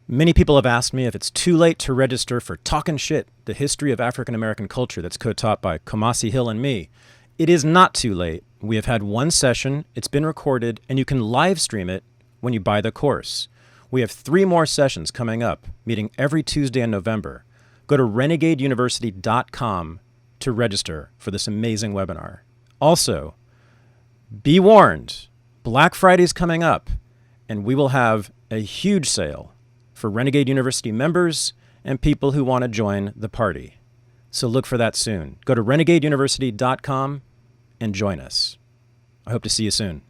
Many people have asked me if it's too late to register for Talkin' Shit, the history of African American culture that's co-taught by Kamasi Hill and me. It is not too late. We have had one session, it's been recorded, and you can live stream it when you buy the course. We have 3 more sessions coming up, meeting every Tuesday in November. Go to renegadeuniversity.com to register for this amazing webinar. Also, be warned, Black Friday's coming up, and we will have a huge sale for Renegade University members and people who want to join the party. So look for that soon. Go to renegadeuniversity.com and join us. I hope to see you soon.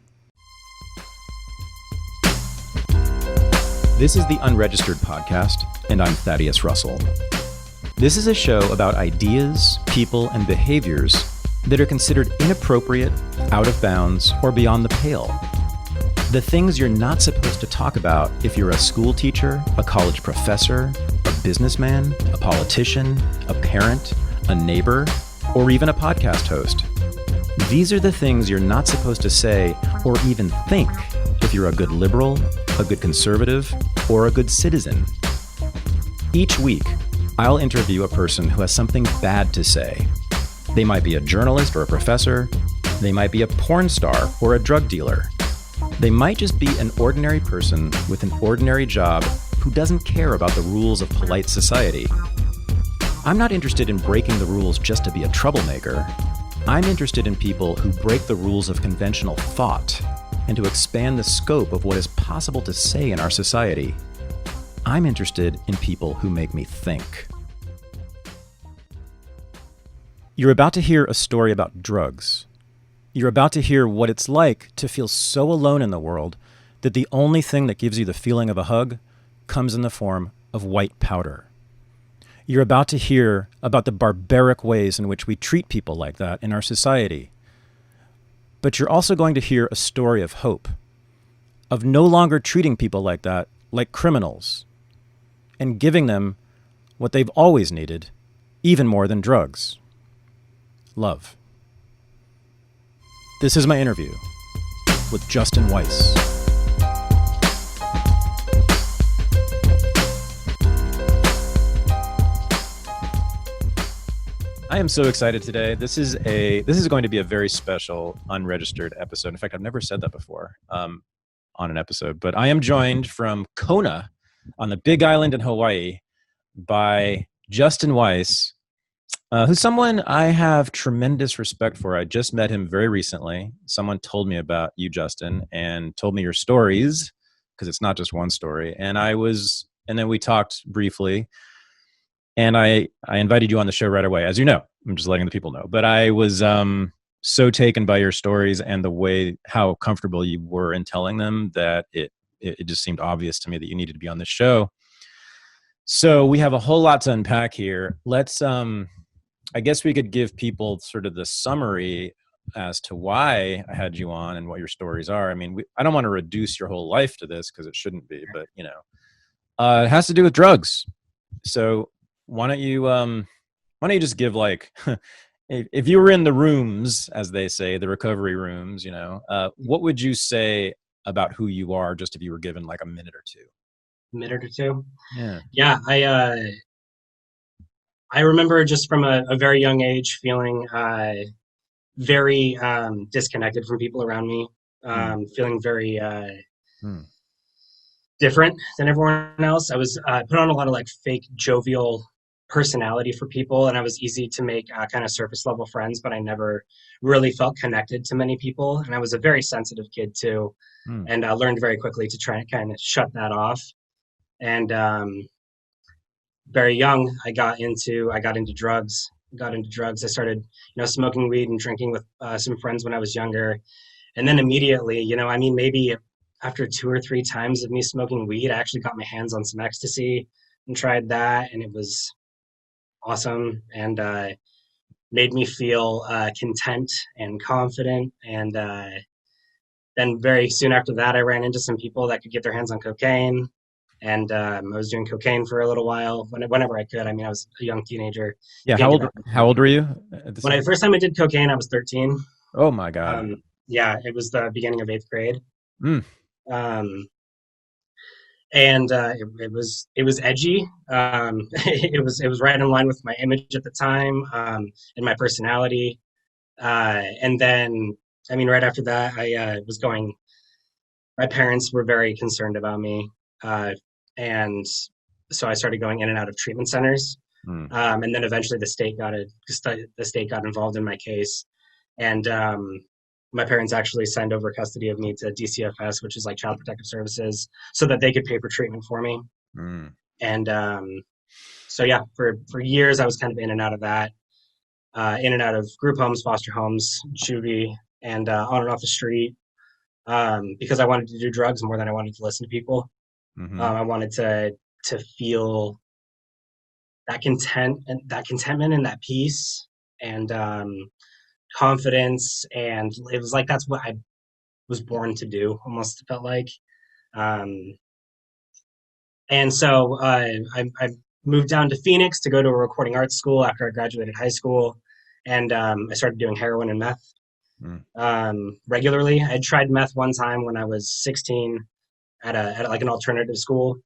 This is the Unregistered podcast, and I'm Thaddeus Russell. This is a show about ideas, people, and behaviors that are considered inappropriate, out of bounds, or beyond the pale. The things you're not supposed to talk about if you're a school teacher, a college professor, a businessman, a politician, a parent, a neighbor, or even a podcast host. These are the things you're not supposed to say or even think if you're a good liberal, a good conservative, or a good citizen. Each week, I'll interview a person who has something bad to say. They might be a journalist or a professor. They might be a porn star or a drug dealer. They might just be an ordinary person with an ordinary job who doesn't care about the rules of polite society. I'm not interested in breaking the rules just to be a troublemaker. I'm interested in people who break the rules of conventional thought and to expand the scope of what is possible to say in our society. I'm interested in people who make me think. You're about to hear a story about drugs. You're about to hear what it's like to feel so alone in the world that the only thing that gives you the feeling of a hug comes in the form of white powder. You're about to hear about the barbaric ways in which we treat people like that in our society. But you're also going to hear a story of hope, of no longer treating people like that like criminals, and giving them what they've always needed, even more than drugs: love. This is my interview with Justin Weiss. I am so excited today. This is going to be a very special Unregistered episode. In fact, I've never said that before on an episode, but I am joined from Kona on the Big Island in Hawaii by Justin Weiss, who's someone I have tremendous respect for. I just met him very recently. Someone told me about you, Justin, and told me your stories, because it's not just one story. And then we talked briefly, and I invited you on the show right away. As you know, I'm just letting the people know. But I was so taken by your stories and the way how comfortable you were in telling them that it just seemed obvious to me that you needed to be on this show. So we have a whole lot to unpack here. Let's I guess we could give people sort of the summary as to why I had you on and what your stories are. I mean, I don't want to reduce your whole life to this because it shouldn't be, but it has to do with drugs. So why don't you just give, like, if you were in the rooms, as they say, the recovery rooms, what would you say about who you are, just if you were given like a minute or two? Minute or two? Yeah. I remember just from a very young age feeling very disconnected from people around me, feeling very different than everyone else. I was put on a lot of like fake jovial personality for people, and I was easy to make kind of surface level friends, but I never really felt connected to many people. And I was a very sensitive kid too, and I learned very quickly to try and kind of shut that off. And very young, I got into drugs. I started, smoking weed and drinking with some friends when I was younger. And then immediately, maybe after 2 or 3 times of me smoking weed, I actually got my hands on some ecstasy and tried that. And it was awesome and made me feel content and confident. And then very soon after that, I ran into some people that could get their hands on cocaine. And I was doing cocaine for a little while, whenever I could. I mean, I was a young teenager. Yeah, how old were you? When the first time I did cocaine, I was 13. Oh my God. Yeah, it was the beginning of 8th grade. And and it was edgy. It was right in line with my image at the time, and my personality. And then, I mean, right after that, I was going. My parents were very concerned about me, uh, and so I started going in and out of treatment centers. Mm. And then eventually the state got involved in my case, and my parents actually signed over custody of me to DCFS, which is like Child Protective Services, so that they could pay for treatment for me. Mm. And so yeah, for years I was kind of in and out of that, in and out of group homes, foster homes, juvie, and on and off the street, because I wanted to do drugs more than I wanted to listen to people. Mm-hmm. I wanted to feel that contentment and that peace and confidence, and it was like that's what I was born to do. Almost felt like, um, and so I moved down to Phoenix to go to a recording arts school after I graduated high school, and I started doing heroin and meth Mm. regularly. I tried meth one time when I was 16 at like an alternative school,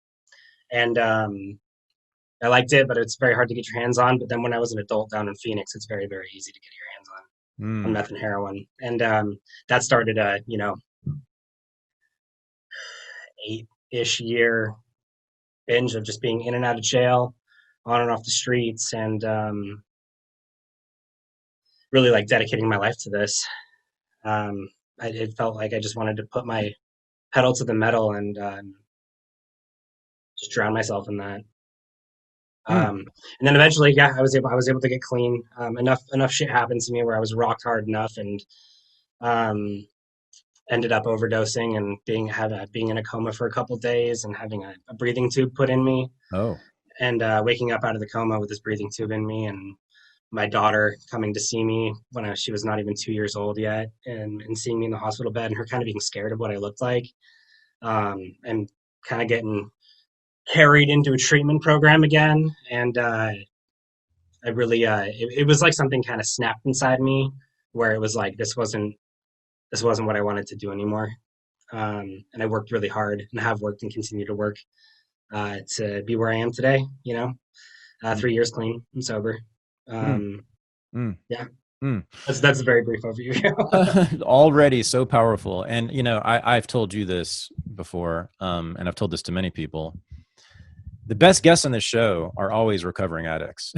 and I liked it, but it's very hard to get your hands on. But then when I was an adult down in Phoenix, it's very easy to get your hands on Mm. meth and heroin, and that started a 8-ish year binge of just being in and out of jail, on and off the streets, and really like dedicating my life to this. Um, it felt like I just wanted to put my pedal to the metal and just drown myself in that. Mm. And then eventually, yeah, I was able to get clean. Enough shit happened to me where I was rocked hard enough, and um, ended up overdosing and being in a coma for a couple of days and having a breathing tube put in me, Oh. and waking up out of the coma with this breathing tube in me, and my daughter coming to see me when she was not even 2 years old yet, and seeing me in the hospital bed, and her kind of being scared of what I looked like, and kind of getting carried into a treatment program again. And I really, it was like something kind of snapped inside me, where it was like this wasn't what I wanted to do anymore. And I worked really hard and have worked and continue to work to be where I am today. 3 years clean and sober. Mm. Um, Mm. yeah, Mm. that's a very brief overview. Already so powerful. And I've told you this before, and I've told this to many people. The best guests on this show are always recovering addicts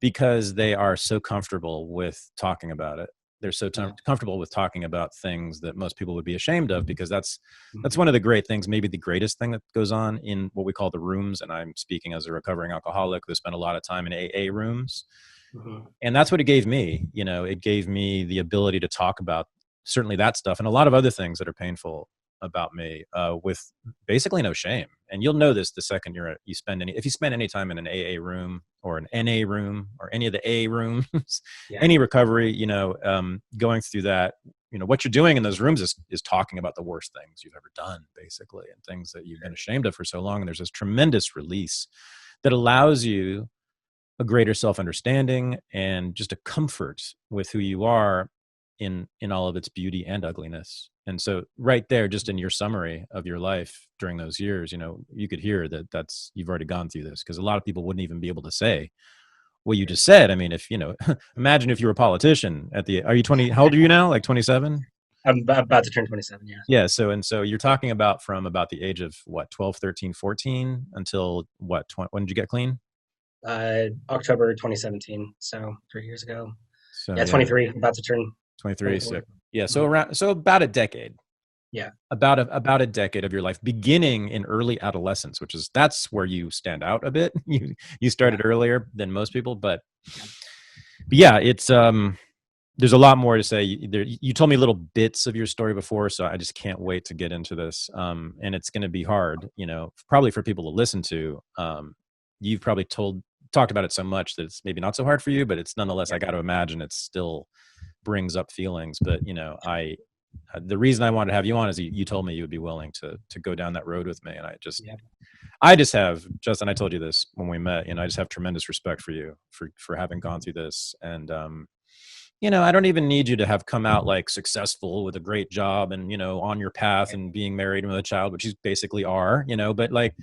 because they are so comfortable with talking about it. They're so Yeah. comfortable with talking about things that most people would be ashamed of, because that's Mhm. one of the great things, maybe the greatest thing that goes on in what we call the rooms. And I'm speaking as a recovering alcoholic who spent a lot of time in AA rooms. Mhm. And that's what it gave me. It gave me the ability to talk about certainly that stuff and a lot of other things that are painful about me, with basically no shame. And you'll know this the second if you spend any time in an AA room or an NA room or any of the A rooms, Yeah. any recovery, going through that, what you're doing in those rooms is talking about the worst things you've ever done, basically, and things that you've been ashamed of for so long. And there's this tremendous release that allows you a greater self-understanding and just a comfort with who you are in all of its beauty and ugliness. And so right there, just in your summary of your life during those years, you could hear that's you've already gone through this, because a lot of people wouldn't even be able to say what you just said. I mean, if imagine if you were a politician are you 20, how old are you now? Like 27? I'm about to turn 27. Yeah. Yeah. So you're talking about from about the age of what, 12, 13, 14 until what, 20, when did you get clean? October 2017. So 3 years ago. So Yeah, yeah, 23. About to turn 23. 24. So yeah, Mhm. so about a decade, Yeah. about a decade of your life, beginning in early adolescence, that's where you stand out a bit. You Yeah. started earlier than most people, but yeah, it's there's a lot more to say. You told me little bits of your story before, so I just can't wait to get into this. And it's going to be hard, probably for people to listen to. You've probably talked about it so much that it's maybe not so hard for you, but it's nonetheless, Yeah. I got to imagine it still brings up feelings. But the reason I wanted to have you on is you told me you would be willing to go down that road with me, and Yeah. I just have, Justin, I told you this when we met, I just have tremendous respect for you for having gone through this. And I don't even need you to have come out like successful with a great job and, on your path Right. and being married and with a child, which you basically are, but like,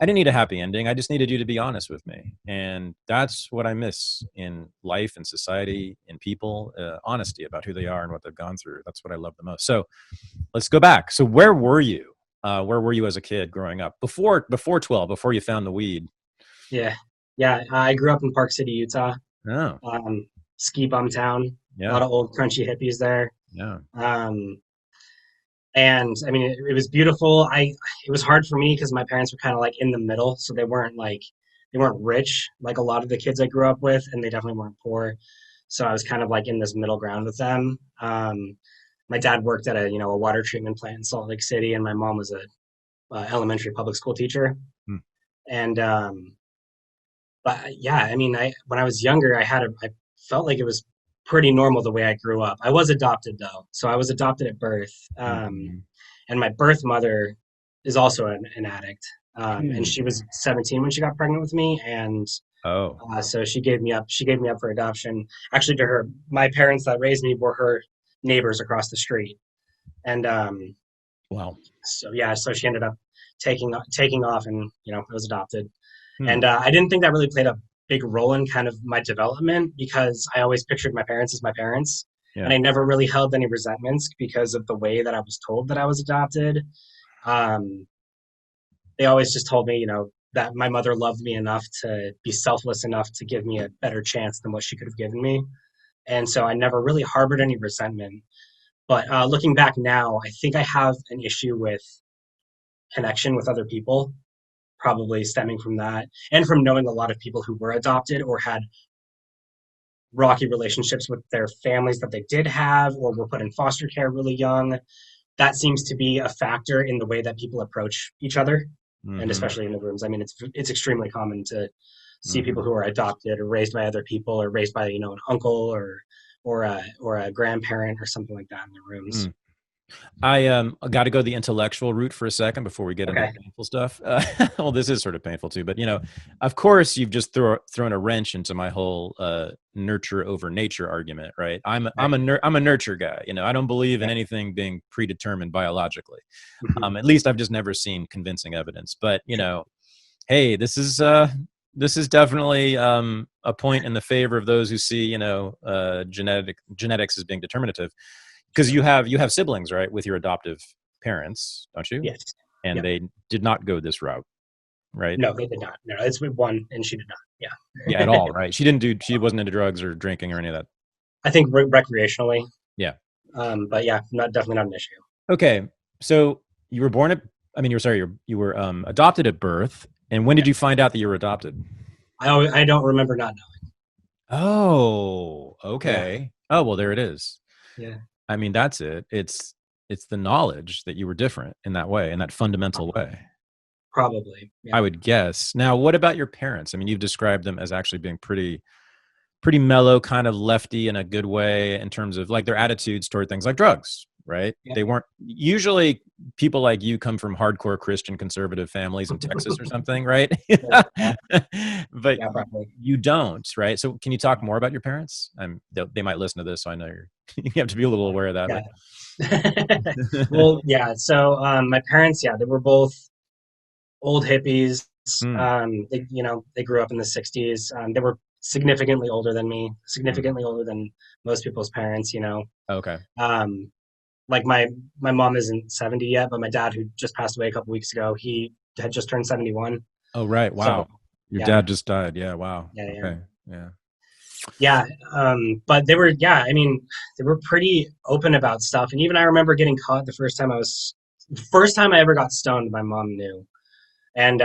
I didn't need a happy ending. I just needed you to be honest with me. And that's what I miss in life and society and people, honesty about who they are and what they've gone through. That's what I love the most. So let's go back. So where were you? Where were you as a kid growing up before 12, before you found the weed? Yeah. Yeah. I grew up in Park City, Utah. Oh, Um, Ski bum town. A lot yeah. of old crunchy hippies there. Yeah. Um, and I mean, it was beautiful. It was hard for me because my parents were kind of like in the middle, so they weren't rich like a lot of the kids I grew up with, and they definitely weren't poor. So I was kind of like in this middle ground with them. My dad worked at a water treatment plant in Salt Lake City, and my mom was a elementary public school teacher. Hmm. And but yeah, I mean, I when I was younger, I felt like it was pretty normal the way I grew up. I was adopted though, so I was adopted at birth, Mhm. and my birth mother is also an addict, and Hmm. she was 17 when she got pregnant with me, and Oh, so she gave me up. She gave me up for adoption. Actually, to her, my parents that raised me were her neighbors across the street, and wow. so yeah, so she ended up taking off, and I was adopted. Hmm. And I didn't think that really played a big role in kind of my development because I always pictured my parents as my parents. And Yeah. I never really held any resentments because of the way that I was told that I was adopted. Um, they always just told me, that my mother loved me enough to be selfless enough to give me a better chance than what she could have given me. And so I never really harbored any resentment. But looking back now, I think I have an issue with connection with other people, probably stemming from that and from knowing a lot of people who were adopted or had rocky relationships with their families that they did have or were put in foster care really young. That seems to be a factor in the way that people approach each other, and Hmm. especially in the rooms. I mean, it's extremely common to see people Hmm. who are adopted or raised by other people or raised by an uncle or a grandparent or something like that in the rooms. I got to go the intellectual route for a second before we get into the Okay. painful stuff. Well, this is sort of painful too, but of course, you've just thrown a wrench into my whole nurture over nature argument, right? Right. I'm a nurture guy. I don't believe in Okay. anything being predetermined biologically. Hmm. At least I've just never seen convincing evidence. But Sure. hey, this is definitely a point in the favor of those who see genetics as being determinative because Sure. you have siblings, right, with your adoptive parents, don't you? Yes. And Yep. they did not go this route, right? No, they did not. No, it's with one, and she did not. Yeah, at Yeah. all, right? She wasn't into drugs or drinking or any of that. I think recreationally, Yeah. but yeah, not definitely not an issue. Okay. So you were born at, I mean, you were sorry, you were adopted at birth. And when did you Yes. find out that you were adopted? I don't remember not knowing. Oh, Yeah. okay. Oh, well, there it is. Yeah. I mean, that's it. It's the knowledge that you were different in that way, in that fundamental way. Probably. I Yeah. would guess. Now, what about your parents? I mean, you've described them as actually being pretty mellow, kind of lefty in a good way in terms of like their attitudes toward things like drugs, right? Yeah. They weren't usually people like you come from hardcore Christian conservative families in Texas or something, right? Yeah. But Yeah. Probably. you don't, right? So can you talk more about your parents? They might listen to this, so I know you have to be a little aware of that. Yeah. But Well, yeah. So my parents, yeah, they were both old hippies. Hmm. They grew up in the '60s. They were significantly older than me, Hmm. significantly older than most people's parents. Okay. Um, like my mom isn't 70 yet, but my dad, who just passed away a couple weeks ago, he had just turned 71. Oh, right. So Wow. Your yeah, dad just died. Yeah. Wow. yeah, yeah, Okay. Yeah. yeah. But they were, yeah, I mean, they were pretty open about stuff. And even I remember getting caught the first time I ever got stoned, my mom knew. And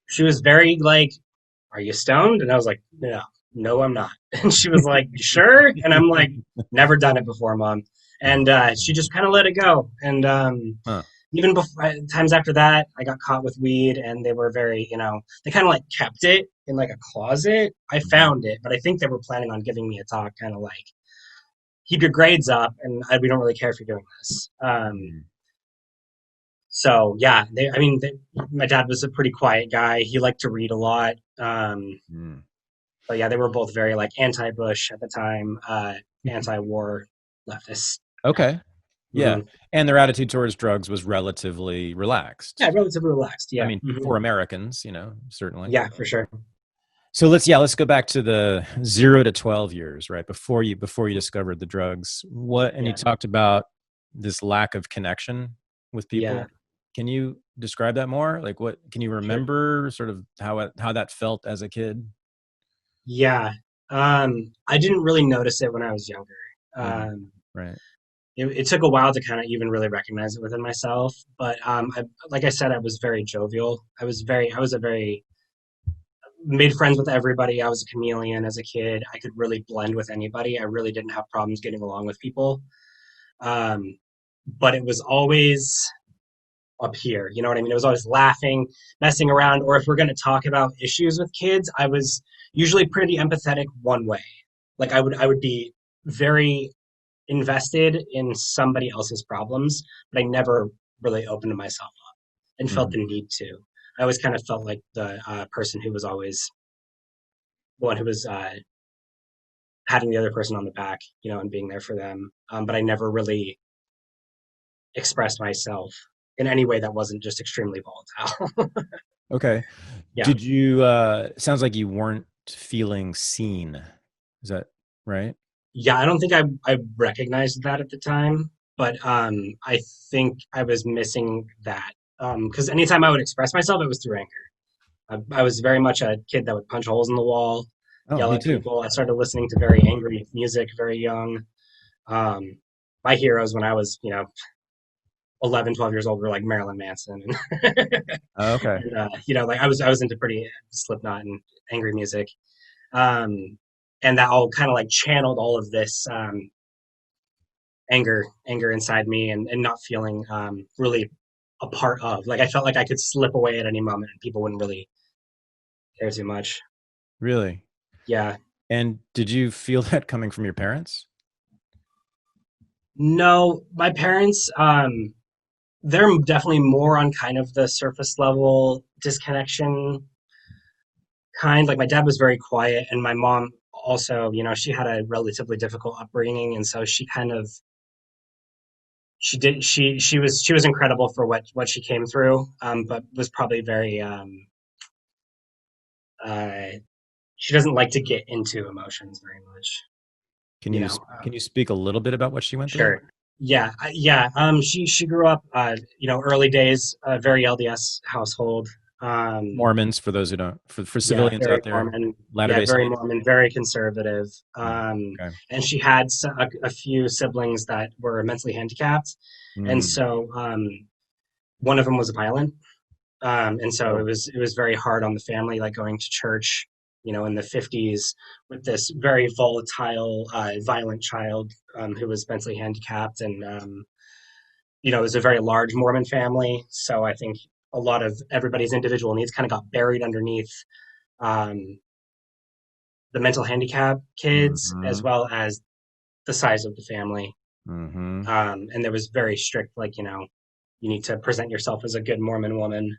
she was very like, "Are you stoned?" And I was like, "No, no, I'm not." And she was like, "You sure?" And I'm like, "Never done it before, mom." And she just kind of let it go. And Huh. even before times after that, I got caught with weed, and they were very, they kind of like kept it in like a closet. I Mhm. found it, but I think they were planning on giving me a talk, kind of like, keep your grades up, and we don't really care if you're doing this. Mhm. So yeah, I mean, my dad was a pretty quiet guy. He liked to read a lot. Mhm. But yeah, they were both very like anti-Bush at the time, anti-war leftists. Yeah. Okay. Yeah. hmm And their attitude towards drugs was relatively Yeah, relaxed. relatively relaxed. I Yeah. mean, for Americans, certainly. Yeah, for sure. So let's go back to the 0 to 12 years, right? Before you discovered the drugs. And you Yeah. talked about this lack of connection with Yeah. people. Can you describe that more? Like what can you Sure. remember sort of how that felt as a kid? Yeah. I didn't really notice it when I was younger. Mm, Um, right. it took a while to kind of even really recognize it within myself. But like I said, I was very jovial. I was a very made friends with everybody. I was a chameleon as a kid. I could really blend with anybody. I really didn't have problems getting along with people. Um, but it was always up here. You know what I mean? It was always laughing, messing around, or if we're going to talk about issues with kids, I was usually pretty empathetic one way. Like I would be very invested in somebody else's problems, but I never really opened myself up and felt Mhm. the need to. I always kind of felt like the person who was always one who was patting the other person on the back, and being there for them. But I never really expressed myself in any way that wasn't just extremely volatile. Okay. Yeah. Did you sounds like you weren't feeling seen. Is that right? Yeah, I don't think I recognized that at the time, but I think I was missing that because anytime I would express myself, it was through anger. I was very much a kid that would punch holes in the wall, Oh, yell me at too. people. I started listening to very angry music very young. Um, my heroes when I was 11, 12 years old were like Marilyn Manson Oh, okay. and like I was into pretty Slipknot and angry music. Um, and that all kind of like channeled all of this anger inside me and not feeling really a part of. Like I felt like I could slip away at any moment and people wouldn't really care too much. Really? Yeah. And did you feel that coming from your parents? No, my parents, they're definitely more on kind of the surface level disconnection kind. Like my dad was very quiet, and my mom also, she had a relatively difficult upbringing, and so she kind of she was incredible for what she came through, but was probably very uh, she doesn't like to get into emotions very much. Can You you know, can you speak a little bit about what she went through? sure, yeah, yeah. She grew up, early days, very LDS household. Um, Mormons, for those who don't, for yeah, civilians very out there, Mormon. Latter Yeah, Day very Saints. Mormon, very conservative. Mm, okay. And she had a few siblings that were mentally handicapped, and Mm, so one of them was violent. And so oh, it was very hard on the family, like going to church, in the 50s with this very volatile, violent child who was mentally handicapped, and it was a very large Mormon family. So I think a lot of everybody's individual needs kind of got buried underneath um, the mental handicap kids, as mm-hmm, well as the size of the family. mm-hmm, And there was very strict, like you need to present yourself as a good Mormon woman.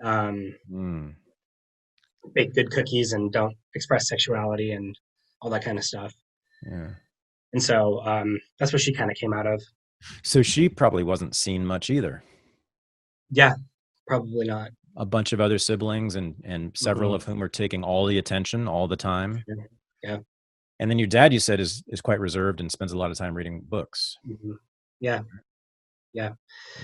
Um, mm, bake good cookies and don't express sexuality and all that kind of stuff. yeah. And so that's what she kind of came out of. So she probably wasn't seen much either. Yeah, probably not. A bunch of other siblings, and several hmm of whom were taking all the attention all the time. Yeah. And then your dad, you said, is quite reserved and spends a lot of time reading books. hmm Yeah. Yeah.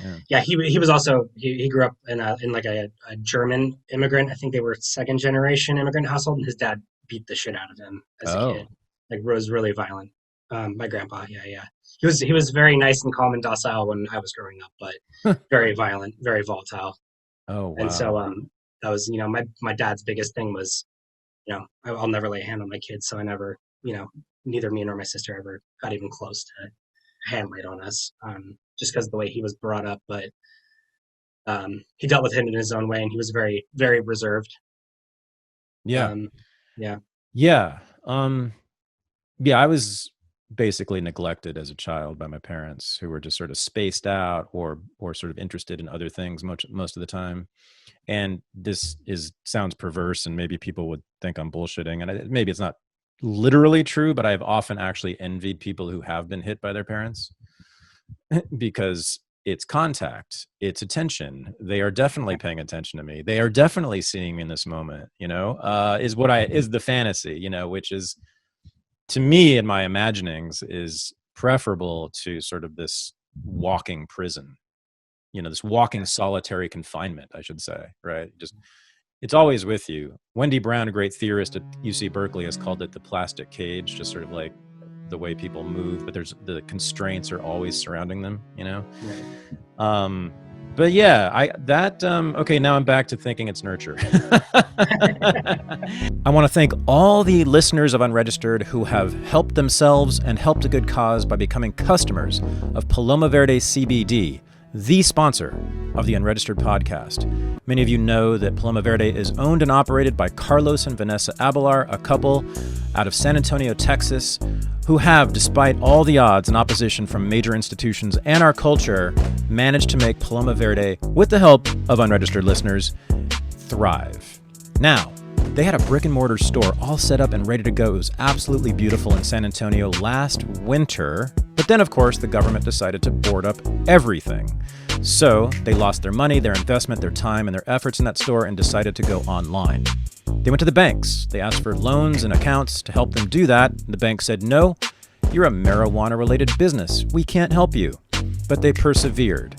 Yeah. Yeah. He was also he grew up in like a German immigrant. I think they were second generation immigrant household, and his dad beat the shit out of him as a kid. Oh. Like was really violent. My grandpa. Yeah. Yeah. He was very nice and calm and docile when I was growing up, but very violent, very volatile. Oh, And so wow. that was my dad's biggest thing was I'll never lay a hand on my kids, so I never neither me nor my sister ever got even close to a hand laid on us, just because of the way he was brought up. But he dealt with it in his own way, and he was very very reserved. Yeah. Um, yeah. Yeah. Yeah, I was basically neglected as a child by my parents, who were just sort of spaced out or sort of interested in other things most of the time. And this is sounds perverse, and maybe people would think I'm bullshitting, and maybe it's not literally true, but I've often actually envied people who have been hit by their parents because it's contact, it's attention. They are definitely paying attention to me. They are definitely seeing me in this moment, is the fantasy, which is, to me, in my imaginings, is preferable to sort of this walking prison, this walking solitary confinement, I should say, right? Just, it's always with you. Wendy Brown, a great theorist at UC Berkeley, has called it the plastic cage, just sort of like the way people move, but the constraints are always surrounding them, Right. But yeah, okay, now I'm back to thinking it's nurture. I want to thank all the listeners of Unregistered who have helped themselves and helped a good cause by becoming customers of Paloma Verde CBD, the sponsor of the Unregistered podcast. Many of you know that Paloma Verde is owned and operated by Carlos and Vanessa Abelar, a couple out of San Antonio, Texas, who have, despite all the odds and opposition from major institutions and our culture, managed to make Paloma Verde, with the help of Unregistered listeners, thrive. Now, they had a brick and mortar store all set up and ready to go. It was absolutely beautiful in San Antonio last winter. But then, of course, the government decided to board up everything. So they lost their money, their investment, their time, and their efforts in that store and decided to go online. They went to the banks. They asked for loans and accounts to help them do that. The bank said, no, you're a marijuana-related business. We can't help you. But they persevered.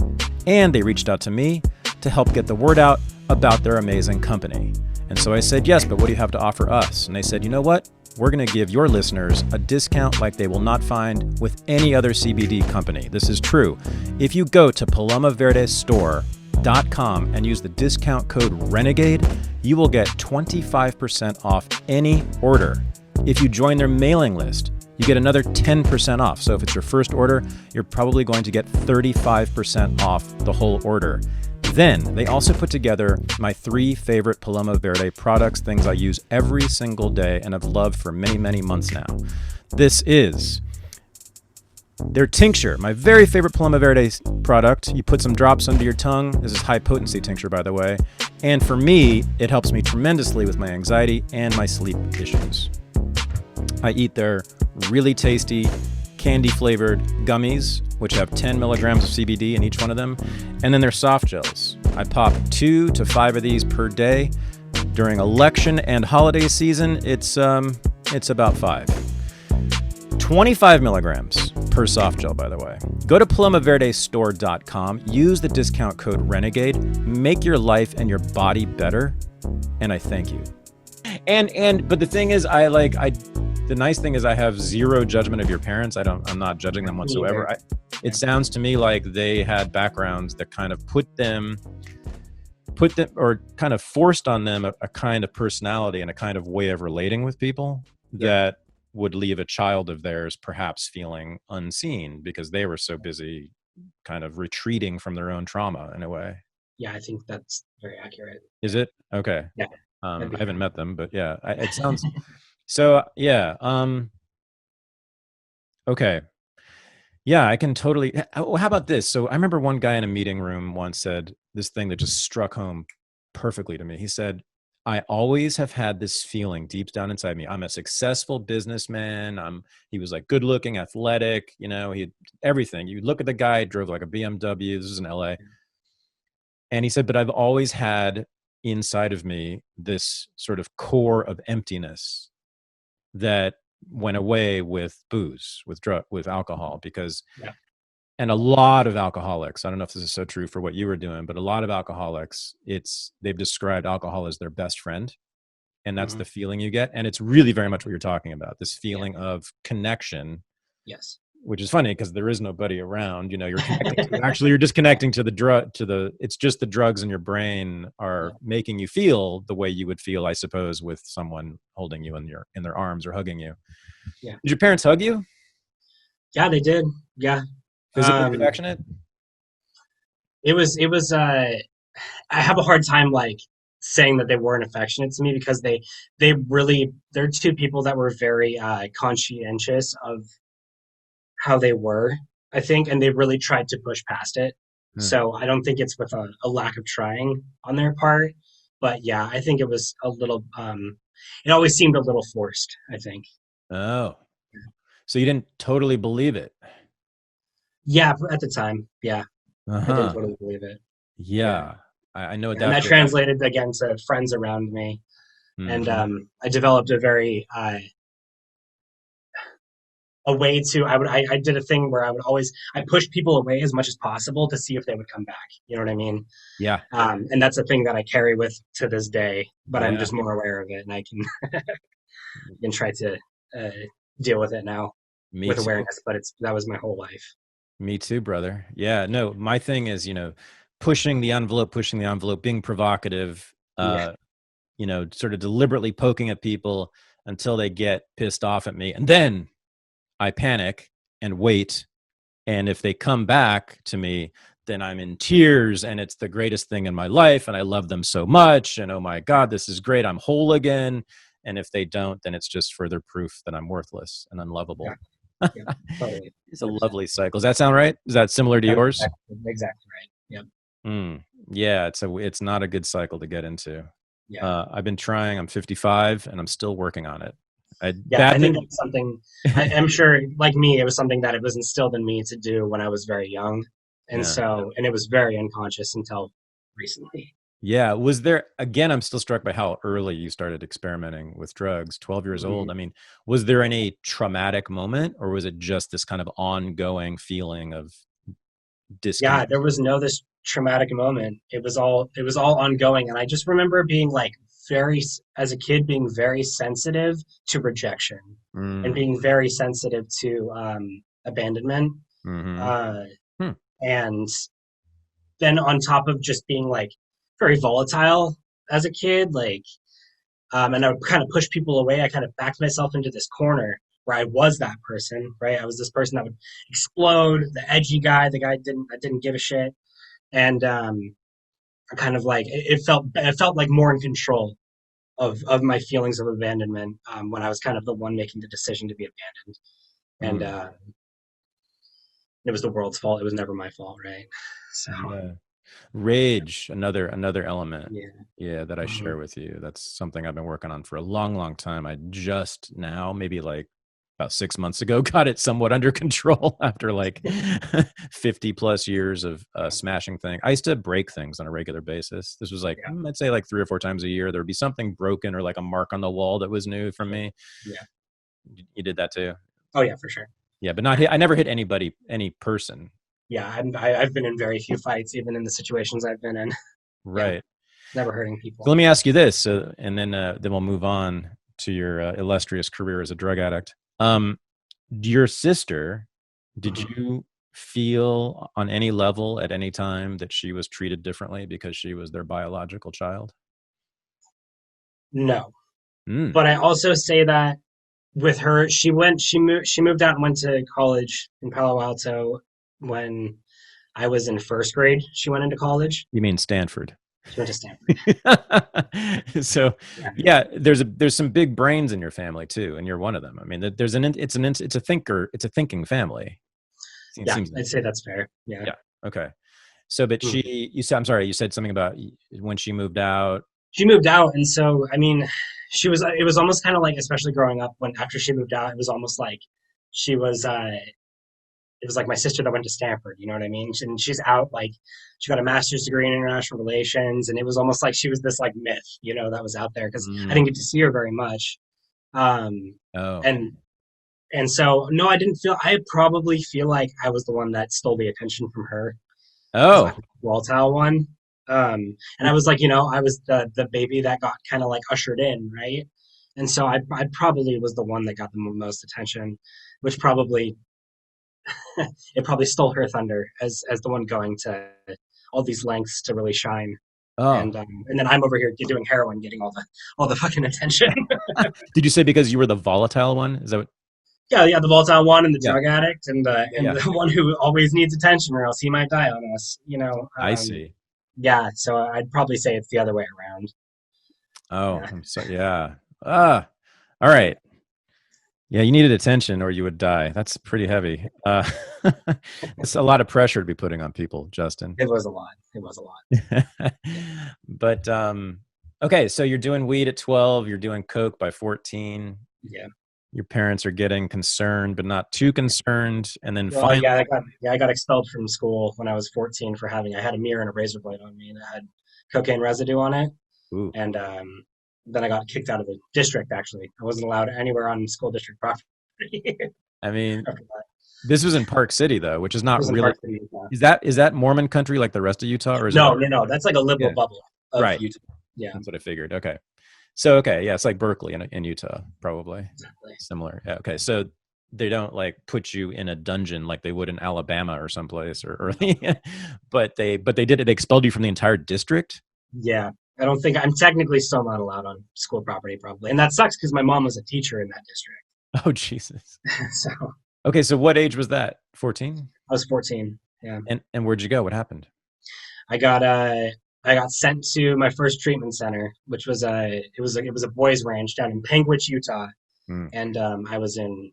And they reached out to me to help get the word out about their amazing company. And so I said, yes, but what do you have to offer us? And they said, you know what? We're going to give your listeners a discount like they will not find with any other CBD company. This is true. If you go to palomaverdestore.com and use the discount code RENEGADE, you will get 25% off any order. If you join their mailing list, you get another 10% off. So if it's your first order, you're probably going to get 35% off the whole order. Then they also put together my 3 favorite Paloma Verde products, things I use every single day and have loved for many, many months now. This is their tincture, my very favorite Paloma Verde product. You put some drops under your tongue. This is high potency tincture, by the way. And for me, it helps me tremendously with my anxiety and my sleep issues. I eat their really tasty candy-flavored gummies, which have 10 milligrams of CBD in each one of them, and then their soft gels. I pop 2 to 5 of these per day. During election and holiday season, it's about 5. 25 milligrams per soft gel, by the way. Go to palomaverdestore.com, use the discount code RENEGADE, make your life and your body better, and I thank you. But the thing is, the nice thing is I have zero judgment of your parents. I'm not judging them whatsoever. It sounds to me like they had backgrounds that kind of put them or kind of forced on them a kind of personality and a kind of way of relating with people that would leave a child of theirs perhaps feeling unseen because they were so busy kind of retreating from their own trauma in a way. Yeah, I think that's very accurate. Is it? Okay. Yeah. I haven't met them, but yeah, it sounds so. Yeah. Okay. Yeah, I can totally. How about this? So I remember one guy in a meeting room once said this thing that just struck home perfectly to me. He said, I always have had this feeling deep down inside me. I'm a successful businessman. He was like good looking, athletic, he had everything. You look at the guy, drove like a BMW. This was in LA. And he said, but I've always had inside of me this sort of core of emptiness that went away with booze, with alcohol, because and a lot of alcoholics, I don't know if this is so true for what you were doing, but a lot of alcoholics, they've described alcohol as their best friend. And that's the feeling you get. And it's really very much what you're talking about, this feeling of connection. Yes. Which is funny because there is nobody around, you're connecting you're just connecting to the drug, it's just the drugs in your brain are making you feel the way you would feel, I suppose, with someone holding you in their arms or hugging you. Yeah. Did your parents hug you? Yeah, they did. Yeah. Physically affectionate? It was, I have a hard time saying that they weren't affectionate to me because they're 2 people that were very conscientious of how they were, I think, and they really tried to push past it. Hmm. So I don't think it's with a lack of trying on their part. But yeah, I think it was a little, it always seemed a little forced, I think. Oh, so you didn't totally believe it? Yeah, at the time. Yeah, I didn't Uh-huh. totally believe it. Yeah. Yeah. I know what Yeah, and that that feels like. translated again to friends around me. And Hmm. I developed a very, a way to I did a thing where I pushed people away as much as possible to see if they would come back. You know what I mean? Yeah. And that's a thing that I carry with to this day, but I'm Yeah. just more aware of it, and I can try to uh, deal with it now Me with too. awareness. But that was my whole life. Me too, brother. Yeah. No, my thing is, pushing the envelope, being provocative, Yeah, sort of deliberately poking at people until they get pissed off at me. And then I panic and wait. And if they come back to me, then I'm in tears and it's the greatest thing in my life. And I love them so much. And oh my God, this is great. I'm whole again. And if they don't, then it's just further proof that I'm worthless and yeah, unlovable. yeah, totally, It's a 100%. lovely cycle. Does that sound right? Is that similar to That's yours? exactly right. Yep. Mm. Yeah, it's not a good cycle to get into. Yeah. I've been trying. I'm 55 and I'm still working on it. I Yeah, I badly. think that's something I'm sure, like me, it was something that it was instilled in me to do when I was very young. And Yeah. so, and it was very unconscious until recently. Yeah. Was there, again, I'm still struck by how early you started experimenting with drugs, 12 years old. Mhm. I mean, was there any traumatic moment or was it just this kind of ongoing feeling of Yeah, disconnect? there was no this traumatic moment. It was all ongoing. And I just remember being like as a kid, being very sensitive to rejection and Mm. being very sensitive to abandonment. Hmm. Uh, Hmm. and then on top of just being like very volatile as a kid, like and I would kind of push people away. I kind of backed myself into this corner where I was that person, right? I was this person that would explode, the edgy guy, the guy that didn't give a shit, and I kind of like it felt like more in control of my feelings of abandonment when I was kind of the one making the decision to be abandoned, and Mm. it was the world's fault. It was never my fault, right? So Yeah. Rage, another element, yeah. yeah, that I Mhm. share with you. That's something I've been working on for a long, long time. I just now, maybe like about 6 months ago, got it somewhat under control after like 50 plus years of smashing things. I used to break things on a regular basis. This was like, Yeah, I'd say like 3 or 4 times a year. There would be something broken or like a mark on the wall that was new from sure. me. Yeah. You did that too? Oh yeah, for sure. Yeah, but not hit. I never hit anybody, any person. Yeah, I've been in very few fights, even in the situations I've been in. Yeah, Right. never hurting So people. let me ask you this, and then we'll move on to your illustrious career as a drug addict. Your sister, did Mhm. you feel on any level at any time that she was treated differently because she was their biological child? No, Mm. but I also say that with her, she moved out and went to college in Palo Alto when I was in first grade. She went into college. You mean Stanford? She went to Stanford. So Yeah, yeah, there's some big brains in your family too, and you're one of them. I mean, it's a thinker, it's a thinking family. It yeah, seems like. I'd say that's fair. Yeah. Yeah. Okay. So, but Mm. you said, I'm sorry, you said something about when she moved out. She moved out, and so I mean, she was. It was almost kind of like, especially growing up, when after she moved out, it was almost like she was. It was like my sister that went to Stanford. You know what I mean? And she's out like she got a master's degree in international relations, and it was almost like she was this like myth, that was out there because I Mm. didn't get to see her very much. Um, Oh. and and so no, I didn't feel. I probably feel like I was the one that stole the attention from her because I Oh. was the volatile one. And I was like, I was the baby that got kind of like ushered in, right? And so I probably was the one that got the most attention, which probably it probably stole her thunder as the one going to all these lengths to really shine. Oh. And then I'm over here doing heroin, getting all the fucking attention. Did you say because you were the volatile one? Is that what? Yeah, yeah, the volatile one and the Yeah. drug addict and the Yeah. and Yeah. the one who always needs attention or else he might die on us. I see. Yeah. So I'd probably say it's the other way around. Oh, Yeah. I'm so, yeah. Ah, all right. Yeah, you needed attention or you would die. That's pretty heavy. It's a lot of pressure to be putting on people, Justin. It was a lot. It was a lot. But okay, so you're doing weed at 12, you're doing coke by 14. Yeah. Your parents are getting concerned, but not too concerned. And then Well, finally, I got expelled from school when I was 14 for I had a mirror and a razor blade on me that had cocaine residue on it. ooh, And then I got kicked out of the district, actually. I wasn't allowed anywhere on school district property I mean, after that. this was in Park City though, which is It not was in really. Park City, Utah. Is that Mormon country like the rest of Utah, or is it? No. That's like a liberal Yeah, bubble of right. Utah. Yeah, That's what I figured. Okay. So okay, yeah, it's like Berkeley in Utah, probably exactly. similar. Yeah, okay, so they don't like put you in a dungeon like they would in Alabama or someplace or No. early, but they did it. They expelled you from the entire district. Yeah. I don't think I'm technically still not allowed on school property, probably. And that sucks because my mom was a teacher in that district. Oh Jesus. So Okay, so what age was that? 14. I was 14. Yeah. And where'd you go? What happened? I got I got sent to my first treatment center, which was it was a boys ranch down in Panguitch, Utah, Hmm. and I was in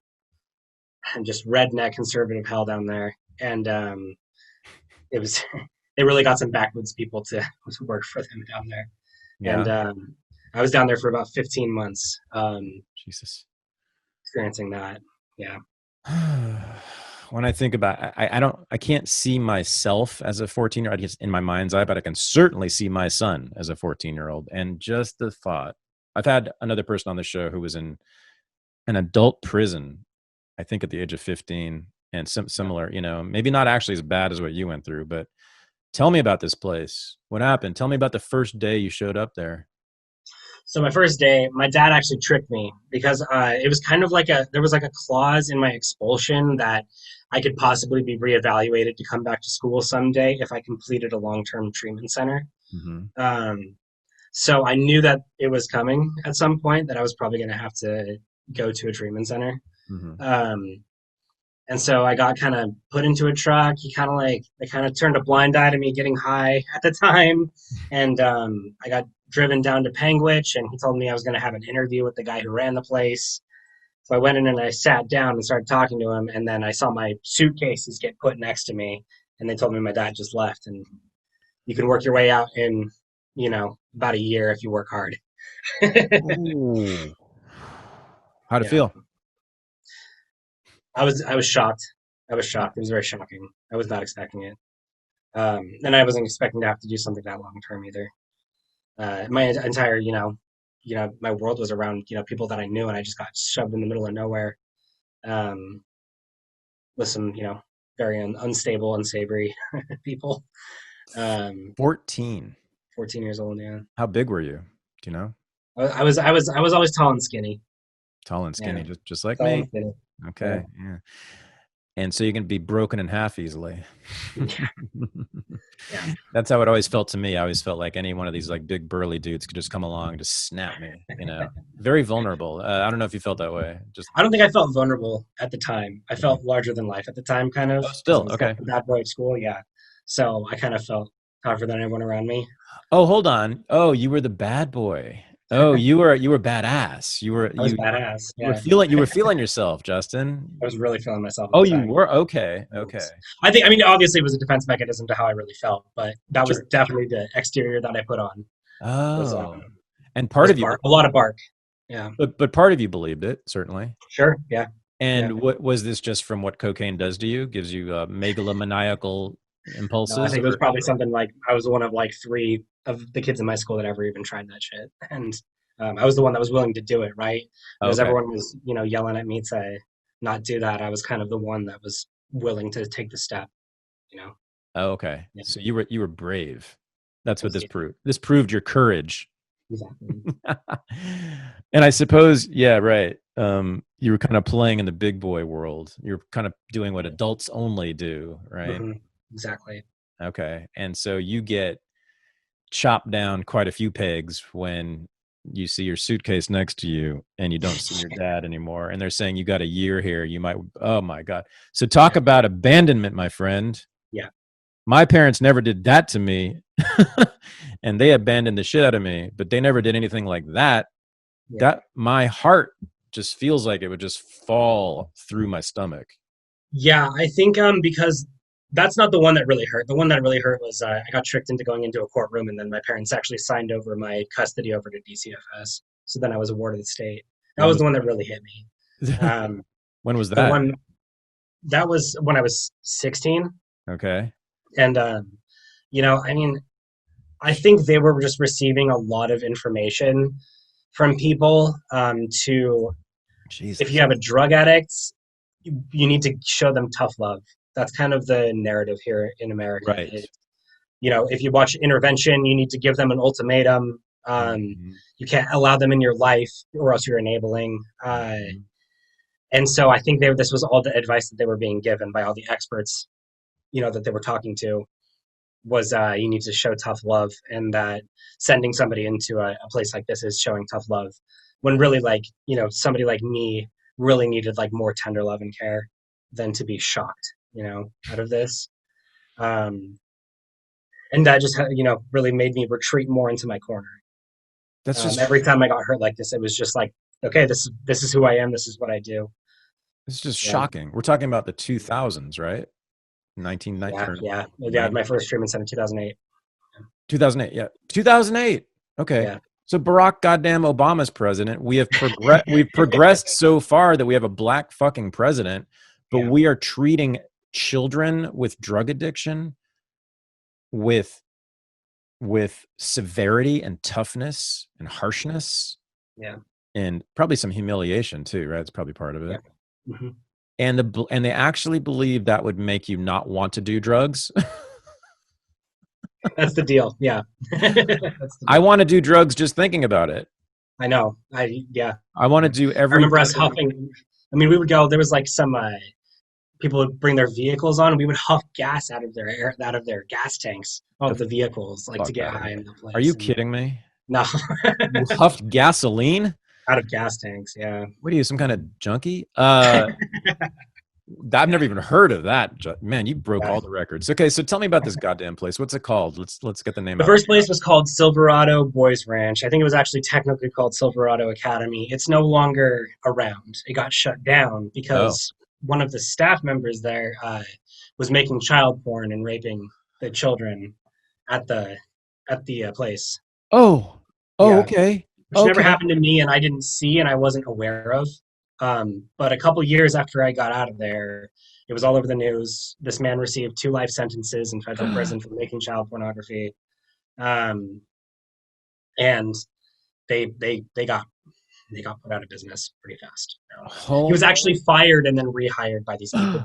just redneck conservative hell down there, and it was they really got some backwoods people to work for them down there, and Yeah. I was down there for about 15 months, Jesus. experiencing that. Yeah, When I think about, I can't see myself as a 14-year-old in my mind's eye, but I can certainly see my son as a 14-year-old. And just the thought, I've had another person on the show who was in an adult prison, I think at the age of 15, and yeah. similar, maybe not actually as bad as what you went through, but tell me about this place. What happened? Tell me about the first day you showed up there. So my first day, my dad actually tricked me because it was kind of like there was like a clause in my expulsion that I could possibly be reevaluated to come back to school someday if I completed a long-term treatment center. Hmm. Um, so I knew that it was coming at some point that I was probably going to have to go to a treatment center. Hmm. Um, and so I got kind of put into a truck. They kind of turned a blind eye to me getting high at the time. And I got driven down to Panguitch and he told me I was going to have an interview with the guy who ran the place. So I went in and I sat down and started talking to him. And then I saw my suitcases get put next to me. And they told me my dad just left and you can work your way out in, about a year if you work hard. Ooh. How'd it Yeah. feel? I was shocked. I was shocked. It was very shocking. I was not expecting it. And I wasn't expecting to have to do something that long term either. My entire, my world was around, people that I knew, and I just got shoved in the middle of nowhere um, with some, very unstable, unsavory people. Um, 14. 14 years old, yeah. How big were you? Do you know? I was always tall and skinny. Tall and Yeah, skinny, just like tall me. and skinny. Yeah, Okay, yeah. And so you can be broken in half easily. yeah, yeah. That's how it always felt to me. I always felt like any one of these like big burly dudes could just come along and just snap me. Very vulnerable. I don't know if you felt that way. Just I don't think I felt vulnerable at the time. I felt larger than life at the time, kind of, oh, because I still was kind okay. of a bad boy at school. Yeah, so I kind of felt tougher than everyone around me. Oh, hold on. Oh, you were the bad boy. Oh, you were badass. You were I was you badass. you were Yeah, feeling yourself, Justin. I was really feeling myself at Oh, the you time. were okay. Okay. I mean, obviously, it was a defense mechanism to how I really felt, but that was Sure. definitely the exterior that I put on. Was Oh, and part was of you, bark, a lot of bark. Yeah, but part of you believed it certainly. sure. Yeah, yeah. And what was this just from what cocaine does to you? Gives you megalomaniacal No, I impulses, think it was or probably something like I was one of like three of the kids in my school that ever even tried that shit, and I was the one that was willing to do it, right? oh, Because okay, everyone was, yelling at me to not do that. I was kind of the one that was willing to take the step, you know. oh, okay. Yeah, So you were brave. That's what thank this you. proved. This proved your courage. Exactly. And I suppose, yeah, right. You were kind of playing in the big boy world. You're kind of doing what adults only do, right? Hmm. Exactly. Okay. And so you get chopped down quite a few pegs when you see your suitcase next to you and you don't see your dad anymore. And they're saying you got a year here. You might, oh my God. So talk Yeah. about abandonment, my friend. Yeah. My parents never did that to me. And they abandoned the shit out of me, but they never did anything like that. Yeah. That my heart just feels like it would just fall through my stomach. Yeah, I think because that's not the one that really hurt. The one that really hurt was I got tricked into going into a courtroom, and then my parents actually signed over my custody over to DCFS. So then I was awarded the state. That When was was the one that really hit me. Um, when was the that? one that was when I was 16, Okay. and I mean, I think they were just receiving a lot of information from people to if you Jesus. have a drug addict, you need to show them tough love. That's kind of the narrative here in America. Right. If you watch Intervention, you need to give them an ultimatum. Mhm. You can't allow them in your life, or else you're enabling. Mhm. And so I think this was all the advice that they were being given by all the experts, that they were talking to was you need to show tough love, and that sending somebody into a place like this is showing tough love. When really, like, somebody like me really needed like more tender love and care than to be shocked, out of this. Um, and that just really made me retreat more into my corner. That's Every just time I got hurt like this, it was just like, okay, this is who I am. This is what I do. it's just Yeah, shocking. We're talking about the 2000s, right? 1990 yeah, or yeah. Yeah, 90 my first treatment center 2008. 2008. Yeah. 2008. Okay. Yeah, So Barack goddamn Obama's president. We've progressed so far that we have a black fucking president, but yeah, we are treating children with drug addiction with severity and toughness and harshness yeah, and probably some humiliation too, right? It's probably part of yeah. it. Hmm. And they actually believe that would make you not want to do drugs. That's the deal. Yeah, that's the I deal. want to do drugs just thinking about it. I know. Yeah. I want to Yeah. do I every remember bit us of huffing. I mean, we would go. There was like some people would bring their vehicles on, and we would huff gas out of their gas tanks of the the vehicles, like to fuck get out of high here. in the Are you place. And kidding me? no, You huffed gasoline? out of gas tanks. Yeah. What are you, some kind of junkie? I've Yeah. never even heard of that. Man, you broke Yeah. all the records. Okay, so tell me about this goddamn place. What's it called? Let's get the name The out. first place was called Silverado Boys Ranch. I think it was actually technically called Silverado Academy. It's no longer around. It got shut down Oh, because one of the staff members there was making child porn and raping the children at the place. oh, oh. Yeah, Okay, which never okay. happened to me, and I didn't see, and I wasn't aware of. But a couple years after I got out of there, it was all over the news. This man received 2 life sentences in federal prison for making child pornography. Um, and they got put out of business pretty fast. He Oh, was actually fired and then rehired by these people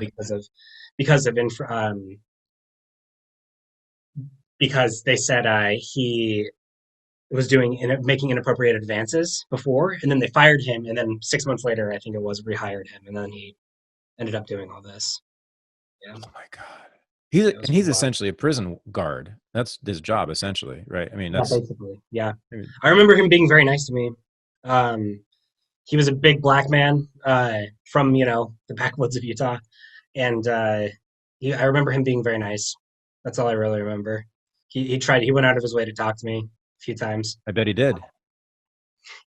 because they said he was making inappropriate advances before, and then they fired him, and then 6 months later, I think it was, rehired him, and then he ended up doing all this. Yeah, oh my God. yeah, it was He's pretty wild. essentially a prison guard. That's his job, essentially, right? I mean, Yeah, that's. basically, yeah. I mean, I remember him being very nice to me. Um, he was a big black man from the backwoods of Utah, and I remember him being very nice. That's all I really remember. He went out of his way to talk to me a few times. I bet he did.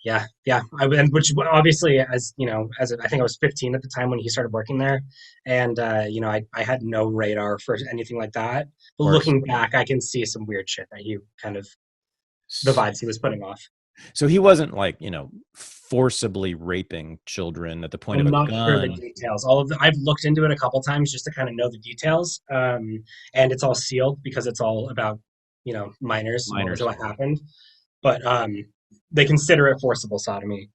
Yeah, yeah. And which obviously, I think I was 15 at the time when he started working there, and I had no radar for anything like that. Of But course. looking back, I can see some weird shit that the vibes he was putting off. So he wasn't like, forcibly raping children at the point of I'm a not sure the gun. details. I've looked into it a couple times just to kind of know the details, and it's all sealed because it's all about minors and Minors. what happened. But they consider it forcible sodomy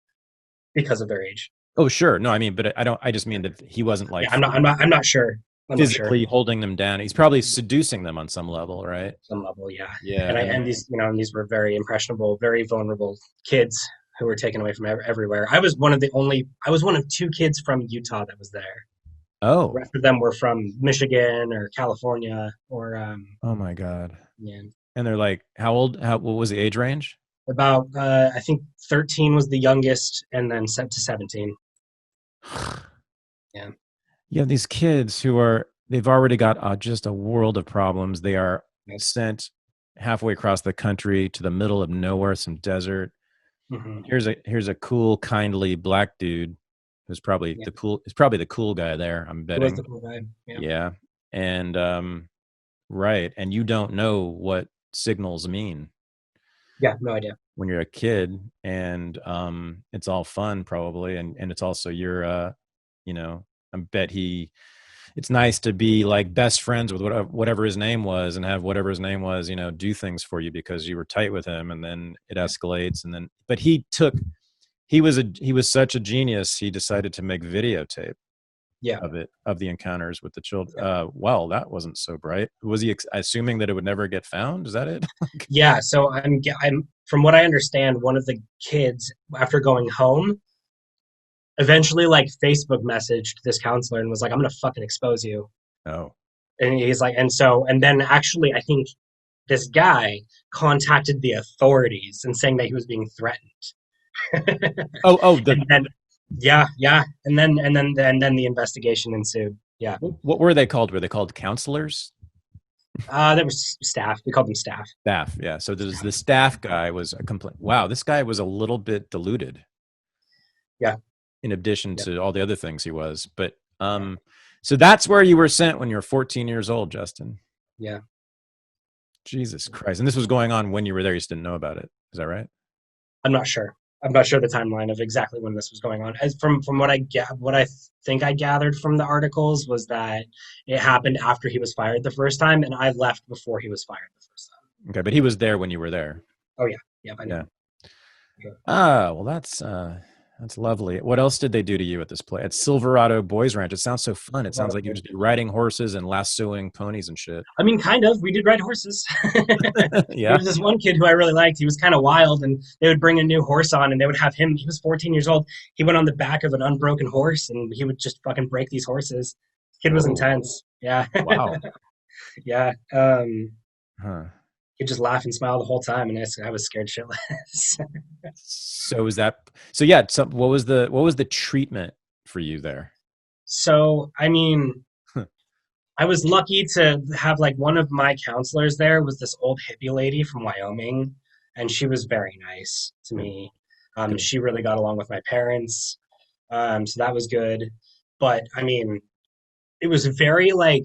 because of their age. Oh, sure. No, I mean, but I just mean that he wasn't Yeah, like I'm not sure. I'm not sure. physically holding them down. He's probably seducing them on some level, right? Some level, yeah. Yeah. And these were very impressionable, very vulnerable kids who were taken away from everywhere. I was one of 2 kids from Utah that was there. The Oh, rest of them were from Michigan or California or oh my God. yeah. And they're like, how old? What was the age range? About I think 13 was the youngest, and then set to 17. Yeah, You have these kids they've already got just a world of problems. They are yeah, sent halfway across the country to the middle of nowhere, some desert. Hmm. Here's a cool, kindly black dude who's probably Yeah. the cool guy there, I'm Who was the betting. cool guy? Yeah. Yeah. And right. And you don't know what signals mean Yeah. No idea. when you're a kid, and it's all fun probably, and it's also your you know, I bet it's nice to be like best friends with whatever his name was, and have whatever his name was, do things for you because you were tight with him, and then it Yeah. escalates, and then but he was such a genius, he decided to make videotape Yeah. of the encounters with the children. Yeah. Well, that wasn't so bright. Was he assuming that it would never get found? Is that it? Yeah. So I'm from what I understand, one of the kids after going home eventually like Facebook messaged this counselor and was like, "I'm gonna fucking expose you." Oh. And he's like, and then actually, I think this guy contacted the authorities and saying that he was being threatened. Oh, And then, yeah, yeah, and then the investigation ensued. Yeah, what were they called? Were they called counselors? there was staff. We called them staff. Staff, yeah. So there's Staff. the staff guy was a complaint. Wow, this guy was a little bit deluded Yeah, in addition yeah, to all the other things he was. But yeah, so that's where you were sent when you were 14 years old, Justin. yeah. Jesus Christ. And this was going on when you were there. You just didn't know about it. Is that right? I'm not sure. I'm not sure the timeline of exactly when this was going on. As from what I think I gathered from the articles was that it happened after he was fired the first time, and I left before he was fired the first time. Okay, but he was there when you were there. Oh yeah, yeah, I know. Yeah. Sure. Ah, well, that's lovely. What else did they do to you at this place at Silverado Boys Ranch? It sounds so fun. It sounds like you would just be riding horses and lassoing ponies and shit. I mean, kind of. We did ride horses. There Yeah. was this one kid who I really liked. He was kind of wild, and they would bring a new horse on, and they would have him. He was 14 years old. He went on the back of an unbroken horse, and he would just fucking break these horses. Kid was Whoa. intense. Yeah, Wow. yeah. Huh. He'd just laugh and smile the whole time, and I was scared shitless. So is that so? Yeah. So what was the treatment for you there? So, I mean, I was lucky to have like one of my counselors there was this old hippie lady from Wyoming, and she was very nice to Good. me. Good. She really got along with my parents, so that was good. But I mean, it was very like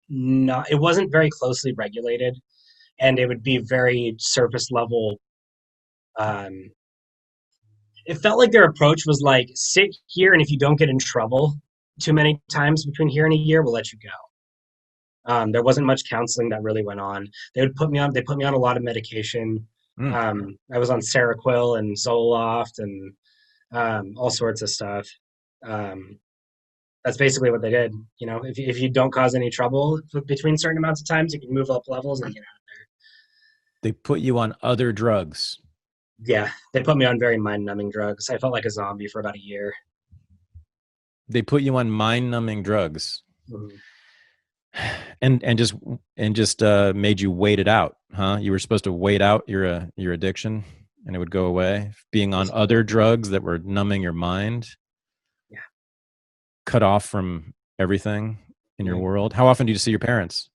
not. It wasn't very closely regulated, and it would be very surface level. Um, it felt like their approach was like sit here, and if you don't get in trouble too many times between here and a year, we'll let you go. There wasn't much counseling that really went on. They put me on a lot of medication. Mm. I was on Seroquel and Zoloft and all sorts of stuff. Um, that's basically what they did. You know, if you don't cause any trouble between certain amounts of times, you can move up levels and get out. They put you on other drugs. Yeah, they put me on very mind-numbing drugs. I felt like a zombie for about a year. They put you on mind-numbing drugs, Mhm. and just made you wait it out, huh? You were supposed to wait out your addiction, and it would go away. Being on other drugs that were numbing your mind, Yeah, cut off from everything in your yeah. world. How often do you see your parents?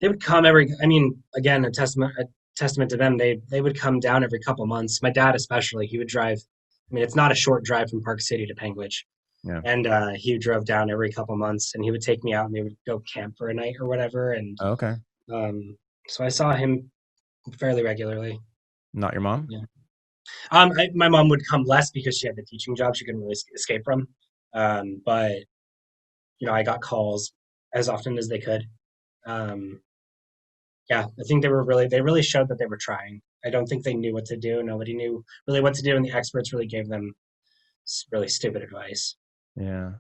They would come every. I mean, again, a testament to them. They would come down every couple months. My dad, especially, he would drive. I mean, it's not a short drive from Park City to Panguitch, Yeah. and he drove down every couple months, and he would take me out, and they would go camp for a night or whatever. And Oh, okay. so I saw him fairly regularly. Not your mom? Yeah. My mom would come less because she had the teaching job she couldn't really escape from. But I got calls as often as they could. Um, yeah, I think they really showed that they were trying. I don't think they knew what to do. Nobody knew really what to do, and the experts really gave them really stupid advice. Yeah.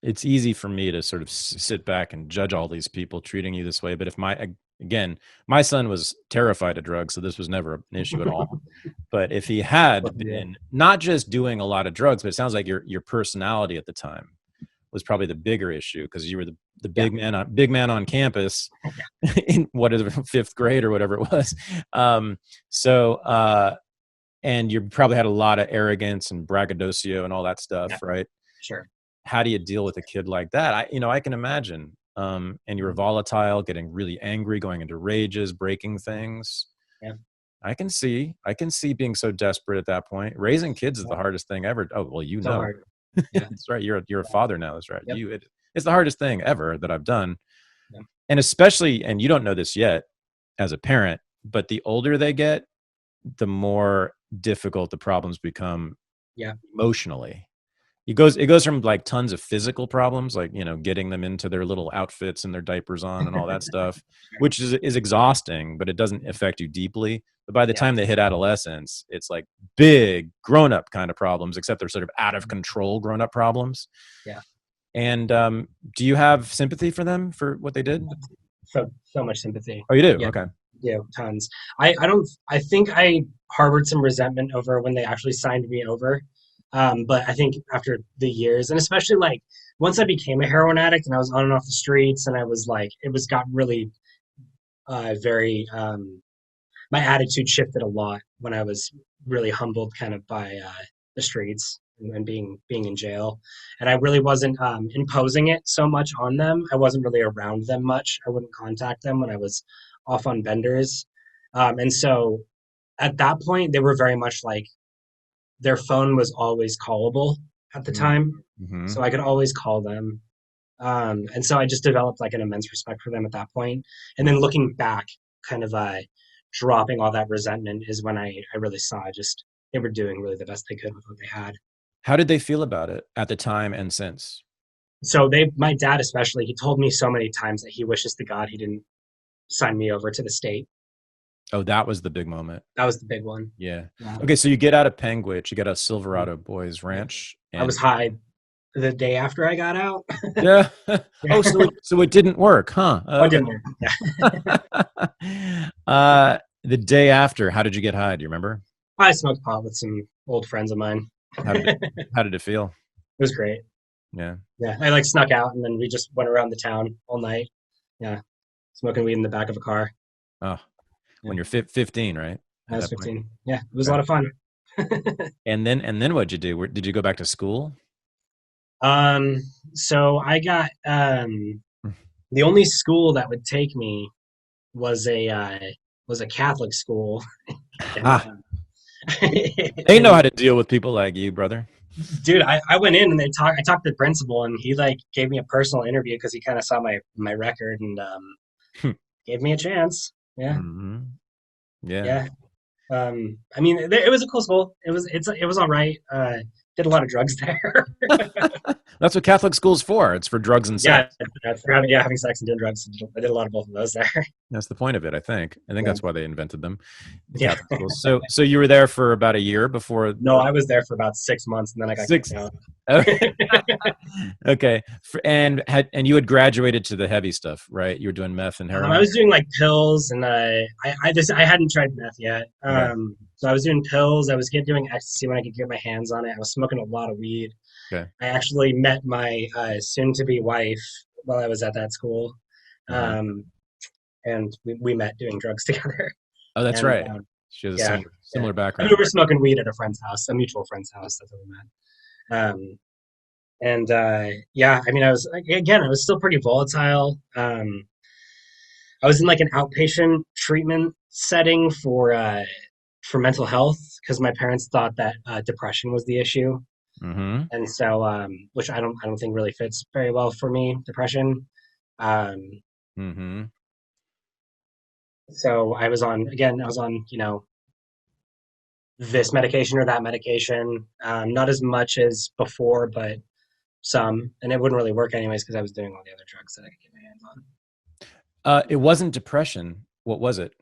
It's easy for me to sort of sit back and judge all these people treating you this way. But if again, my son was terrified of drugs, so this was never an issue at all. But if he had Yeah, been not just doing a lot of drugs, but it sounds like your personality at the time was probably the bigger issue, because you were the yeah, big man on campus in what is it, fifth grade or whatever it was. So and you probably had a lot of arrogance and braggadocio and all that stuff, yeah, right? sure. How do you deal with a kid like that? I can imagine. And you were volatile, getting really angry, going into rages, breaking things. Yeah. I can see being so desperate at that point. Raising kids is the Yeah, hardest thing ever. Oh, well, so hard. Yeah. that's right. You're a Yeah. father now. That's right. Yep. It's the hardest thing ever that I've done. Yeah. And especially, and you don't know this yet as a parent, but the older they get, the more difficult the problems become Yeah. emotionally. It goes from like tons of physical problems, like, getting them into their little outfits and their diapers on and all that stuff, Sure. which is exhausting, but it doesn't affect you deeply. But by the Yeah. time they hit adolescence, it's like big grown-up kind of problems, except they're sort of out of Mhm. control grown-up problems. Yeah. And do you have sympathy for them for what they did? So much sympathy. Oh, you do? Yeah. Okay. Yeah. Tons. I don't. I think I harbored some resentment over when they actually signed me over. But I think after the years, and especially like once I became a heroin addict and I was on and off the streets, and I was like, it was got really very. My attitude shifted a lot when I was really humbled kind of by the streets and being in jail. And I really wasn't imposing it so much on them. I wasn't really around them much. I wouldn't contact them when I was off on benders. And so at that point, they were very much like their phone was always callable at the time. Mm-hmm. So I could always call them. And so I just developed like an immense respect for them at that point. And then looking back, kind of dropping all that resentment is when I really saw just they were doing really the best they could with what they had. How did they feel about it at the time and since? So my dad especially, he told me so many times that he wishes to God he didn't sign me over to the state. Oh, that was the big moment. That was the big one. Yeah. Yeah. Okay, so you get out of Penguich, you get out of Silverado Boys Yeah. Ranch, I was and high the day after I got out. yeah. Yeah. Oh, so it didn't work, huh? Oh, it Okay. didn't work. Yeah. The day after, how did you get high? Do you remember? I smoked pot with some old friends of mine. How did it It how did it feel? was great. Yeah. Yeah. I like snuck out and then we just went around the town all night. Yeah. Smoking weed in the back of a car. Oh, Yeah. when you're 15, right? I At was that point. 15. Yeah. It was a Okay. lot of fun. And then what'd you do? Did you go back to school? Um, so I got the only school that would take me was a Catholic school, and Ah, they know and how to deal with people like you, brother. dude, I went in and I talked to the principal and he like gave me a personal interview because he kind of saw my record and gave me a chance. Yeah, Hmm. Yeah. yeah. I mean, it was a cool school. It was all right. Did a lot of drugs there. That's what Catholic school's for. It's for drugs and Yeah, sex. yeah, having sex and doing drugs. I did a lot of both of those there. That's the point of it, I think. I think Yeah, that's why they invented them, the yeah. Catholic schools. So you were there for about a year before No, I was there for about 6 months and then I got kicked 6. out. Okay. And you had graduated to the heavy stuff, right? You were doing meth and I heroin. was doing like pills, and I hadn't tried meth yet. Okay. So I was doing pills. I was doing ecstasy when I could get my hands on it. I was smoking a lot of weed. Okay. I actually met my soon-to-be wife while I was at that school, Uh-huh. um, and we met doing drugs together. Oh, that's And right. She has a yeah, yeah. similar I mean, we background. were smoking weed at a friend's house, a mutual friend's house. That's how we met. And yeah, I mean, I was still pretty volatile. I was in like an outpatient treatment setting for mental health because my parents thought that depression was the issue, Mm-hmm. and so which I don't think really fits very well for me, depression. Um, Mm-hmm. so I was on this medication or that medication, not as much as before, but some, and it wouldn't really work anyways because I was doing all the other drugs that I could get my hands on. It wasn't depression. What was it?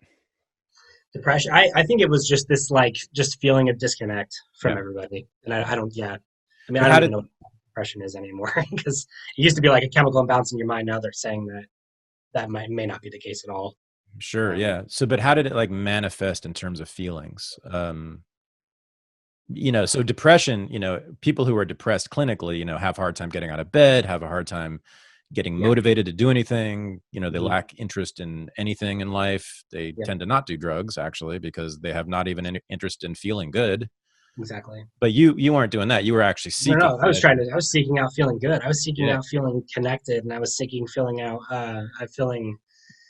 Depression. I think it was just this like just feeling a disconnect from Yeah. everybody, and I don't. Yeah, I mean, But I how don't even did know what depression is anymore because it used to be like a chemical imbalance in your mind. Now they're saying that may not be the case at all. Sure, Um, yeah. But how did it like manifest in terms of feelings? So depression, people who are depressed clinically, have a hard time getting out of bed, have a hard time getting yeah, motivated to do anything. They mhm, lack interest in anything in life. They yeah, tend to not do drugs actually because they have not even any interest in feeling good. exactly. But you weren't doing that. You were actually No, seeking no, it. I was seeking out feeling good. I was seeking Yeah. out feeling connected, and I was seeking feeling out, feeling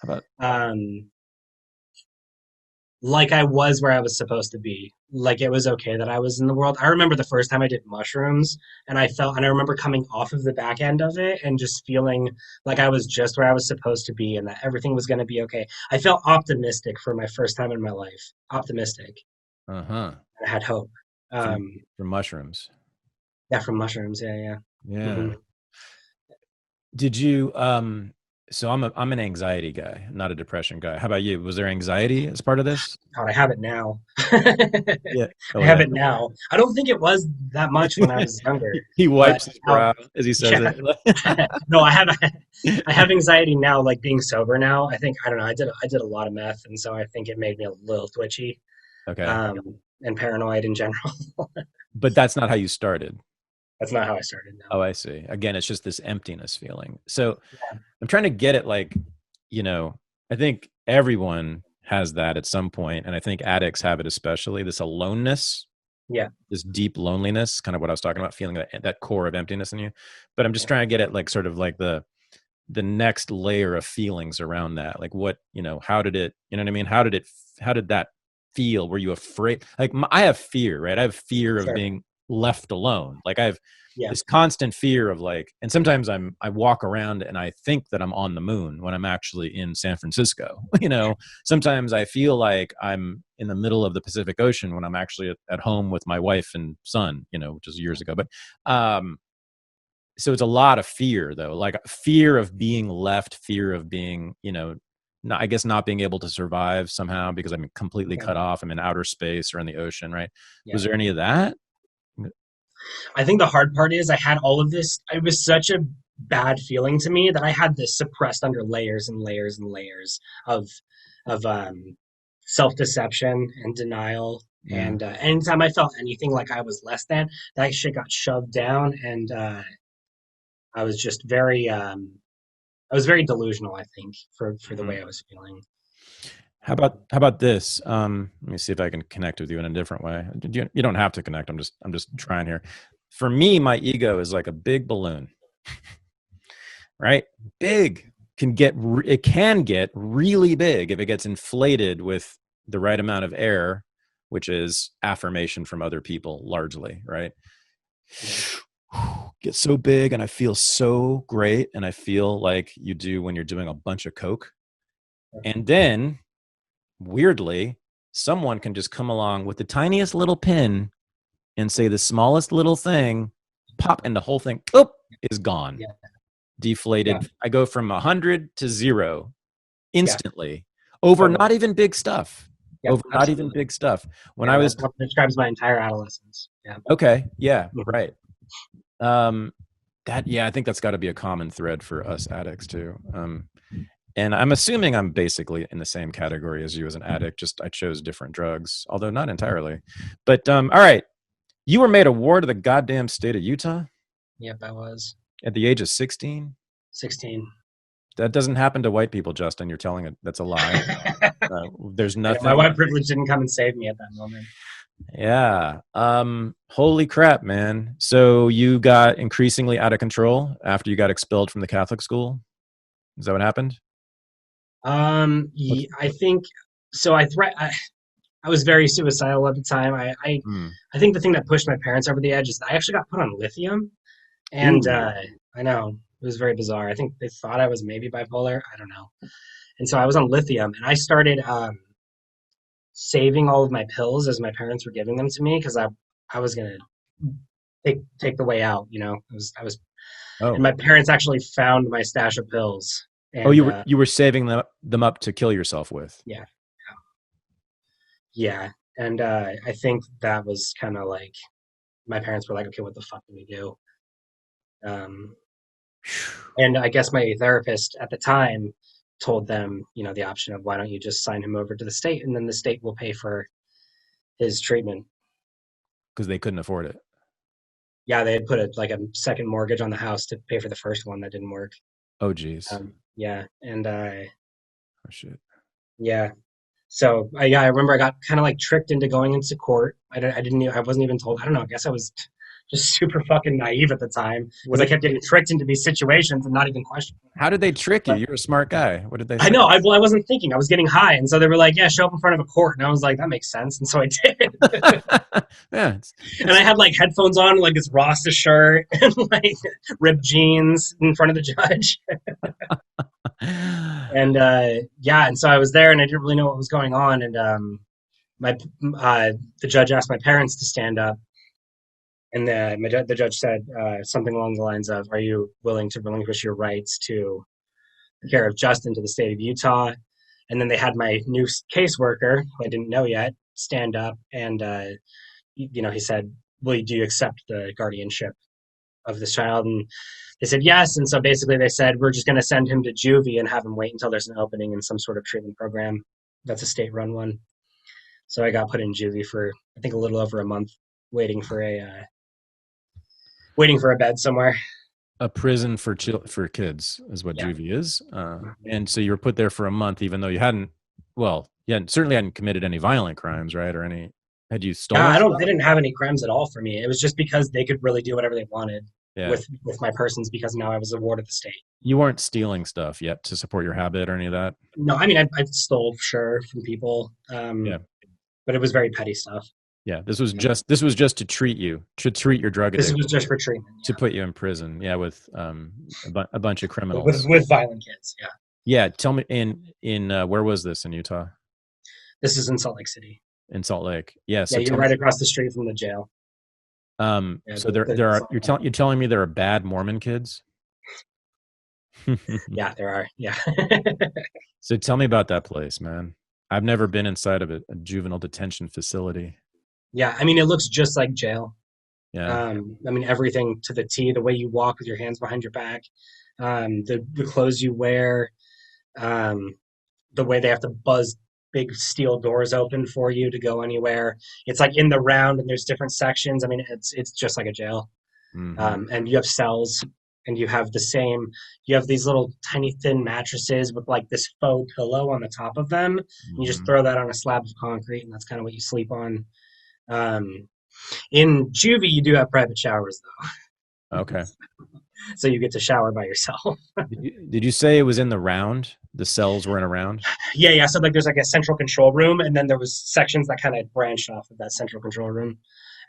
How about um like I was where I was supposed to be. Like it was okay that I was in the world. I remember the first time I did mushrooms and and I remember coming off of the back end of it and just feeling like I was just where I was supposed to be and that everything was going to be okay. I felt optimistic for my first time in my life. Optimistic. Uh-huh. I had hope. From Um, from mushrooms. yeah, from mushrooms. Yeah, yeah. Yeah. hmm Did you so I'm an anxiety guy, not a depression guy. How about you? Was there anxiety as part of this? God, I have it now. I Yeah. Oh have yeah. it now. I don't think it was that much when I was younger, He but wipes his now, brow as he says yeah. it. No, I have anxiety now, like being sober now. I don't know. I did a lot of meth, and so I think it made me a little twitchy, Okay. and paranoid in general. But that's not how you started. That's not how I started. No. Oh, I see. Again, it's just this emptiness feeling. So I'm trying to get it like, you know, I think everyone has that at some point, and I think addicts have it especially, this aloneness, Yeah. this deep loneliness, kind of what I was talking about, feeling that core of emptiness in you. But I'm just Yeah. trying to get it like sort of like the next layer of feelings around that. Like what, how did it, you know what I mean? How did that feel? Were you afraid? Like I have fear, right? I have fear of Sure. being left alone. Like I have Yeah. this constant fear of like, and sometimes I walk around and I think that I'm on the moon when I'm actually in San Francisco. Sometimes I feel like I'm in the middle of the Pacific Ocean when I'm actually at home with my wife and son, which is years ago. But so it's a lot of fear though, like fear of being left, fear of being, not, I guess not being able to survive somehow because I'm completely Okay. cut off. I'm in outer space or in the ocean, right? Yeah. Was there any of that? I think the hard part is I had all of this. It was such a bad feeling to me that I had this suppressed under layers and layers and layers of self deception and denial. Yeah. And anytime I felt anything like I was less than, that shit got shoved down, and I was just I was very delusional. I think for the Mhm. way I was feeling. How about this? Let me see if I can connect with you in a different way. You don't have to connect. I'm just trying here. For me, my ego is like a big balloon, right? Big it can get really big if it gets inflated with the right amount of air, which is affirmation from other people largely, right? Mhm. Get so big and I feel so great, and I feel like you do when you're doing a bunch of coke. And then weirdly, someone can just come along with the tiniest little pin and say the smallest little thing, pop, and the whole thing, oop, is gone, Yeah, yeah, deflated. I go from 100 to 0 yeah, instantly over totally. not even big stuff. Yeah, Over not even absolutely. big stuff. When Yeah, I that was describes my entire adolescence. Yeah. okay, yeah, Mhm. right. Um, I think that's got to be a common thread for us addicts too. And I'm assuming I'm basically in the same category as you as an addict. Just I chose different drugs, although not entirely. But all right, you were made a ward of the goddamn state of Utah Yep, I was at the age of 16. 16. That doesn't happen to white people, Justin. You're telling it. That's a lie. There's I know my nothing. white privilege didn't come and save me at that moment. Yeah. Holy crap, man. So you got increasingly out of control after you got expelled from the Catholic school? Is that what happened? What's I think so. I was very suicidal at the time. hmm. I think the thing that pushed my parents over the edge is that I actually got put on lithium, and Ooh. I know it was very bizarre. I think they thought I was maybe bipolar. I don't know. And so I was on lithium, and I started saving all of my pills as my parents were giving them to me because I was gonna take the way out. I was, and Oh. my parents actually found my stash of pills, Oh, and you were saving them up to kill yourself with. yeah, yeah, and I think that was kind of like my parents were like, okay, what the fuck do we do? Um, and I guess my therapist at the time told them, the option of why don't you just sign him over to the state and then the state will pay for his treatment. Because they couldn't afford it. Yeah, they had put like a second mortgage on the house to pay for the first one that didn't work. Oh, geez. Yeah, and Oh, shit. yeah, so I remember I got kind of like tricked into going into court. I didn't, I wasn't even told. I don't know. I guess I was just super fucking naive at the time What because I did, kept getting tricked into these situations and not even questioning them. how did they trick you? But You're a smart guy. What did they I say? know, well, I wasn't thinking. I was getting high, and so they were like, "Yeah, show up in front of a court," and I was like, "That makes sense," and so I did. Yeah, And I it's had like headphones on, like this Rasta shirt, and like ripped jeans in front of the judge. And yeah, and so I was there, and I didn't really know what was going on. And my the judge asked my parents to stand up, and the judge said something along the lines of, "Are you willing to relinquish your rights to the care of Justin to the state of Utah?" And then they had my new caseworker, who I didn't know yet, stand up, and he said, "Will do you accept the guardianship of this child?" And they said yes. And so basically, they said, "We're just going to send him to juvie and have him wait until there's an opening in some sort of treatment program." That's a state-run one. So I got put in juvie for I think a little over a month, waiting for a bed somewhere. a prison for kids is what Yeah. juvie is. And so you were put there for a month, even though you hadn't, well, certainly hadn't committed any violent crimes, right? Or had you Yeah, stolen they stuff? didn't have any crimes at all for me. It was just because they could really do whatever they wanted Yeah. with my persons because now I was a ward of the state. You weren't stealing stuff yet to support your habit or any of that? No, I mean I stole sure from people, Yeah. but it was very petty stuff. Yeah. This was just to treat you, to treat your drug This was addiction, just for treatment. to put you in prison. Yeah. With a bunch of Yeah, criminals. with violent kids. Yeah, Yeah. Tell me in where was this in Utah? this is in Salt Lake City. In Salt Lake. Yeah. Yeah, So you're tell me, right across the street from the jail. Yeah, so there are, you're telling me there are bad Mormon kids? yeah, there are. Yeah, So tell me about that place, man. I've never been inside of a juvenile detention facility. yeah. I mean, it looks just like jail. Yeah. I mean, everything to the T. The way you walk with your hands behind your back, the clothes you wear, um, the way they have to buzz big steel doors open for you to go anywhere. It's like in the round, and there's different sections. I mean, it's just like a jail. Hmm. And you have cells, and you have these little tiny thin mattresses with like this faux pillow on the top of them. And you just Hmm. throw that on a slab of concrete, and that's kind of what you sleep on. Um, in juvie, you do have private showers though, Okay. so you get to shower by yourself. Did you say it was in the round? The cells were in a round? Yeah, yeah. So like, there's like a central control room, and then there was sections that kind of branched off of that central control room,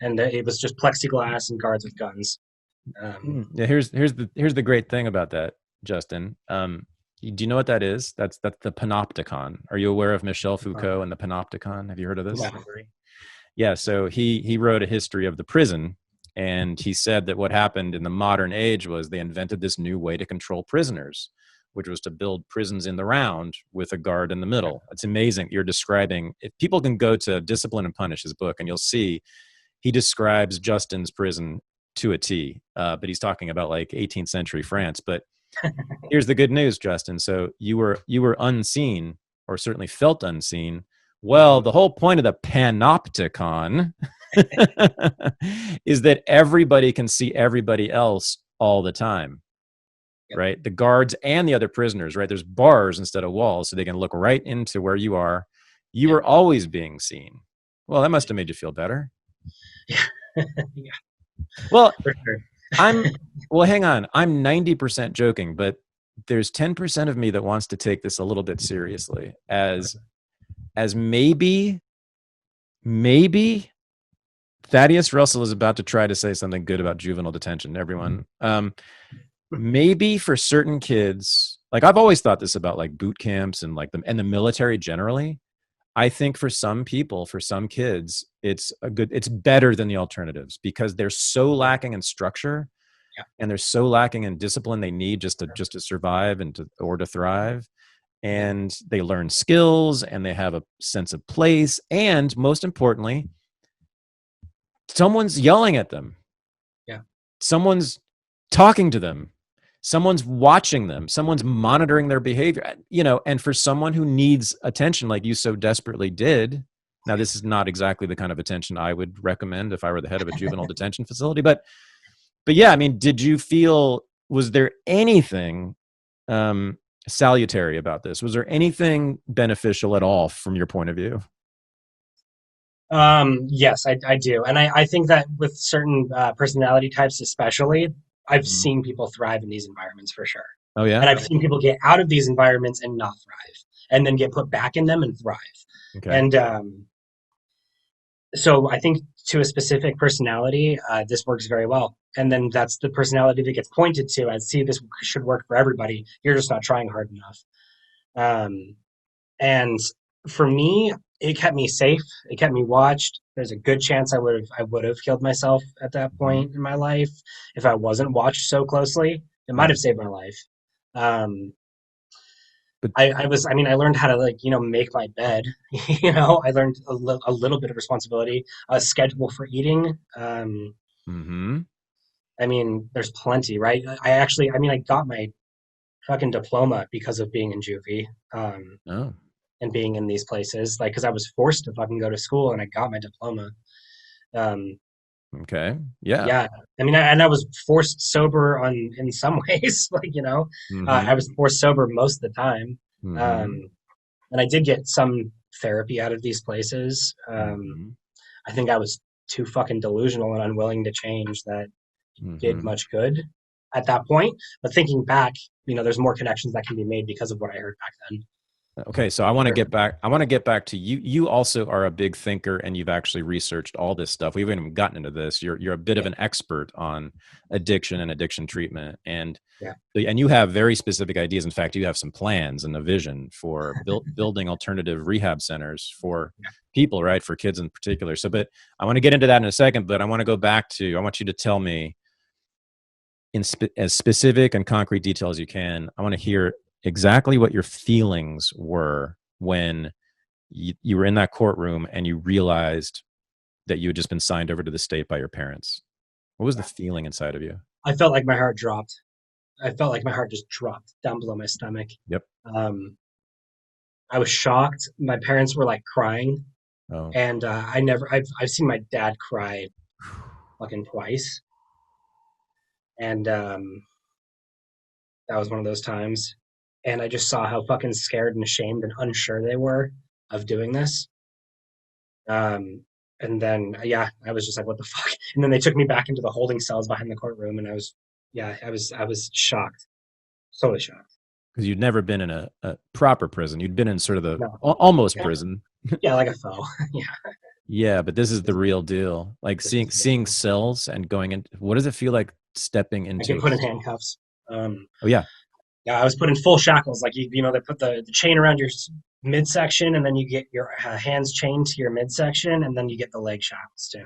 and it was just plexiglass and guards with guns. Um, Yeah. Here's the great thing about that, Justin. Do you know what that is? That's the panopticon. Are you aware of Michel Foucault and the panopticon? Have you heard of this yeah, theory? Yeah, so he wrote a history of the prison, and he said that what happened in the modern age was they invented this new way to control prisoners, which was to build prisons in the round with a guard in the middle. It's amazing. You're describing, if people can go to Discipline and Punish, his book, and you'll see he describes Justin's prison to a T. But he's talking about like 18th century France. But here's the good news, Justin. So you were unseen, or certainly felt unseen. Well, the whole point of the panopticon is that everybody can see everybody else all the time, yep, right? The guards and the other prisoners, right? There's bars instead of walls, so they can look right into where you are. You yep, were always being seen. Well, that must have made you feel better. yeah, yeah, Well, for sure. I'm well, hang on. I'm 90% joking, but there's 10% of me that wants to take this a little bit seriously as maybe Thaddeus Russell is about to try to say something good about juvenile detention, everyone. Maybe for certain kids, like I've always thought this about like boot camps and like the military generally. I think for some people, for some kids, it's better than the alternatives because they're so lacking in structure Yeah, and they're so lacking in discipline they need just to survive or to thrive. yeah, And they learn skills and they have a sense of place. And most importantly, someone's yelling at them. yeah, Someone's talking to them. Someone's watching them. Someone's monitoring their behavior. And for someone who needs attention like you so desperately did, now this is not exactly the kind of attention I would recommend if I were the head of a juvenile detention facility, but yeah, I mean, was there anything salutary about this? Was there anything beneficial at all from your point of view? Yes, I do. And I think that with certain personality types, especially, I've Mhm. seen people thrive in these environments for sure. Oh yeah. And I've seen people get out of these environments and not thrive, and then get put back in them and thrive. Okay. And so I think to a specific personality, this works very well. And then that's the personality that gets pointed to as, see, this should work for everybody. You're just not trying hard enough. Um, and for me, it kept me safe. It kept me watched. There's a good chance I would have killed myself at that Mhm. point in my life if I wasn't watched so closely. It might Mhm. have saved my life. Um, But I mean, I learned how to, like, make my bed. I learned a little bit of responsibility, a schedule for eating. hmm I mean, there's plenty, right? I got my fucking diploma because of being in juvie. oh, And being in these places, like, because I was forced to fucking go to school, and I got my diploma. Um, okay. Yeah. yeah, I mean, and I was forced sober on in some ways, like, I hmm was forced sober most of the time. hmm Um, and I did get some therapy out of these places. hmm I think I was too fucking delusional and unwilling to change that did hmm much good at that point. But thinking back, there's more connections that can be made because of what I heard back then. Okay, so I want to get back. I want to get back to you. You also are a big thinker, and you've actually researched all this stuff. We haven't even gotten into this. You're a bit of Yeah, an expert on addiction and addiction treatment, yeah, and you have very specific ideas. In fact, you have some plans and a vision for building alternative rehab centers for yeah. people, right? For kids in particular. So, but I want to get into that in a second. But I want to go back to. I want you to tell me in as specific and concrete detail as you can. I want to hear exactly what your feelings were when you were in that courtroom and you realized that you had just been signed over to the state by your parents. What was the feeling inside of you? I felt like my heart dropped. I felt like my heart just dropped down below my stomach. Yep. Um, I was shocked. My parents were like crying, Oh. and I've seen my dad cry fucking twice, and that was one of those times. And I just saw how fucking scared and ashamed and unsure they were of doing this. Um, and then yeah, I was just like, what the fuck? And then they took me back into the holding cells behind the courtroom, and I was shocked, totally shocked. Because you'd never been in a proper prison. You'd been in sort of the No, almost yeah, prison. yeah, like a foe. Yeah, Yeah, but this is the real deal. Like this seeing is real. seeing cells and going in. What does it feel like stepping I get into? put in handcuffs. Oh yeah, Yeah, I was put in full shackles. Like, they put the chain around your midsection, and then you get your hands chained to your midsection, and then you get the leg shackles too.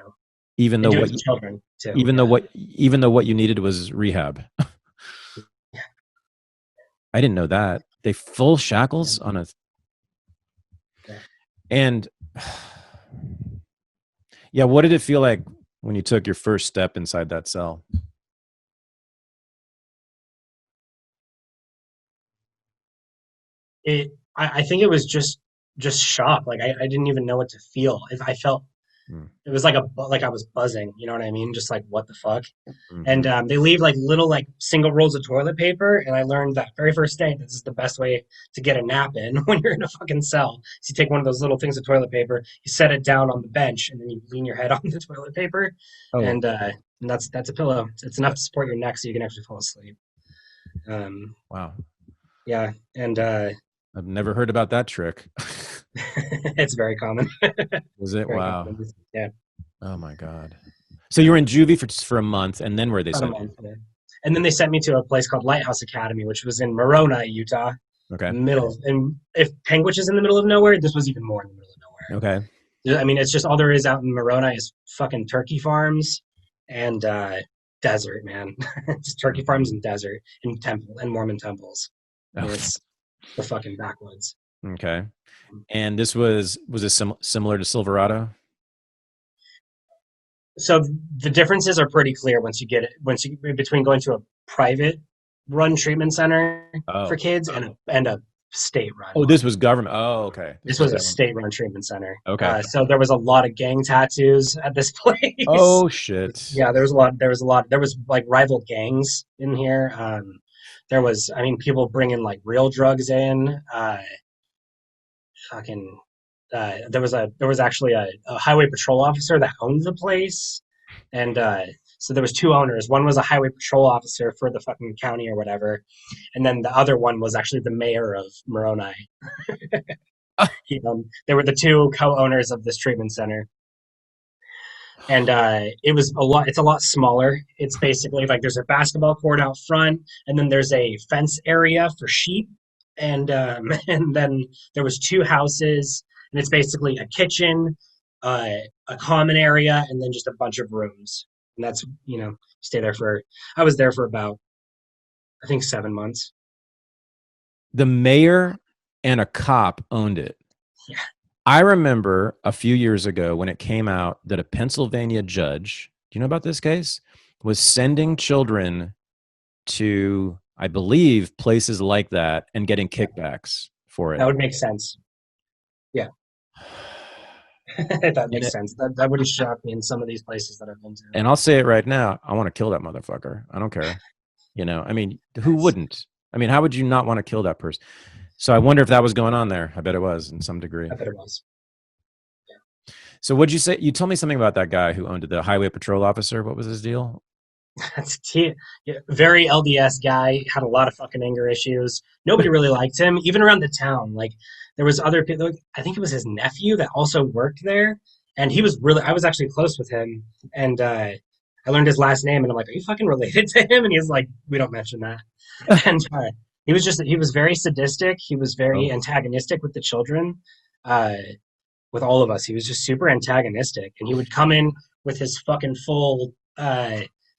even They though do it what to children too. Yeah. even though what you needed was rehab. I didn't know that. They full Yeah. shackles on a Yeah. and yeah, what did it feel like when you took your first step inside that cell? I think it was just shock. Like, I didn't even know what to feel. I felt Mm, it was like I was buzzing. You know what I mean? Just like, what the fuck. And mhm. they leave like little, like, single rolls of toilet paper, and I learned that very first day this is the best way to get a nap in when you're in a fucking cell. So you take one of those little things of toilet paper, you set it down on the bench, and then you lean your head on the toilet paper, Oh, and that's a pillow. It's enough to support your neck so you can actually fall asleep. Um, wow. yeah, and I've never heard about that trick. it's very common. Was it? Very Wow. common. Yeah, Oh my god. So you were in juvie for a month, and then where they about a sent you? month. Yeah. And then they sent me to a place called Lighthouse Academy, which was in Morona, Utah, Okay. middle. And if Penguich is in the middle of nowhere, this was even more in the middle of nowhere. Okay. Yeah, I mean, it's just all there is out in Morona is fucking turkey farms and desert, man. Just turkey farms Mhm. and desert and temple and Mormon temples. I Oh, mean, it's the fucking backwoods. okay. And this was this similar to Silverado? So the differences are pretty clear once you between going to a private run treatment center for Oh. kids and a state run Oh, one. this was government. Oh, okay. This This was was a government. state-run treatment center. Okay. So there was a lot of gang tattoos at this place. Oh shit. Yeah, there was a lot. There was a lot. There was like rival gangs in here. There was, I mean, people bringing like real drugs in. Fucking, there was actually a highway patrol officer that owned the place, and so there was two owners. One was a highway patrol officer for the fucking county or whatever, and then the other one was actually the mayor of Moroni. They were the two co-owners of this treatment center, and it was a lot. It's a lot smaller. It's basically like there's a basketball court out front, and then there's a fence area for sheep, and and then there was two houses, and it's basically a kitchen, a common area, and then just a bunch of rooms. And that's stay there for. I was there for about I think 7 months. The mayor and a cop owned it. Yeah. I remember a few years ago when it came out that a Pennsylvania judge, do you know about this case, was sending children to, I believe, places like that and getting kickbacks for it. That would make sense. Yeah. That makes sense. That wouldn't shock me in some of these places that I've been to. And I'll say it right now. I want to kill that motherfucker. I don't care. I mean, who wouldn't? I mean, how would you not want to kill that person? So I wonder if that was going on there. I bet it was in some degree. I bet it was. Yeah. So what'd you say? You told me something about that guy who owned it, the highway patrol officer. What was his deal? That's very LDS guy, had a lot of fucking anger issues. Nobody really liked him, even around the town. Like there was other people. I think it was his nephew that also worked there, and he was really. I was actually close with him, and I learned his last name, and I'm like, "Are you fucking related to him?" And he's like, "We don't mention that." And he was very sadistic. He was very antagonistic with the children, with all of us. He was just super antagonistic, and he would come in with his fucking full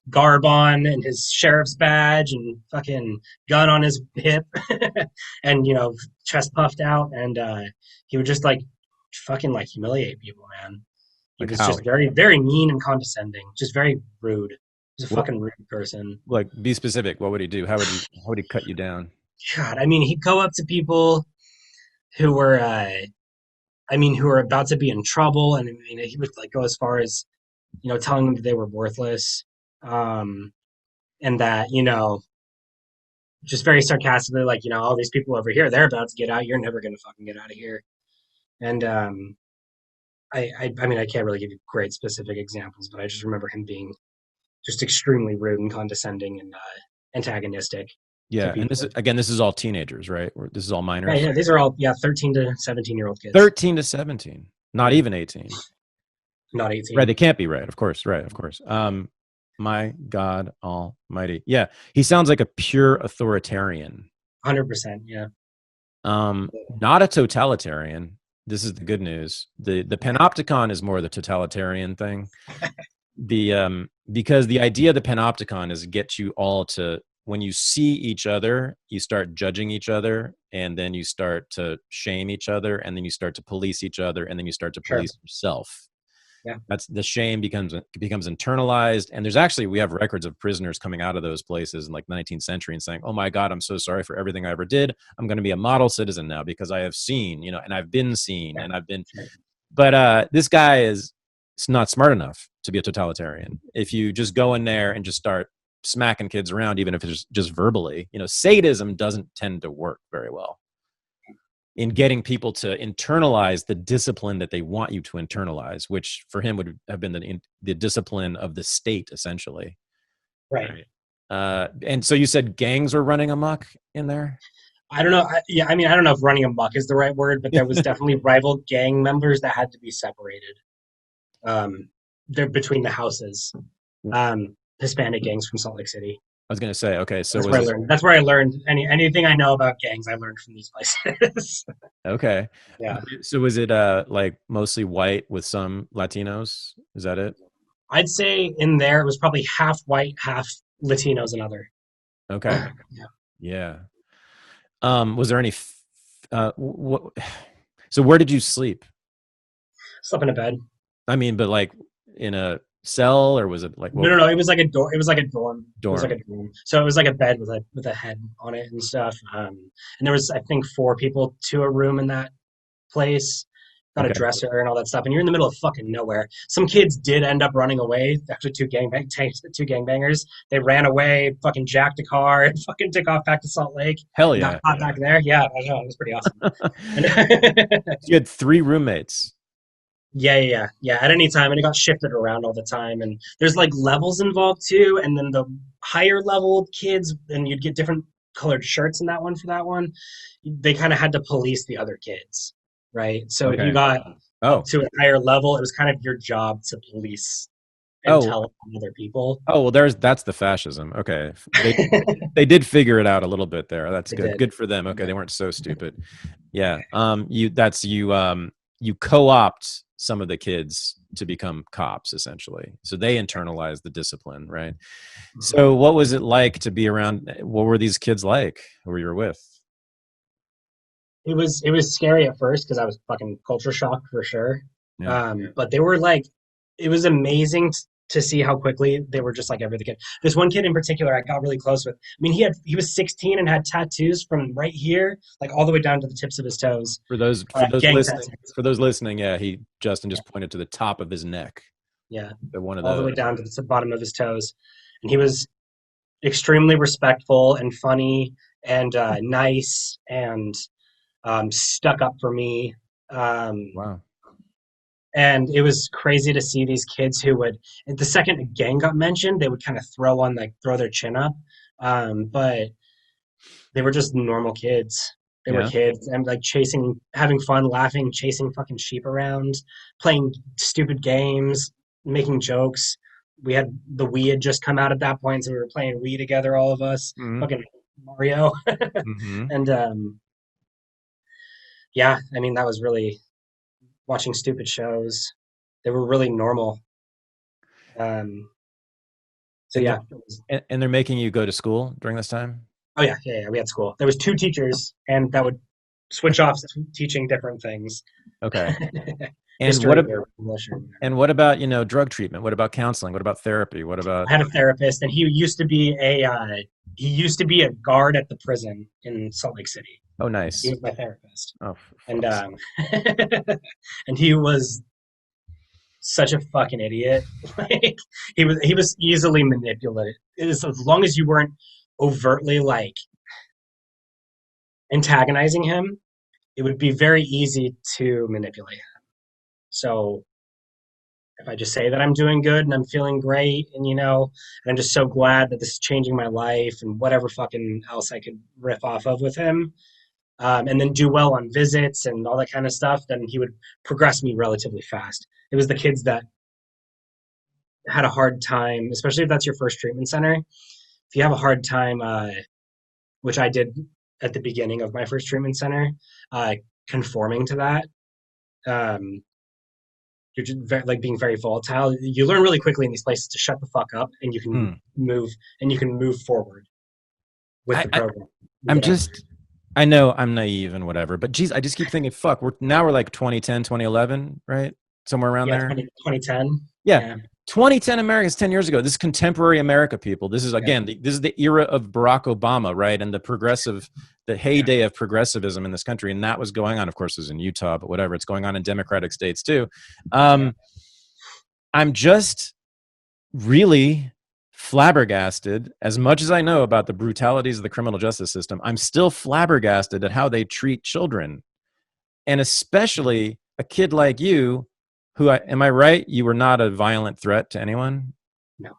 garb on and his sheriff's badge and fucking gun on his hip and chest puffed out, and he would just fucking humiliate people, man. He was just very, very mean and condescending, just very rude. He's a fucking rude person. Like, be specific. What would he do? How would he cut you down? God, I mean, he'd go up to people who were who were about to be in trouble, and he would go as far as telling them that they were worthless, and that just very sarcastically all these people over here, they're about to get out, you're never gonna fucking get out of here. And I mean, I can't really give you great specific examples, but I just remember him being just extremely rude and condescending and antagonistic. Yeah, and this is all teenagers, right? Or this is all minors. Yeah, these are all 13 to 17-year-old kids. 13 to 17, not even 18. Not 18. Right, they can't be, right? Of course, right? Of course. My God Almighty. Yeah, he sounds like a pure authoritarian. 100%. Yeah. Not a totalitarian. This is the good news. The panopticon is more the totalitarian thing. Because the idea of the panopticon is to get you all to, when you see each other, you start judging each other, and then you start to shame each other, and then you start to police each other, and then you start to police yourself. Yeah. That's the shame becomes internalized. And we have records of prisoners coming out of those places in the 19th century and saying, "Oh my God, I'm so sorry for everything I ever did. I'm going to be a model citizen now because I have seen, and I've been seen, and I've been." But this guy is not smart enough to be a totalitarian. If you just go in there and just start smacking kids around, even if it's just verbally, sadism doesn't tend to work very well in getting people to internalize the discipline that they want you to internalize, which for him would have been the discipline of the state, essentially. Right. And so you said gangs were running amok in there? I don't know. I don't know if running amok is the right word, but there was definitely rival gang members that had to be separated. They're between the houses. Hispanic gangs from Salt Lake City. I was going to say, okay, so that's where I learned anything I know about gangs. I learned from these places. Okay. Yeah. So was it mostly white with some Latinos? Is that it? I'd say in there it was probably half white, half Latinos, and other. Okay. Yeah. Was there any? So where did you sleep? Slept in a bed. I mean, but in a cell, or was it No, it was like a dorm. It was like a dorm. It was like a dorm. So it was like a bed with a head on it and stuff. And there was, I think, 4 people to a room in that place. got a Okay. dresser and all that stuff, and you're in the middle of fucking nowhere. Some kids did end up running away. Actually, two gangbangers. They ran away, fucking jacked a car, and fucking took off back to Salt Lake Hell and got yeah. caught back there. Yeah, I know it was pretty awesome. And You had 3 roommates. yeah. At any time, and it got shifted around all the time. And there's like levels involved too. And then the higher level kids, and you'd get different colored shirts in that one for that one. They kind of had to police the other kids, right? So if you Okay. got up Oh. to a higher level, it was kind of your job to police and Oh. tell other people. Oh, well, that's the fascism. Okay. They did figure it out a little bit there. That's They good. did. Good for them. Okay, Yeah. they weren't so stupid. Yeah. You co-opt some of the kids to become cops essentially. So they internalize the discipline, right? Mhm. So what was it like to be around, what were these kids like who you were with? It was scary at first because I was fucking culture shocked for sure. Yeah. But they were like, it was amazing to see how quickly they were just like every other kid. This one kid in particular, I got really close with. I mean, he was 16 and had tattoos from right here, like all the way down to the tips of his toes, For those gang listening, tattoos. yeah, Justin Yeah, just pointed to the top of his neck. yeah, One of all the way those. down to the bottom of his toes, and he was extremely respectful and funny and nice and stuck up for me. Um, Wow. and it was crazy to see these kids who would, the second a gang got mentioned, they would kind of throw their chin up. But they were just normal kids. They were Yeah. kids and like chasing, having fun, laughing, chasing fucking sheep around, playing stupid games, making jokes. The Wii had just come out at that point, so we were playing Wii together, all of us, Hmm. fucking Mario, Hmm. and yeah, I mean that was really watching stupid shows. They were really normal. Um, so And yeah, they're and they're making you go to school during this time? oh yeah. We had school. There was two teachers, and that would switch off teaching different things, Okay. And history or English or and whatever. what about, drug treatment? What about counseling? What about therapy? What about? I had a therapist, and he used to be a guard at the prison in Salt Lake City. Oh, He nice. was my therapist, Oh, and fuck's. and he was such a fucking idiot. Like he was easily manipulated. It is, as long as you weren't overtly like antagonizing him, it would be very easy to manipulate him. So if I just say that I'm doing good and I'm feeling great and and I'm just so glad that this is changing my life and whatever fucking else I could riff off of with him, and then do well on visits and all that kind of stuff, then he would progress me relatively fast. It was the kids that had a hard time, especially if that's your first treatment center. If you have a hard time, which I did at the beginning of my first treatment center, uh, conforming to that, um, you're just like being very volatile. You learn really quickly in these places to shut the fuck up, and Hmm. you can move forward with I, the I program. You I'm get just, I know I'm naive and whatever, but geez, I just keep thinking, fuck, we're like 2010, 2011, right? Somewhere around yeah, there. 2010. Yeah. Yeah, 2010 America is 10 years ago. This is contemporary America, people. This is, yeah, again, this is the era of Barack Obama, right? And the yeah, heyday of progressivism in this country. And that was going on, of course, it was in Utah, but whatever. It's going on in Democratic states too. yeah. Um, I'm just really flabbergasted. As much as I know about the brutalities of the criminal justice system, I'm still flabbergasted at how they treat children. And especially a kid like you, am I right? You were not a violent threat to anyone? No,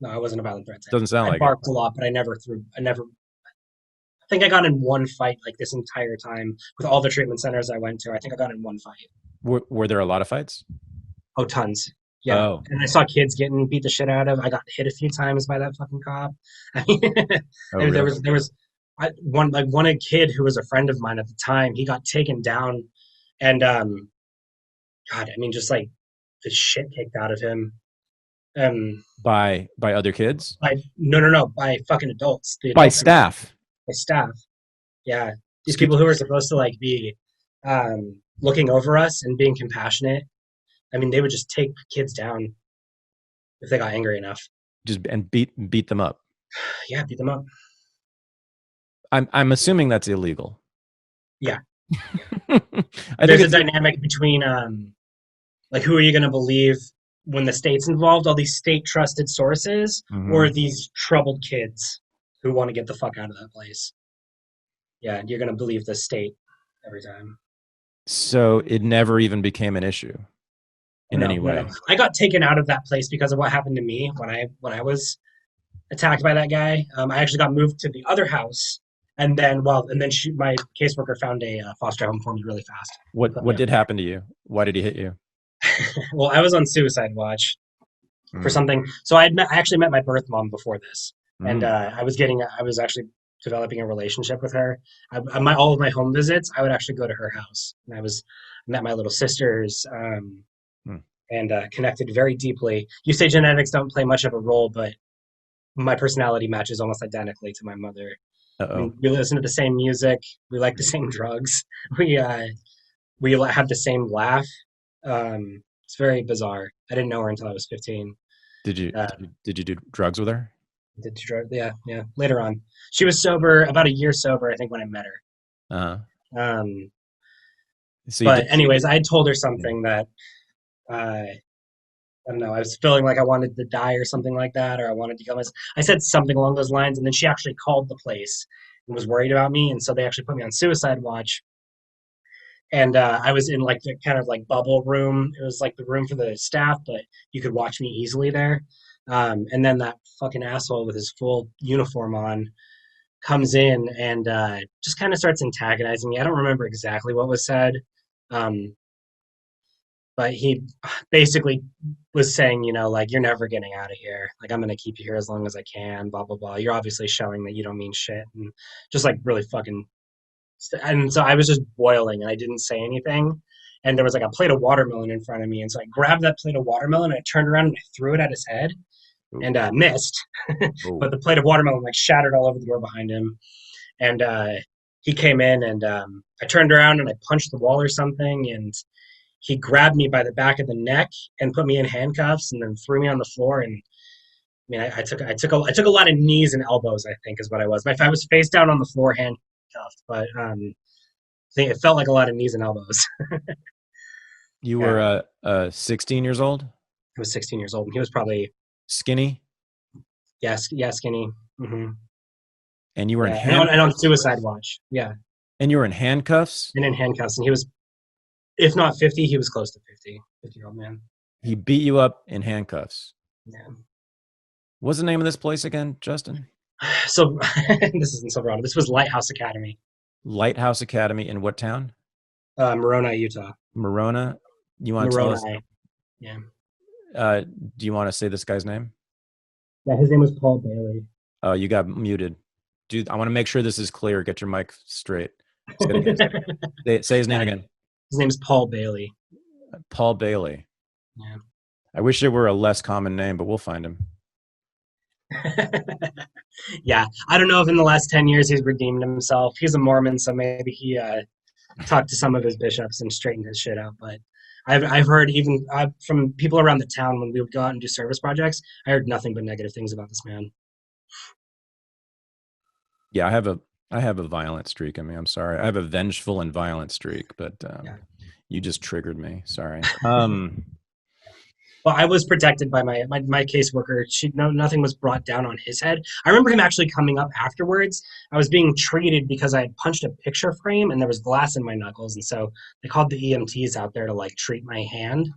no, I wasn't a violent threat to Doesn't anyone. sound I like it. barked a lot, but I never threw. I never. I think I got in one fight like this entire time with all the treatment centers I went to. I think I got in one fight. Were there a lot of fights? Oh, tons. Yeah. Oh, And I saw kids getting beat the shit out of. I got hit a few times by that fucking cop. I mean, oh, there really? was there was one a kid who was a friend of mine at the time. He got taken down, and God, I mean, just like the shit kicked out of him. By other kids? By no, by fucking adults. The By adults who staff? my staff. Yeah, these Excuse. people who are supposed to like be looking over us and being compassionate. I mean, they would just take kids down if they got angry enough. Just and beat them up. Yeah, beat them up. I'm assuming that's illegal. Yeah. I think There's a it's dynamic between like who are you going to believe when the state's involved, all these state trusted sources, or Mhm. these troubled kids who want to get the fuck out of that place. Yeah, you're going to believe the state every time. So it never even became an issue in No, any no, no. way. I got taken out of that place because of what happened to me when I was attacked by that guy. I actually got moved to the other house, and then my caseworker found a foster home for me really fast and put me What up did happen to you? Why did he hit you? there. Well, I was on suicide watch for Mm. something. So I actually met my birth mom before this, and Mm. I was actually developing a relationship with her. All of my home visits, I would actually go to her house, and I was met my little sisters. Mm. And connected very deeply. You say genetics don't play much of a role, but my personality matches almost identically to my mother. I Uh-oh. mean, we listen to the same music, we like the same drugs, we uh, we have the same laugh. It's very bizarre. I didn't know her until I was 15. Uh, Did you do drugs with her? did drug? Yeah, yeah. Later on, she was sober, about a year sober, I think, when I met Uh-huh. her. So you did. But anyways, I had told her Yeah. something that uh, I don't know. I was feeling like I wanted to die or something like that, or I wanted to kill myself. I said something along those lines, and then she actually called the place and was worried about me, and so they actually put me on suicide watch. And I was in like the kind of like bubble room. It was like the room for the staff, but you could watch me easily there. And then that fucking asshole with his full uniform on comes in and just kind of starts antagonizing me. I don't remember exactly what was said. Um, but he basically was saying, like, you're never getting out of here. Like, I'm gonna keep you here as long as I can. Blah blah blah. You're obviously showing that you don't mean shit, and just like really fucking. And so I was just boiling, and I didn't say anything. And there was like a plate of watermelon in front of me, and so I grabbed that plate of watermelon, and I turned around and I threw it at his head, Oh, and missed. oh. But the plate of watermelon like shattered all over the door behind him, and he came in, and I turned around and I punched the wall or something, and he grabbed me by the back of the neck and put me in handcuffs and then threw me on the floor. And I mean, I took a lot of knees and elbows, I think is what I was. I was face down on the floor, handcuffed, but I think it felt like a lot of knees and elbows. You Yeah, were 16 years old, I was 16 years old, and he was probably skinny, yeah, skinny. Hmm. and you were in Yeah, and on handcuffs. suicide watch. Yeah, And you were in handcuffs. and in handcuffs, and he was, if not 50, he was close to 50-year-old man. He beat you up in handcuffs. Yeah. What's the name of this place again, Justin? So this is in Silverado. This was Lighthouse Academy, Lighthouse Academy in what town? Moroni, Utah. Morona. You want to tell us? Moroni. Yeah. Do you want to say this guy's name? Yeah, his name was Paul Bailey. Oh, you got muted. Dude, I want to make sure this is clear. Get your mic straight. Say it again. Yeah, Say his name again. his name's Paul Bailey. Paul Bailey. Yeah. I wish it were a less common name, but we'll find him. Yeah, I don't know if in the last 10 years he's redeemed himself. He's a Mormon, so maybe he talked to some of his bishops and straightened his shit out. But I've heard even from people around the town when we would go out and do service projects, I heard nothing but negative things about this man. Yeah, I have a violent streak in me. I'm sorry. I have a vengeful and violent streak, but Yeah. you just triggered me. Sorry. Well, I was protected by my caseworker. Nothing was brought down on his head. I remember him actually coming up afterwards. I was being treated because I had punched a picture frame and there was glass in my knuckles, and so they called the EMTs out there to like treat my hand.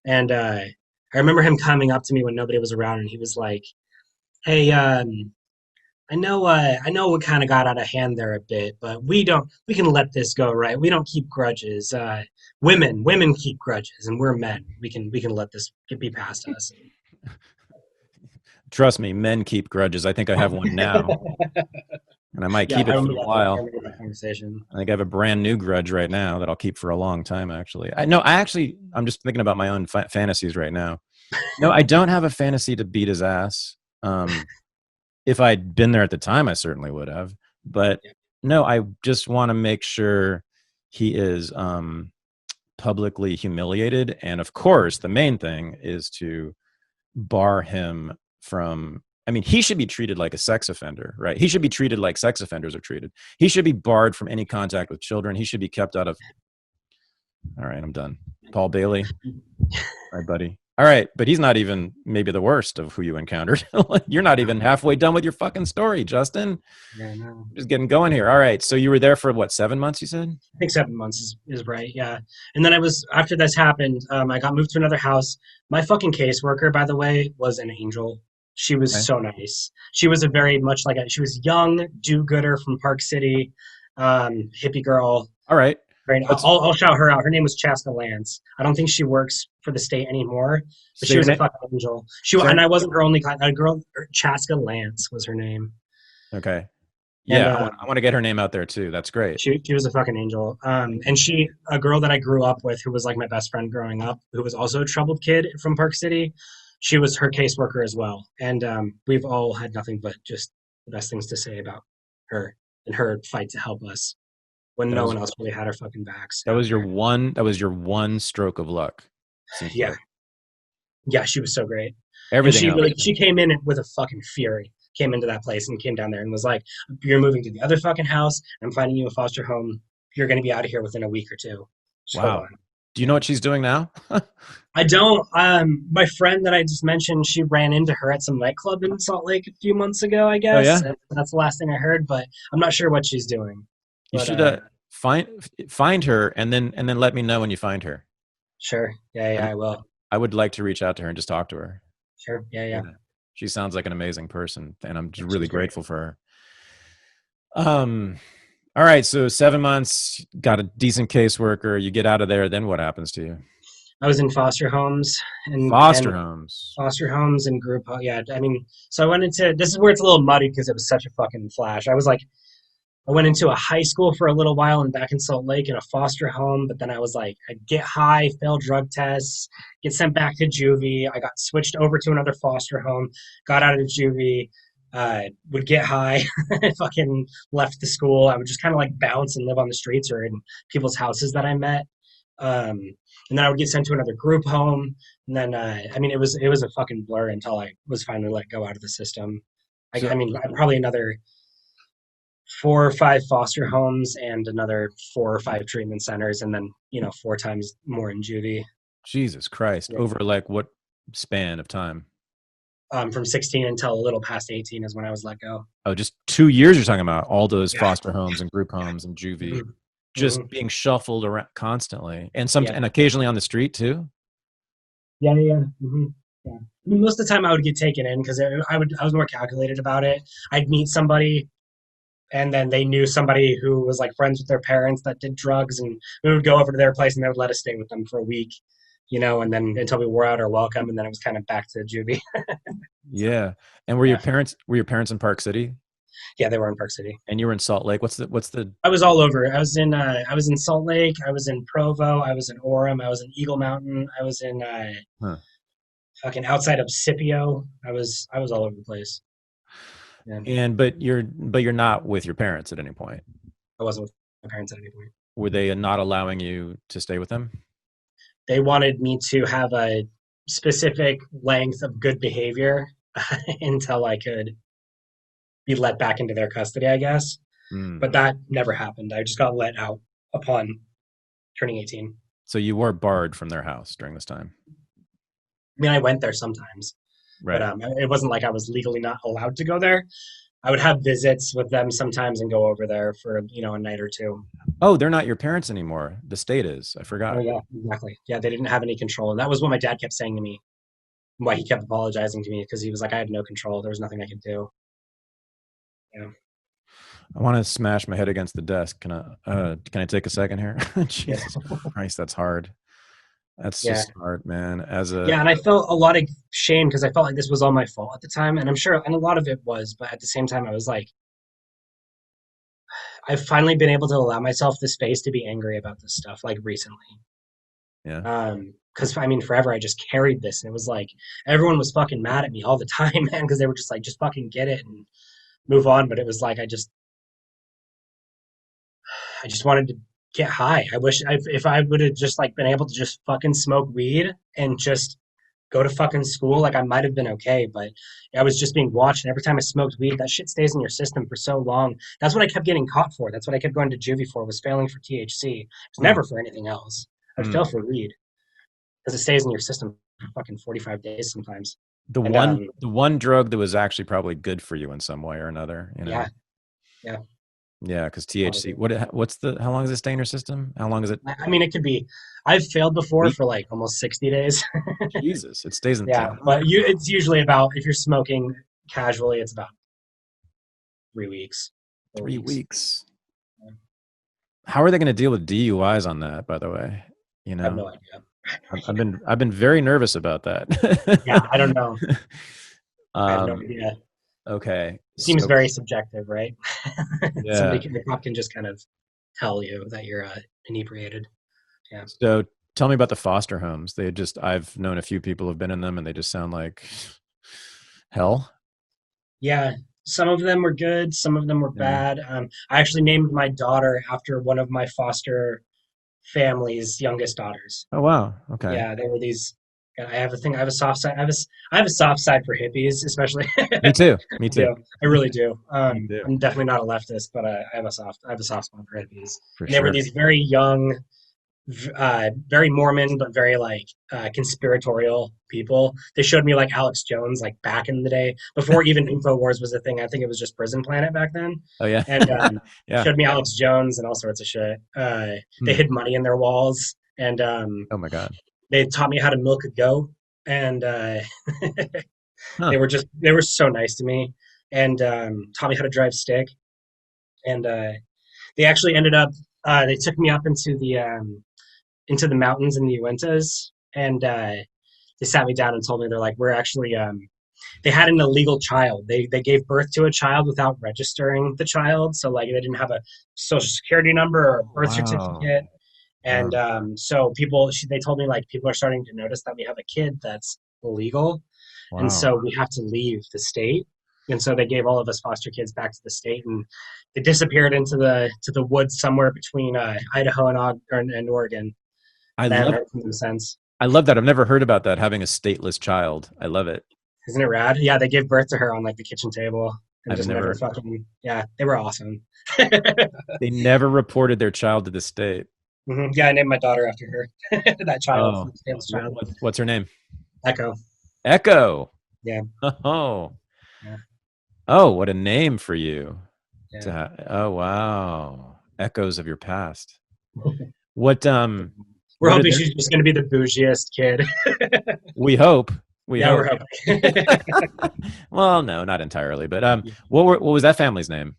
And I remember him coming up to me when nobody was around, and he was like, "Hey, I know we kind of got out of hand there a bit, but we can let this go, right? We don't keep grudges. Women keep grudges, and we're men. We can let this be past us." Trust me, men keep grudges. I think I have one now, and I might Yeah, keep I it for remember a that. I while. remember that conversation. I think I have a brand new grudge right now that I'll keep for a long time. Actually, I no, I actually I'm just thinking about my own fantasies right now. No, I don't have a fantasy to beat his ass. If I'd been there at the time, I certainly would have. But Yeah. no, I just want to make sure he is publicly humiliated, and of course, the main thing is to bar him from I mean, he should be treated like a sex offender, right? He should be treated like sex offenders are treated. He should be barred from any contact with children. He should be kept out of. All right, I'm done. Paul Bailey. All right, buddy. All right, but he's not even maybe the worst of who you encountered. You're not even halfway done with your fucking story, Justin. Yeah, no. Just getting going here. All right, so you were there for what, 7 months? You said. I think 7 months is right. Yeah. And then after this happened, I got moved to another house. My fucking caseworker, by the way, was an angel. She was Okay. so nice. She was a very much like she was young, do-gooder from Park City, hippie girl. All right. Right. Let's I'll shout her out. Her name was Chaska Lance. I don't think she works for the state anymore, but say she your was a name. fucking angel. Say And your, I wasn't her only client. A girl, Chaska Lance was her name, okay. and Yeah, I want to get her name out there too. That's great. she was a fucking angel. And a girl that I grew up with, who was like my best friend growing up, who was also a troubled kid from Park City. She was her caseworker as well, and we've all had nothing but just the best things to say about her and her fight to help us when That no was one else really had our fucking backs that out was your there. one. That was your one stroke of luck. Seems Yeah, like yeah, she was so great. And everything else. she came in with a fucking fury. Came into that place and came down there and was like, "You're moving to the other fucking house. I'm finding you a foster home. You're going to be out of here within a week or two. Just hold Wow. on." Do you know what she's doing now? I don't. My friend that I just mentioned, she ran into her at some nightclub in Salt Lake a few months ago, I Oh guess. yeah. And that's the last thing I heard, but I'm not sure what she's doing. You But should find find her and then let me know when you find her. sure, yeah, I'd, yeah, I will. I would like to reach out to her and just talk to her. Sure, yeah, Yeah. yeah. She sounds like an amazing person, and I'm just really She's great. grateful for her. Um, all right, so 7 months, got a decent caseworker. You get out of there, then what happens to you? I was in foster homes and Foster homes. foster homes and yeah, I mean, so I went into this is where it's a little muddy because it was such a fucking flash. I went into a high school for a little while and back in Salt Lake in a foster home, but then I was like, I'd get high, fail drug tests, get sent back to juvie. I got switched over to another foster home, got out of juvie, would get high, fucking left the school. I would just kind of like bounce and live on the streets or in people's houses that I met. Um, and then I would get sent to another group home. And then, I mean, it was a fucking blur until I was finally let go out of the system. So I mean, probably another 4 or 5 foster homes and another 4 or 5 treatment centers, and then 4 times more in juvie. Jesus Christ, Yeah. over like what span of time? From 16 until a little past 18 is when I was let go. Oh, just 2 years you're talking about all those Yeah. foster homes and group homes and juvie Hmm. just Hmm. being shuffled around constantly Yeah. and occasionally on the street too. Yeah. Yeah. Yeah. Yeah. I mean, most of the time I would get taken in because I was more calculated about it. I'd meet somebody and then they knew somebody who was like friends with their parents that did drugs, and we would go over to their place and they would let us stay with them for a week, and then until we wore out our welcome, and then it was kind of back to juvie. Yeah. And Yeah, were your parents in Park City yeah, they were in Park City. and you were in Salt Lake? What's the I was all over. I was in Salt Lake. I was in Provo. I was in Orem. I was in Eagle Mountain. I was in huh. fucking outside of Scipio. I was all over the place. Yeah, And but you're not with your parents at any point. I wasn't with my parents at any point. Were they not allowing you to stay with them? They wanted me to have a specific length of good behavior until I could be let back into their custody, I guess. Mm. But that never happened. I just got let out upon turning 18. So you were barred from their house during this time, I mean, I went there sometimes, but right? it wasn't like I was legally not allowed to go there. I would have visits with them sometimes and go over there for a night or two. Oh, they're not your parents anymore. The state is. I Oh forgot. yeah, exactly. Yeah, they didn't have any control, and that was what my dad kept saying to me. Why he kept apologizing to me because he was like, I had no control. There was nothing I could do. Yeah, I want to smash my head against the desk. Can I take a second here? yeah, Jesus Christ, that's hard. That's yeah, just hard, man. As a yeah. And I felt a lot of shame because I felt like this was all my fault at the time, and I'm sure, and a lot of it was. But at the same time, I was like, I've finally been able to allow myself the space to be angry about this stuff, like recently. yeah. Because I mean, forever I just carried this, and it was like everyone was fucking mad at me all the time, man, because they were just like, just fucking get it and move on. But it was like I just wanted to get high. If I would have just like been able to just fucking smoke weed and just go to fucking school. Like I might have been okay, but I was just being watched. And every time I smoked weed, that shit stays in your system for so long. That's what I kept getting caught for. That's what I kept going to juvie for, was failing for THC. It was Hmm. never for anything else. I'd Hmm. fail for weed because it stays in your system for fucking 45 days sometimes. The And one drug that was actually probably good for you in some way or another, you know. yeah, yeah. Yeah, because Probably. THC. How long does it stay in your system? How long is it? I mean, it could be. I've failed before Week? for like almost 60 days. Jesus, it stays in. Yeah, but it's usually about, if you're smoking casually, it's about 3 weeks, 3 4 weeks. weeks. How are they going to deal with DUIs on that? By the way, you I have know, no idea. I've been very nervous about Yeah, that. I don't know. I have no um. idea. Okay. It seems So very subjective, right? yeah. The cop can just kind of tell you that you're inebriated. Yeah. So tell me about the foster homes. I've known a few people who've been in them, and they just sound like hell. Yeah. Some of them were good, some of them were Yeah. bad. I actually named my daughter after one of my foster family's youngest daughters. Oh wow. Okay. Yeah, there were these. And I have a thing. I have a soft side. I have a soft side for hippies, especially. Me too. Me I too. do. I really do. Me too. I'm definitely not a leftist, but I have a soft spot for hippies. For And they were sure. these very young, very Mormon, but very like conspiratorial people. They showed me like Alex Jones, like back in the day, before even Infowars was a thing. I think it was just Prison Planet back then. Oh yeah. And Yeah. showed me Alex Jones and all sorts of shit. They Hmm. hid money in their walls, and Oh my God. they taught me how to milk a goat. And Huh. they were so nice to me, and taught me how to drive stick. And they actually ended up they took me up into the mountains in the Uintas, and they sat me down and told me, they're like, we're actually they had an illegal child. They gave birth to a child without registering the child, so like they didn't have a social security number or a birth Wow. certificate. Wow. And so they told me like people are starting to notice that we have a kid that's illegal, and Wow. so we have to leave the state. And so they gave all of us foster kids back to the state, and they disappeared into the woods somewhere between Idaho and Oregon. I And I haven't love heard from them since. I love that. I've never heard about that, having a stateless child. I love it. Isn't it rad? Yeah, they gave birth to her on like the kitchen table and I've just never never fucking, yeah, they were awesome. they never reported their child to the state. Yeah, I named my daughter after her. That child, Oh. Dale's child. What's her name? Echo. Echo. Yeah, Oh. yeah, Oh, what a name for you. yeah. Oh wow. Echoes of your past. What We're what are hoping their she's just going to be the bougiest kid. we hope. We Yeah, we're hope. hoping. Well, no, not entirely, but what was that family's name?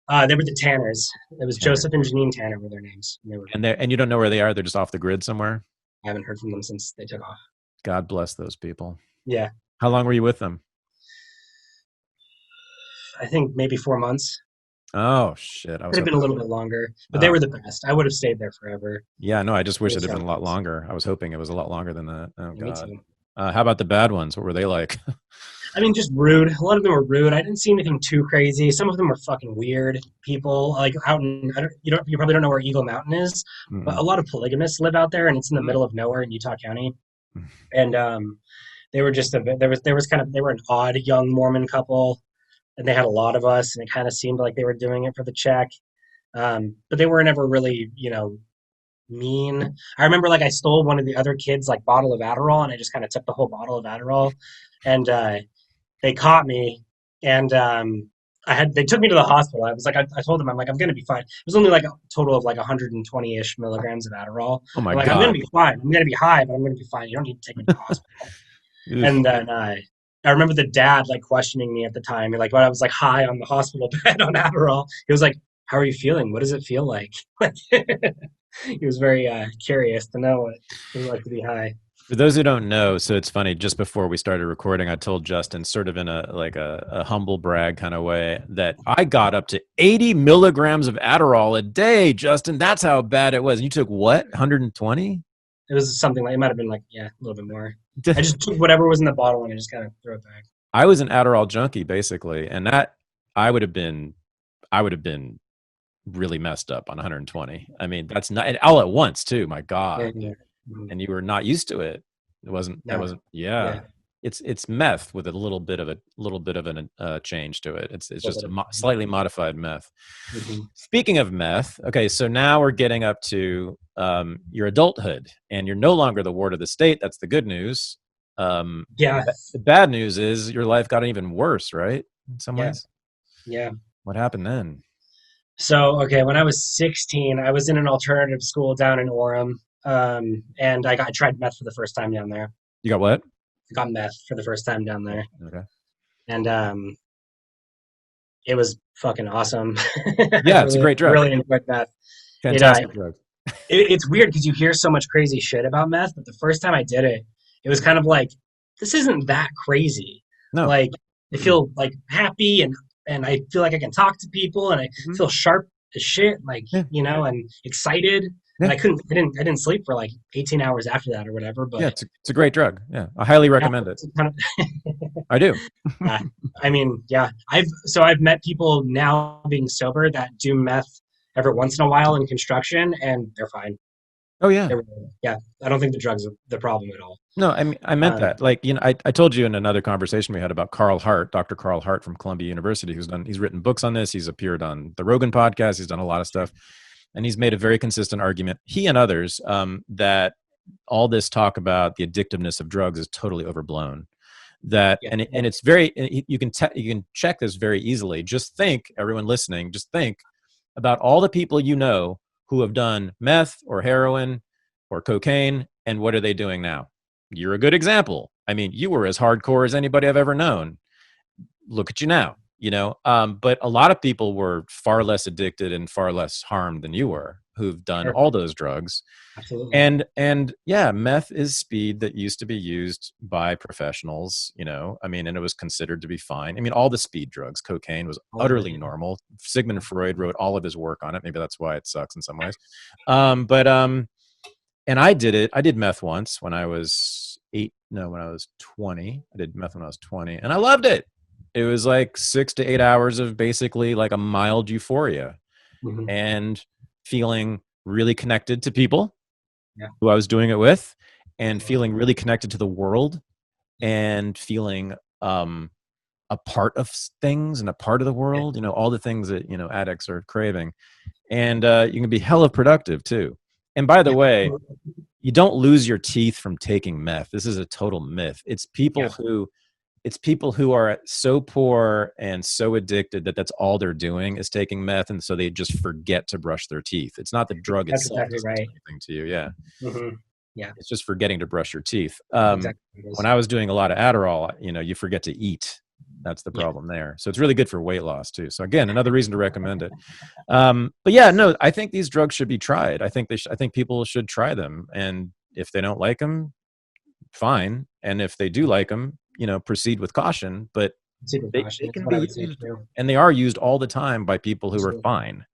They were the Tanners. It was Tanner. Joseph and Janine Tanner were their names. And And you don't know where they are, they're just off the grid somewhere? I haven't heard from them since they took off. God bless those people. Yeah, How long were you with them? I think maybe 4 months. Oh shit. I was Could have been a hoping. little bit longer, but they Oh were the best. I would have stayed there forever. yeah, no, I just They wish were it had so been a lot nice. longer. I was hoping it was a lot longer than that. Oh Yeah, me God. too. How about the bad ones? What were they like? I mean, just rude. A lot of them were rude. I didn't see anything too crazy. Some of them were fucking weird people. Like out in, you probably don't know where Eagle Mountain is, but a Mm-mm. lot of polygamists live out there, and it's in the middle of nowhere in Utah County. And they were just there was kind of they were an odd young Mormon couple, and they had a lot of us, and it kind of seemed like they were doing it for the check. But they weren't ever really, mean. I remember like I stole one of the other kids' like bottle of Adderall, and I just kind of took the whole bottle of Adderall, and they caught me, and they took me to the hospital. I told them, I'm like, I'm gonna be fine. It was only like a total of like 120-ish milligrams of Adderall. Oh my I'm like, I'm gonna God. be fine. I'm gonna be high, but I'm gonna be fine. You don't need to take me to the hospital. Oof. And then I remember the dad like questioning me at the time. Like when I was like high on the hospital bed on Adderall, he was like, "How are you feeling? What does it feel like?" He was very curious to know what it was like to be high. For those who don't know, so it's funny, just before we started recording, I told Justin sort of in a humble brag kind of way that I got up to 80 milligrams of Adderall a day, Justin. That's how bad it was. You took what? 120? It was something like it might have been like a little bit more. I just took whatever was in the bottle and I just kind of threw it back. I was an Adderall junkie basically, and that I would have been I would have been really messed up on 120. I mean, that's not and all at once too. My Yeah, God. yeah. Mhm. And you were not used to it. It wasn't. That No. wasn't. Yeah. Yeah. It's meth with a little bit of an change to it. It's A little just bit a of. slightly modified meth. Mhm. Speaking of meth, okay, so now we're getting up to your adulthood, and you're no longer the ward of the state. That's the good news. Yeah. The bad news is your life got even worse, right? In some Yeah. ways. Yeah. What happened then? So, okay, when I was 16, I was in an alternative school down in Orem, and I tried meth for the first time down there. You got what? I got meth for the first time down there, Okay. and it was fucking awesome. I Yeah, it's a really, great drug. really enjoyed meth. It, uh, Fantastic drug. it's weird because you hear so much crazy shit about meth, but the first time I did it, it was kind of like, this isn't that crazy. No. Like, I feel like happy and I feel like I can talk to people and I Mhm. feel sharp as shit, like, Yeah. and excited. And Yeah. I didn't sleep for like 18 hours after that or whatever, Yeah. but It's a great drug. Yeah, I highly yeah, recommend it. it's kind of, I do. yeah. I mean, yeah, I've met people now being sober that do meth every once in a while in construction and they're fine. Oh yeah. Yeah, I don't think the drugs are the problem at all. No, I mean, I meant Um, that. Like, I told you in another conversation we had about Carl Hart, Dr. Carl Hart from Columbia University, he's written books on this. He's appeared on the Rogan podcast. He's done a lot of stuff, and he's made a very consistent argument. He and others that all this talk about the addictiveness of drugs is totally overblown. That yeah, and it's very you can you can check this very easily. Just think, everyone listening, just think about all the people you know who have done meth or heroin or cocaine, and what are they doing now? You're a good example. I mean, you were as hardcore as anybody I've ever known. Look at you now, but a lot of people were far less addicted and far less harmed than you were, who've done sure, all those drugs. absolutely. And yeah, meth is speed that used to be used by professionals, I mean, and it was considered to be fine. I mean, all the speed drugs, cocaine was All of it. utterly normal. Sigmund Freud wrote all of his work on it. Maybe that's why it sucks in some ways. But and I did meth once when I was when I was 20. I did meth when I was 20 and I loved it. It was like 6 to 8 hours of basically like a mild euphoria Mhm. and feeling really connected to people Yeah, who I was doing it with, and feeling really connected to the world, and feeling a part of things and a part of the yeah, world, all the things that, addicts are craving. And you can be hella productive too. And by the yeah, way, you don't lose your teeth from taking meth. This is a total myth. yeah. It's people who are so poor and so addicted that that's all they're doing is taking meth, and so they just forget to brush their teeth. It's not the drug That's itself exactly doesn't do right. anything to you. Yeah, Hmm. Yeah, it's just forgetting to brush your teeth. that's exactly what it When is. I was doing a lot of Adderall, you forget to eat. That's the Yeah, problem there. So it's really good for weight loss too. So again, another reason to recommend it. But yeah, no, I think these drugs should be tried. I think people should try them, and if they don't like them, fine. And if they do like them, proceed with caution. But super they caution. That's can what I be would say used, too. and they are used all the time by people who are Absolutely. fine, and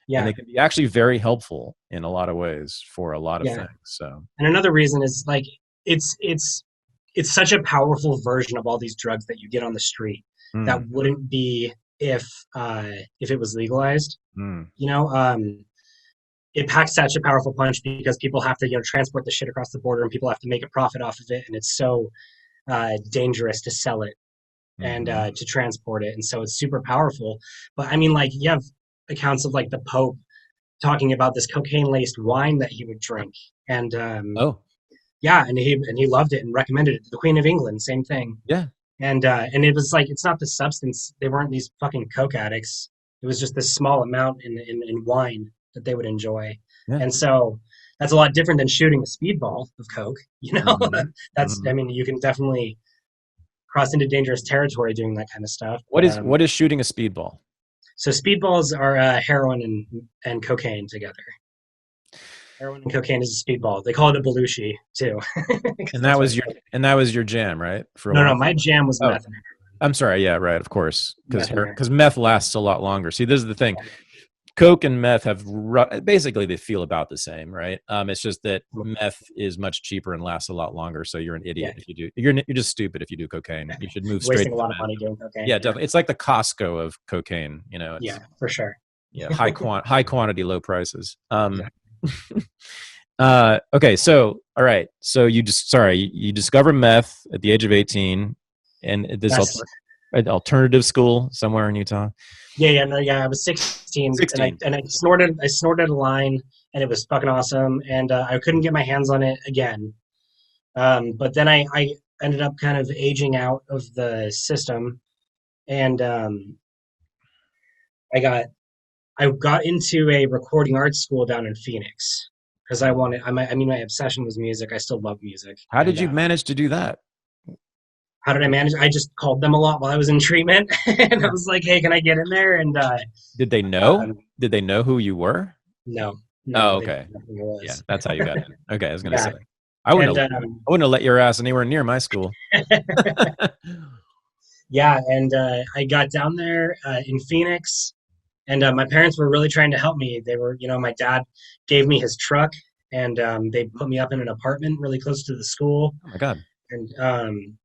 Yeah, they can be actually very helpful in a lot of ways for a lot of yeah. things. So And another reason is like it's it's it's such a powerful version of all these drugs that you get on the street that mm, wouldn't be if it was legalized. mm, You know, it packs such a powerful punch because people have to transport the shit across the border and people have to make a profit off of it, and it's so dangerous to sell it and mhm. to transport it, and so it's super powerful. But I mean, like you have accounts of like the Pope talking about this cocaine laced wine that he would drink, and Oh yeah, and he loved it and recommended it to the Queen of England. Same thing, yeah, and it was like it's not the substance. They weren't these fucking coke addicts. It was just this small amount in wine that they would enjoy, yeah. and so that's a lot different than shooting a speedball of coke. Mhm, That's I mhm. mean you can definitely cross into dangerous territory doing that kind of stuff. But What is shooting a speedball? so speedballs are heroin and cocaine together. Heroin and cocaine is a speedball. They call it a belushi too, because And that's what. that was your jam, right? For a No, no, while. my jam was Oh, meth and I'm sorry. Yeah, right. Of course, meth and heroin. because meth lasts a lot longer. See, this is the thing. Coke and meth basically they feel about the same, right? It's just that meth is much cheaper and lasts a lot longer. So you're an Yeah, idiot if you do. You're just stupid if you do cocaine. You should move straight wasting a into lot of meth. money doing cocaine. Yeah, Yeah, definitely. It's like the Costco of cocaine. yeah, It's for sure. yeah high quantity, low prices. Exactly. Okay, so All right. So you discover meth at the age of 18 and this Yes. alternative school somewhere in Utah. Yeah, no, yeah. I was 16, and I 16. and I snorted a line, and it was fucking awesome. And I couldn't get my hands on it again. But then I ended up kind of aging out of the system, and I got I got into a recording arts school down in Phoenix because I wanted. I mean, my obsession was music. I still love music, How did and you manage to do that? how did I manage? I just called them a lot while I was in treatment, and I Yeah. was like, "Hey, can I get in there?" And Did they know? um, Did they know who you were? no, Oh, no, they okay. didn't know who I Yeah, was. that's how you got in. Okay, I was gonna say. Yeah, and I wouldn't have let your ass anywhere near my school. yeah, and I got down there in Phoenix, and my parents were really trying to help me. They were, my dad gave me his truck, and they put me up in an apartment really close to the school, Oh my God. and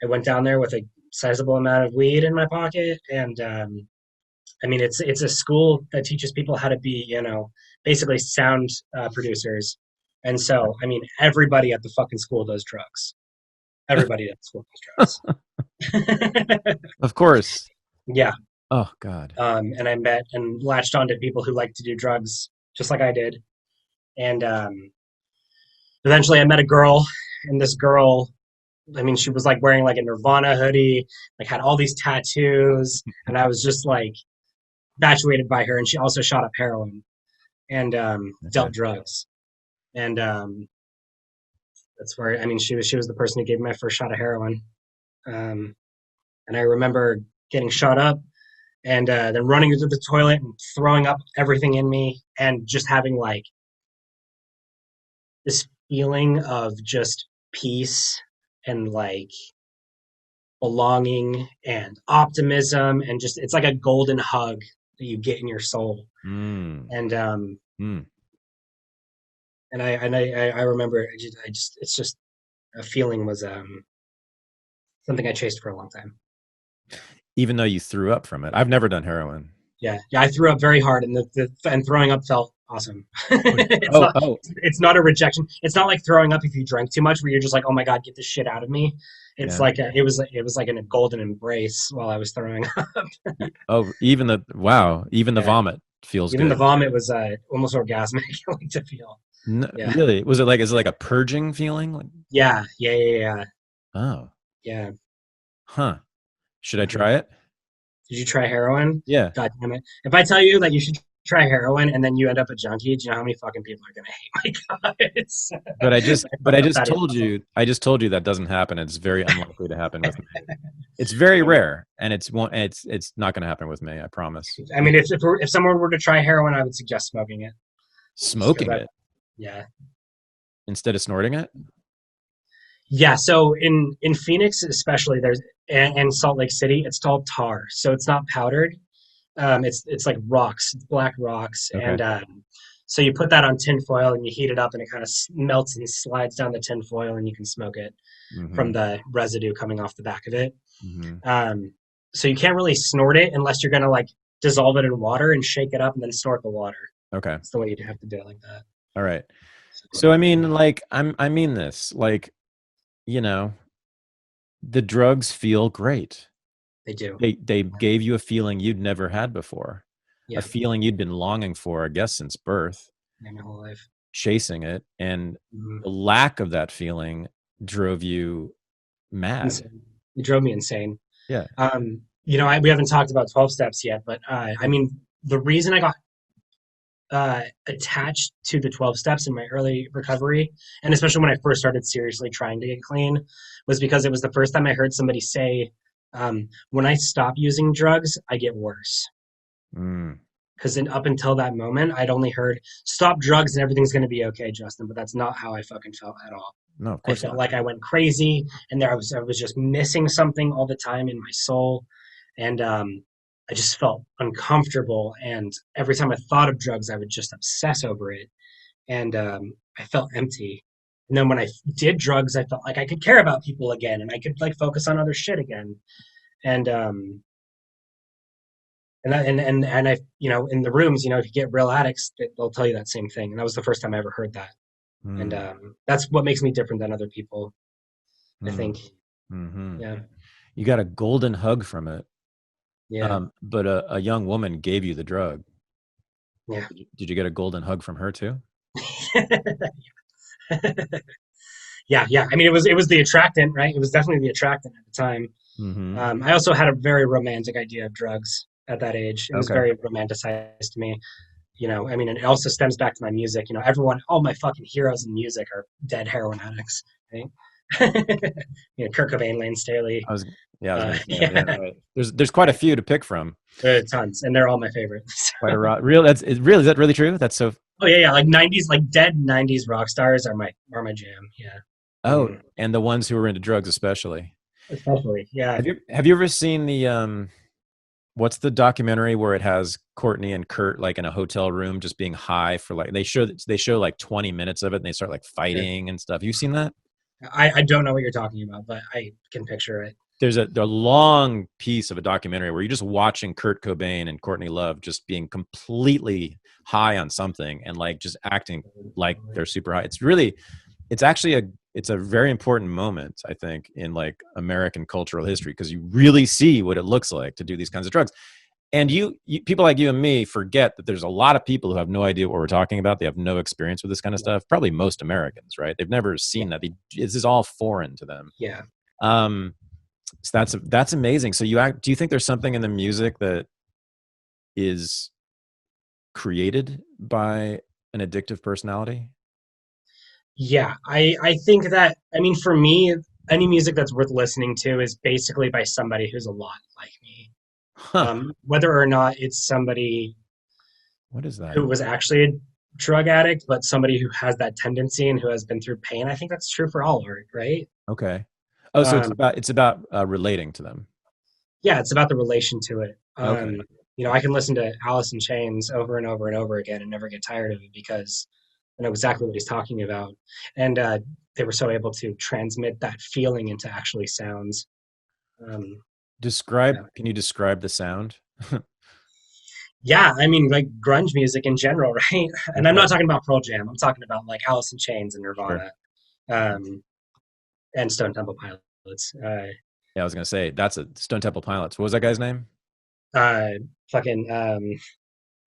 I went down there with a sizable amount of weed in my pocket, and I mean, it's a school that teaches people how to be, basically sound producers. And so, I mean, everybody at the fucking school does drugs. Everybody at the school does drugs. Of course. Yeah. Oh God. And I met and latched onto people who like to do drugs just like I did. And eventually I met a girl, and this girl, I mean, she was like wearing like a Nirvana hoodie, like had all these tattoos. And I was just like infatuated by her. And she also shot up heroin and Okay. dealt drugs. And that's where, I mean, she was the person who gave me my first shot of heroin. Um, and I remember getting shot up and then running into the toilet and throwing up everything in me and just having like this feeling of just peace and like belonging and optimism, and just it's like a golden hug that you get in your soul. Mm. And Mm. I remember I just it's just a feeling was something I chased for a long time. Even though you threw up from it. I've never done heroin. Yeah, I threw up very hard, and and throwing up felt awesome. it's Oh, not oh, it's not a rejection. It's not like throwing up if you drank too much, where you're just like, oh my god, get this shit out of me. It's yeah. like it was like in a golden embrace while I was throwing up. Oh, even the Yeah, vomit feels even the good. vomit was almost orgasmic like to feel. Yeah, Really? Is it like a purging feeling? Like, yeah. oh, Yeah. huh. Should I Mhm. try it? Did you try heroin? Yeah. God damn it! If I tell you that you should try heroin and then you end up a junkie, do you know how many fucking people are gonna hate my guts? I But felt I that just bad told enough. you, that doesn't happen. It's very unlikely to happen with me. It's very Yeah. rare, and it's not going to happen with me. I promise. I mean, if someone were to try heroin, I would suggest smoking it. Just because Smoking it yeah, instead of snorting it. yeah. So in Phoenix, especially, and Salt Lake City, it's called tar. So it's not powdered. It's like rocks, it's black rocks, Okay. and so you put that on tin foil and you heat it up, and it kind of melts and slides down the tin foil, and you can smoke it Mm-hmm. from the residue coming off the back of it. Mm-hmm. Um, so you can't really snort it unless you're gonna like dissolve it in water and shake it up and then snort the water. Okay. It's the way you'd have to do it like that. All right. So, So I mean, yeah, like, I mean this, like, you know, the drugs feel great. they do. They gave you a feeling you'd never had before, a Yeah, feeling you'd been longing for, I guess, since birth, yeah, my whole life. chasing it, and Mhm. the lack of that feeling drove you mad. Insane. It drove me insane. Yeah. We haven't talked about 12 steps yet, but I mean, the reason I got attached to the 12 steps in my early recovery, and especially when I first started seriously trying to get clean, was because it was the first time I heard somebody say, when I stop using drugs, I get worse. Mm. Because up until that moment, I'd only heard, stop drugs and everything's going to be okay, Justin. But that's not how I fucking felt at all. No, of I course felt not. like I went crazy, and I was just missing something all the time in my soul, and I just felt uncomfortable. And every time I thought of drugs, I would just obsess over it, and I felt empty. And then when I did drugs, I felt like I could care about people again, and I could like focus on other shit again. And I, in the rooms, if you get real addicts, they'll tell you that same thing. And that was the first time I ever heard that. And Mm, that's what makes me different than other people, I mm, think. hmm. Yeah, You got a golden hug from it. yeah, But a young woman gave you the drug. yeah. Did you get a golden hug from her too? Yeah, yeah. I mean, it was the attractant, right? It was definitely the attractant at the time. Mm-hmm. I also had a very romantic idea of drugs at that age. It was Okay. very romanticized to me. I mean, and it also stems back to my music. Everyone, all my fucking heroes in music are dead heroin addicts, right? Kurt Cobain, Lane Staley, Yeah, I was gonna say, yeah, yeah, right. There's quite a few to pick from. there are tons, and they're all my favorites. Quite a real. Is that really true? That's so. Oh yeah, yeah, like '90s, like dead '90s rock stars are my jam. Yeah. Oh, Mhm. and the ones who are into drugs, especially. Especially, yeah. Have you ever seen the what's the documentary where it has Courtney and Kurt like in a hotel room just being high for like they show like 20 minutes of it and they start like Okay. fighting and stuff. You seen that? I don't know what you're talking about, but I can picture it. There's a long piece of a documentary where you're just watching Kurt Cobain and Courtney Love just being completely high on something and like just acting like they're super high. It's actually it's a very important moment, I think, in like American cultural history because you really see what it looks like to do these kinds of drugs. And people like you and me forget that there's a lot of people who have no idea what we're talking about. They have no experience with this kind of Yeah, stuff. Probably most Americans, right? They've never yeah, seen that. This is all foreign to them. yeah. Um, so that's amazing. So do you think there's something in the music that is created by an addictive personality? Yeah, I think that, I mean, for me, any music that's worth listening to is basically by somebody who's a lot like me. Huh. Whether or not it's somebody What is that? who was actually a drug addict, but somebody who has that tendency and who has been through pain. I think that's true for all art, right? Okay. Oh, so Um, it's about relating to them. yeah, it's about the relation to it. Okay. I can listen to Alice in Chains over and over and over again and never get tired of it because I know exactly what he's talking about. And they were so able to transmit that feeling into actually sounds. Um, yeah. Can you describe the sound? Yeah, I mean, like grunge music in general, right? And I'm Okay. not talking about Pearl Jam. I'm talking about like Alice in Chains and Sure. Nirvana, um, and Stone Temple Pilots. Yeah, I was gonna say that's a Stone Temple Pilots. What was that guy's name? Uh, fucking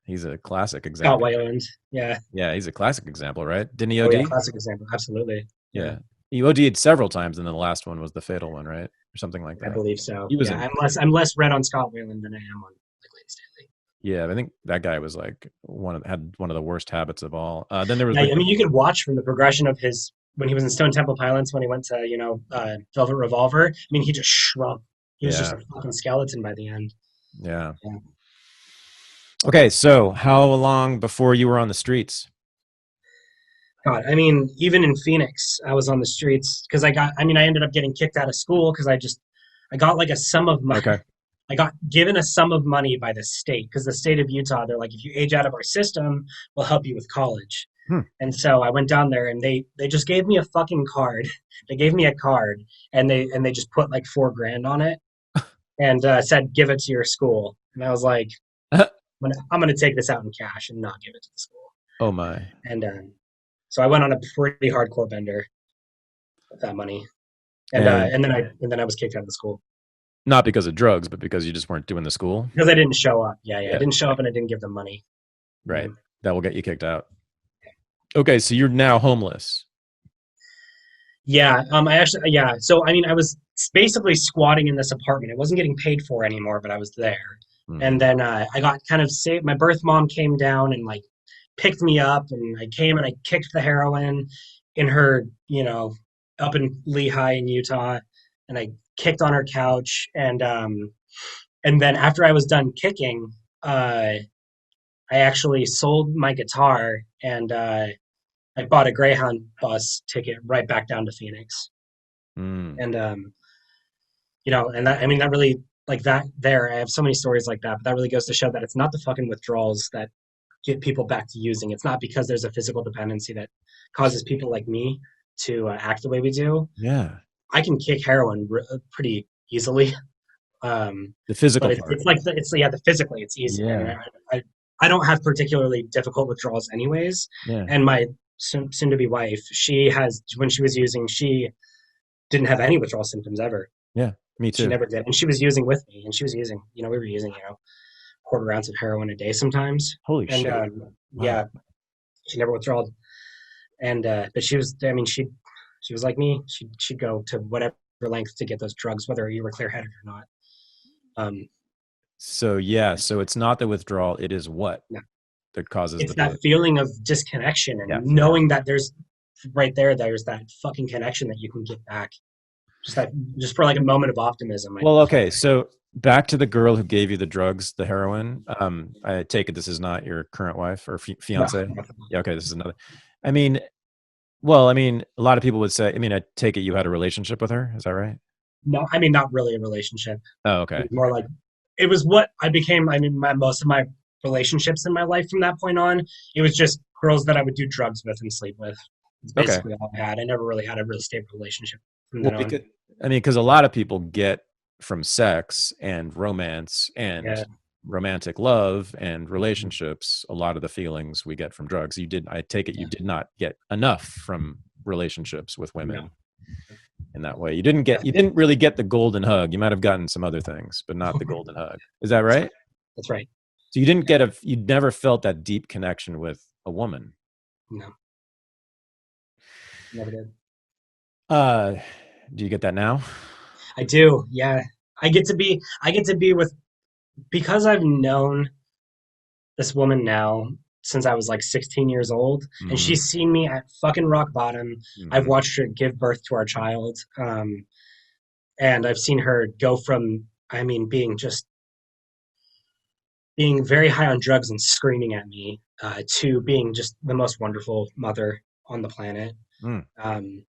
He's a classic Scott example. Weiland. Yeah, Yeah, he's a classic example, right? Didn't he oh yeah, OD? classic example. Absolutely. Yeah, Yeah, he OD'd several times, and then the last one was the fatal one, right, or something like I that. believe so. He was Yeah, in. I'm less read on Scott Weiland than I am on like Lane Staley. Yeah, I think that guy was like had one of the worst habits of all. Then there was Yeah, the I mean, you could watch from the progression of his when he was in Stone Temple Pilots when he went to Velvet Revolver. I mean, he just shrunk. He was just yeah, a fucking skeleton by the end. yeah. Yeah. Okay, so how long before you were on the streets? God, I mean, even in Phoenix, I was on the streets because I ended up getting kicked out of school because I got like a sum of money. Okay. I got given a sum of money by the state because the state of Utah, they're like, if you age out of our system, we'll help you with college. Hmm. And so I went down there and they just gave me a fucking card. They gave me a card and they just put like 4 grand on it and said, give it to your school. And I was like, I'm gonna take this out in cash and not give it to the school. Oh my. And so I went on a pretty hardcore bender with that money, and And then I was kicked out of the school not because of drugs, but because you just weren't doing the school. because I didn't show up. Yeah, yeah, I Yeah, didn't show up and I didn't give them money. right. Mhm. That will get you kicked out. Okay, so you're now homeless. Yeah, I actually, yeah. So I mean, I was basically squatting in this apartment. It wasn't getting paid for anymore, but I was there. And Hmm. then I got kind of saved. My birth mom came down and like picked me up, and I came and I kicked the heroin in her, up in Lehigh in Utah, and I kicked on her couch, and then after I was done kicking, uh, I actually sold my guitar and I bought a Greyhound bus ticket right back down to Phoenix. Mm. And and that I mean that really like that there. I have so many stories like that, but that really goes to show that it's not the fucking withdrawals that get people back to using. It's not because there's a physical dependency that causes people like me to act the way we do. Yeah, I can kick heroin pretty easily. the But physical it's part. like the physically it's easy. I mean, Yeah, I don't have particularly difficult withdrawals anyways, yeah. and my soon to be wife, she has when she was using, she didn't have any withdrawal symptoms ever. Yeah, me She too. never did, and she was using with me, and she was using, we were using, quarter ounce of heroin a day sometimes, Holy and shit. Wow. yeah, she never withdrawed, and but she was, I mean, she was like me. She'd go to whatever length to get those drugs, whether you were clear headed or not. Um, So yeah, so it's not the withdrawal, it is what no. that causes It's the that behavior. feeling of disconnection and Yeah. knowing that there's right there, there's that fucking connection that you can get back. Just that, just for like a moment of optimism. Well, okay, so back to the girl who gave you the drugs, the heroin. I take it this is not your current wife or No, fiance. Yeah, okay, this is another. I mean, well, I mean, a lot of people would say. I mean, I take it you had a relationship with her. Is that right? no, I mean, not really a relationship. Oh, It okay, was more like it was what I became. I mean, most of my relationships in my life from that point on, it was just girls that I would do drugs with and sleep with. It's okay. basically all I had. I never really had a really stable relationship from Well, then on. because I mean, because a lot of people get from sex and romance and Yeah. romantic love and relationships a lot of the feelings we get from drugs. You did, I take it, you Yeah. did not get enough from relationships with No. women in that way. You didn't really get the golden hug. You might have gotten some other things, but not the golden hug. Is that That's right? right. That's right. So you didn't get you never felt that deep connection with a woman. No, never did. Uh, do you get that now? I do. Yeah. I get to be with, because I've known this woman now since I was like 16 years old, and Mm-hmm. she's seen me at fucking rock bottom. I've Mm-hmm. watched her give birth to our child, and I've seen her go from, I mean, being very high on drugs and screaming at me, to being just the most wonderful mother on the planet. Mm, Um,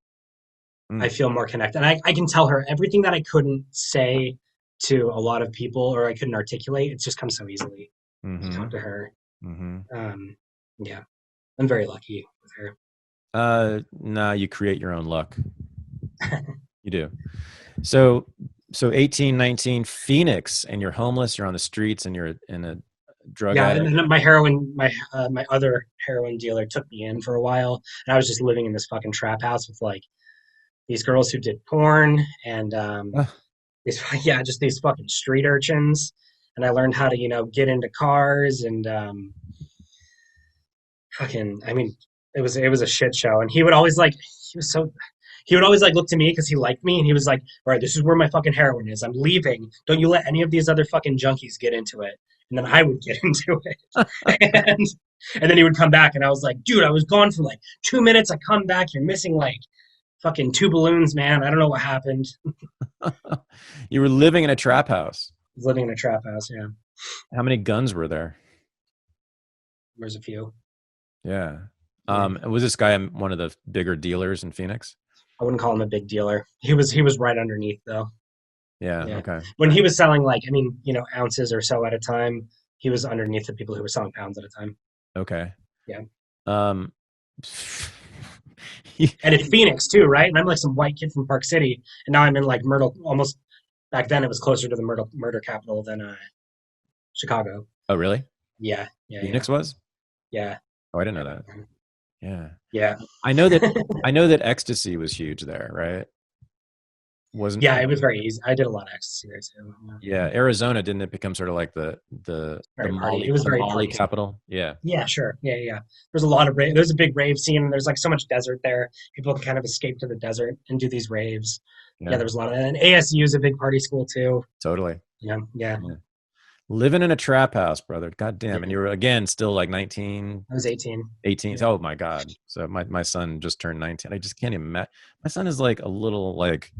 I mm, feel more connected. And I can tell her everything that I couldn't say to a lot of people or I couldn't articulate. It's just come so easily to mm-hmm. talk to her. Mm-hmm. Um, yeah, I'm very lucky with her. No, you create your own luck. You do. So, so 18, 19, Phoenix, and you're homeless, you're on the streets, and you're in a drug Yeah, and addict. then my other heroin dealer took me in for a while, and I was just living in this fucking trap house with like these girls who did porn and Ugh. these yeah, just these fucking street urchins. And I learned how to get into cars and fucking, I mean, it was a shit show. And he would always like look to me because he liked me, and he was like, all right, this is where my fucking heroin is, I'm leaving, don't you let any of these other fucking junkies get into it. And then I would get into it. and and then he would come back, and I was like, dude, I was gone for like 2 minutes, I come back, you're missing like fucking two balloons, man, I don't know what happened. I You were living in a trap house. was living in a trap house. Yeah, How many guns were there? there's a few. Yeah. Yeah, Was this guy one of the bigger dealers in Phoenix? I wouldn't call him a big dealer. He was right underneath though. Yeah. Yeah. Okay. When he was selling, like, I mean, ounces or so at a time, he was underneath the people who were selling pounds at a time. Okay. Yeah. Um, And in Phoenix too, right? And I'm like some white kid from Park City, and now I'm in like Myrtle. Almost back then, it was closer to the murder capital than Chicago. oh, really? Yeah, yeah, yeah, Phoenix was? yeah, Oh, I didn't yeah, know that. Yeah. yeah. I know that ecstasy was huge there, right? Wasn't Yeah, it was very easy. I did a lot of ecstasy there too. Yeah. Yeah, Arizona, didn't it become sort of like Very party. It was The very Molly party. capital? Yeah. Yeah, sure. Yeah, yeah. There's a lot of there's a big rave scene. And there's like so much desert there. People can kind of escape to the desert and do these raves. Yeah, Yeah. there was a lot of that. And ASU is a big party school too. Totally. Yeah, yeah. Yeah. Living in a trap house, brother. God Yeah. damn. And you were again still like 19, I was 18. 18. Yeah. Oh my God. So my son just turned 19. I just can't even imagine. My son is like a little like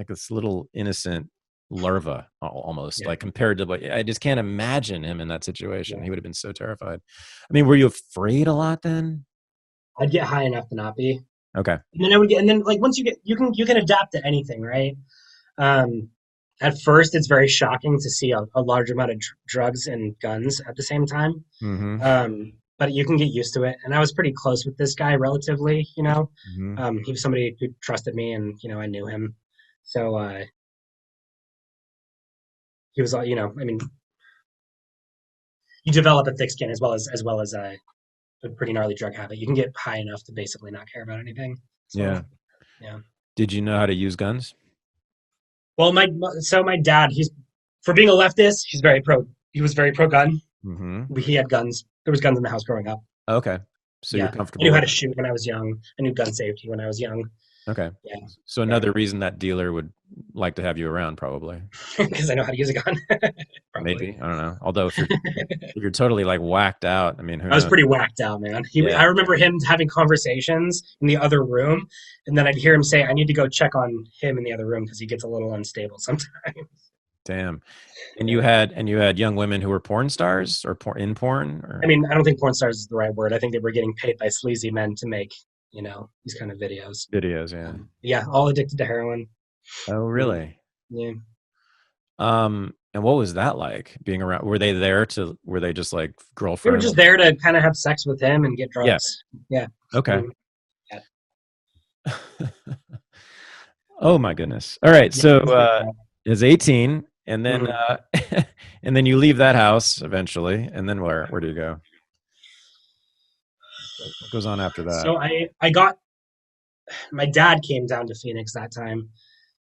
this little innocent larva almost, Yeah. like compared to what I just can't imagine him in that situation. Yeah. He would have been so terrified. I mean, were you afraid a lot then? I'd get high enough to not be. Okay. And then I would get, and then like once you can adapt to anything, right? Um, at first, it's very shocking to see a large amount of drugs and guns at the same time. Mm-hmm. But you can get used to it. And I was pretty close with this guy, relatively. Mm-hmm. He was somebody who trusted me, and I knew him. So he was, I mean, you develop a thick skin as well as a pretty gnarly drug habit. You can get high enough to basically not care about anything as Yeah. well. Yeah. Did you know how to use guns? Well, my dad, he's for being a leftist, he's very pro. He was very pro gun. Mm-hmm. He had guns. There was guns in the house growing up. Okay. So you're Yeah, I comfortable knew how with to it. shoot when I was young. I knew gun safety when I was young. Okay. Yeah, So yeah, another reason that dealer would like to have you around, probably. because I know how to use a gun. Probably. Maybe. I don't know. Although if you're totally like whacked out, I mean, who I was knows? pretty whacked out, man. I Yeah. remember him having conversations in the other room, and then I'd hear him say, "I need to go check on him in the other room because he gets a little unstable sometimes." Damn. Yeah. And you had young women who were porn stars or in porn I or mean, I don't think porn stars is the right word. I think they were getting paid by sleazy men to make, these kind of videos. videos, yeah. Yeah, all addicted to heroin. Oh, Mm, really? yeah. And what was that like being around? Were they just like They were girlfriends? just there to kind of have sex with him and get Yeah. drugs. Yeah. Okay. Mm, yeah. Oh my goodness. All right. Yeah. So It's pretty bad. is 18 and then Mhm. and then you leave that house eventually and then where do you go? What goes on after that? So I got my dad came down to Phoenix that time,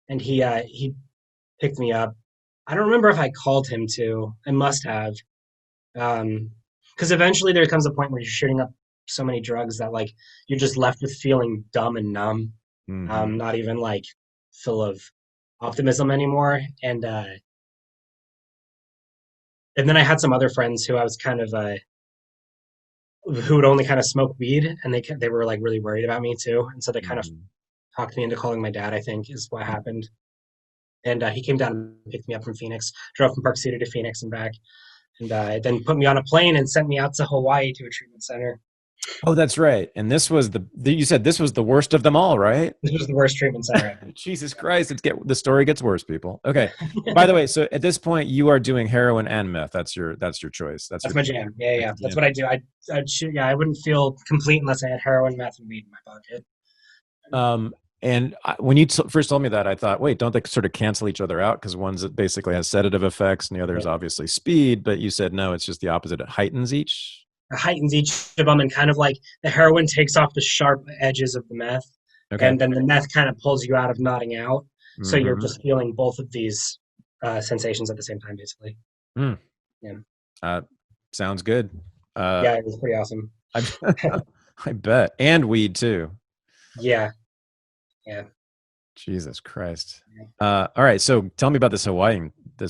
and he picked me up. I don't remember if I called him to. I must have. Because eventually there comes a point where you're shooting up so many drugs that like you're just left with feeling dumb and numb, Hmm. not even like full of optimism anymore. And then I had some other friends who I was kind of who would only kind of smoke weed, and they were like really worried about me too, and so they kind of Hmm. talked me into calling my dad. I think is what happened, and he came down and picked me up from Phoenix, drove from Park City to Phoenix and back, and then put me on a plane and sent me out to Hawaii to a treatment center. Oh, that's right. And this was you said this was the worst of them all, right? This was the worst treatment center ever. Jesus Christ, the story gets worse, people. Okay. By the way, so at this point you are doing heroin and meth. That's your choice. That's That's your my jam. Yeah, that's yeah. your That's jam. what I do. I'd shoot. Yeah, I wouldn't feel complete unless I had heroin, meth, and weed in my pocket. And when you first told me that, I thought, wait, don't they sort of cancel each other out? Because one's that basically has sedative effects, and the other is Yeah. obviously speed. But you said no, it's just the opposite. It heightens each. It heightens each of them, and kind of like the heroin takes off the sharp edges of the meth, Okay. and then the meth kind of pulls you out of nodding out. So you're Mm-hmm. just feeling both of these sensations at the same time, basically. Mm. Yeah, Uh, sounds good. Uh, yeah, it was pretty awesome. I, I bet, and weed too. Yeah, yeah. Jesus Christ. All right, so tell me about this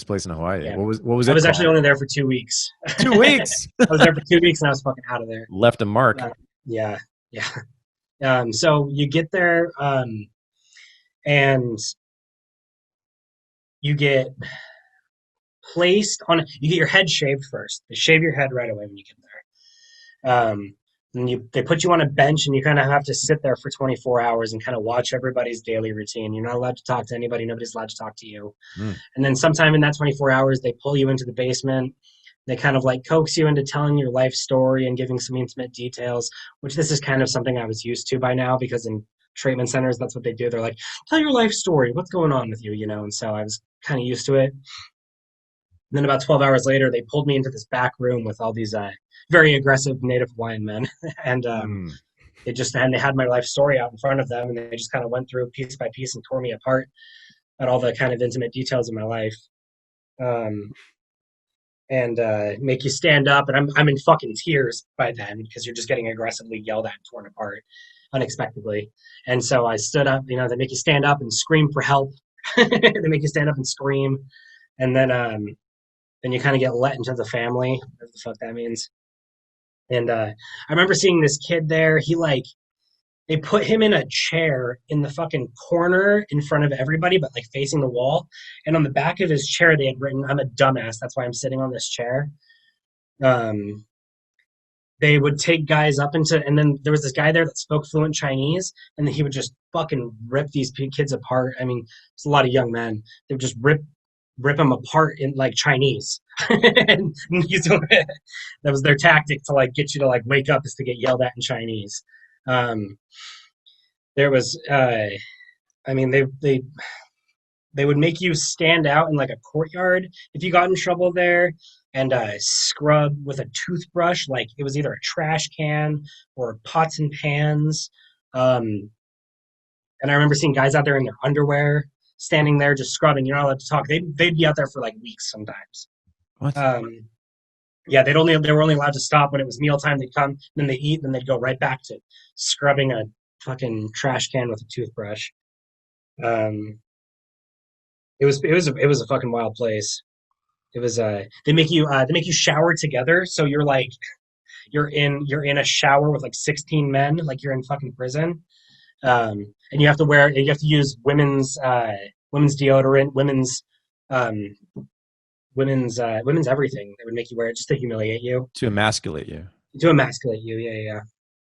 place in Hawaii. Yeah. What was I it was actually called? only there for 2 weeks. 2 weeks. I was there for 2 weeks and I was fucking out of there. Left a mark. Yeah, yeah. So you get there, and you get you get your head shaved first. They shave your head right away when you get there. And they put you on a bench and you kind of have to sit there for 24 hours and kind of watch everybody's daily routine. You're not allowed to talk to anybody. Nobody's allowed to talk to you. Mm. And then sometime in that 24 hours, they pull you into the basement. They kind of like coax you into telling your life story and giving some intimate details, which this is kind of something I was used to by now because in treatment centers, that's what they do. They're like, tell your life story. What's going on with you? And so I was kind of used to it. And then about 12 hours later, they pulled me into this back room with all these very aggressive Native Hawaiian men. and Mm. they had my life story out in front of them, and they just kind of went through piece by piece and tore me apart at all the kind of intimate details of my life. Um, and make you stand up. And I'm in fucking tears by then because you're just getting aggressively yelled at and torn apart unexpectedly. And so I stood up. They make you stand up and scream for help. They make you stand up and scream, and then you kind of get let into the family, whatever the fuck that means. And I remember seeing this kid there. They put him in a chair in the fucking corner in front of everybody, but like facing the wall. And on the back of his chair, they had written, "I'm a dumbass. That's why I'm sitting on this chair." Um, they would take guys up and then there was this guy there that spoke fluent Chinese, and then he would just fucking rip these kids apart. I mean, it's a lot of young men. They would just rip them apart in like Chinese. And that was their tactic to like get you to like wake up, is to get yelled at in Chinese. Um, there was, I mean, they They would make you stand out in like a courtyard if you got in trouble there, and scrub with a toothbrush. Like it was either a trash can or pots and pans. Um, and I remember seeing guys out there in their underwear, standing there just scrubbing. You're not allowed to talk. They'd be out there for like weeks sometimes. What? Um, yeah, they were only allowed to stop when it was mealtime. They'd come, then they eat, then they'd go right back to scrubbing a fucking trash can with a toothbrush. Um, it was a fucking wild place. It was they make you shower together, so you're in a shower with like 16 men, like you're in fucking prison. And you have to use women's deodorant, um women's everything. They would make you wear it just to humiliate you, To emasculate you. to emasculate you. Yeah, yeah, yeah.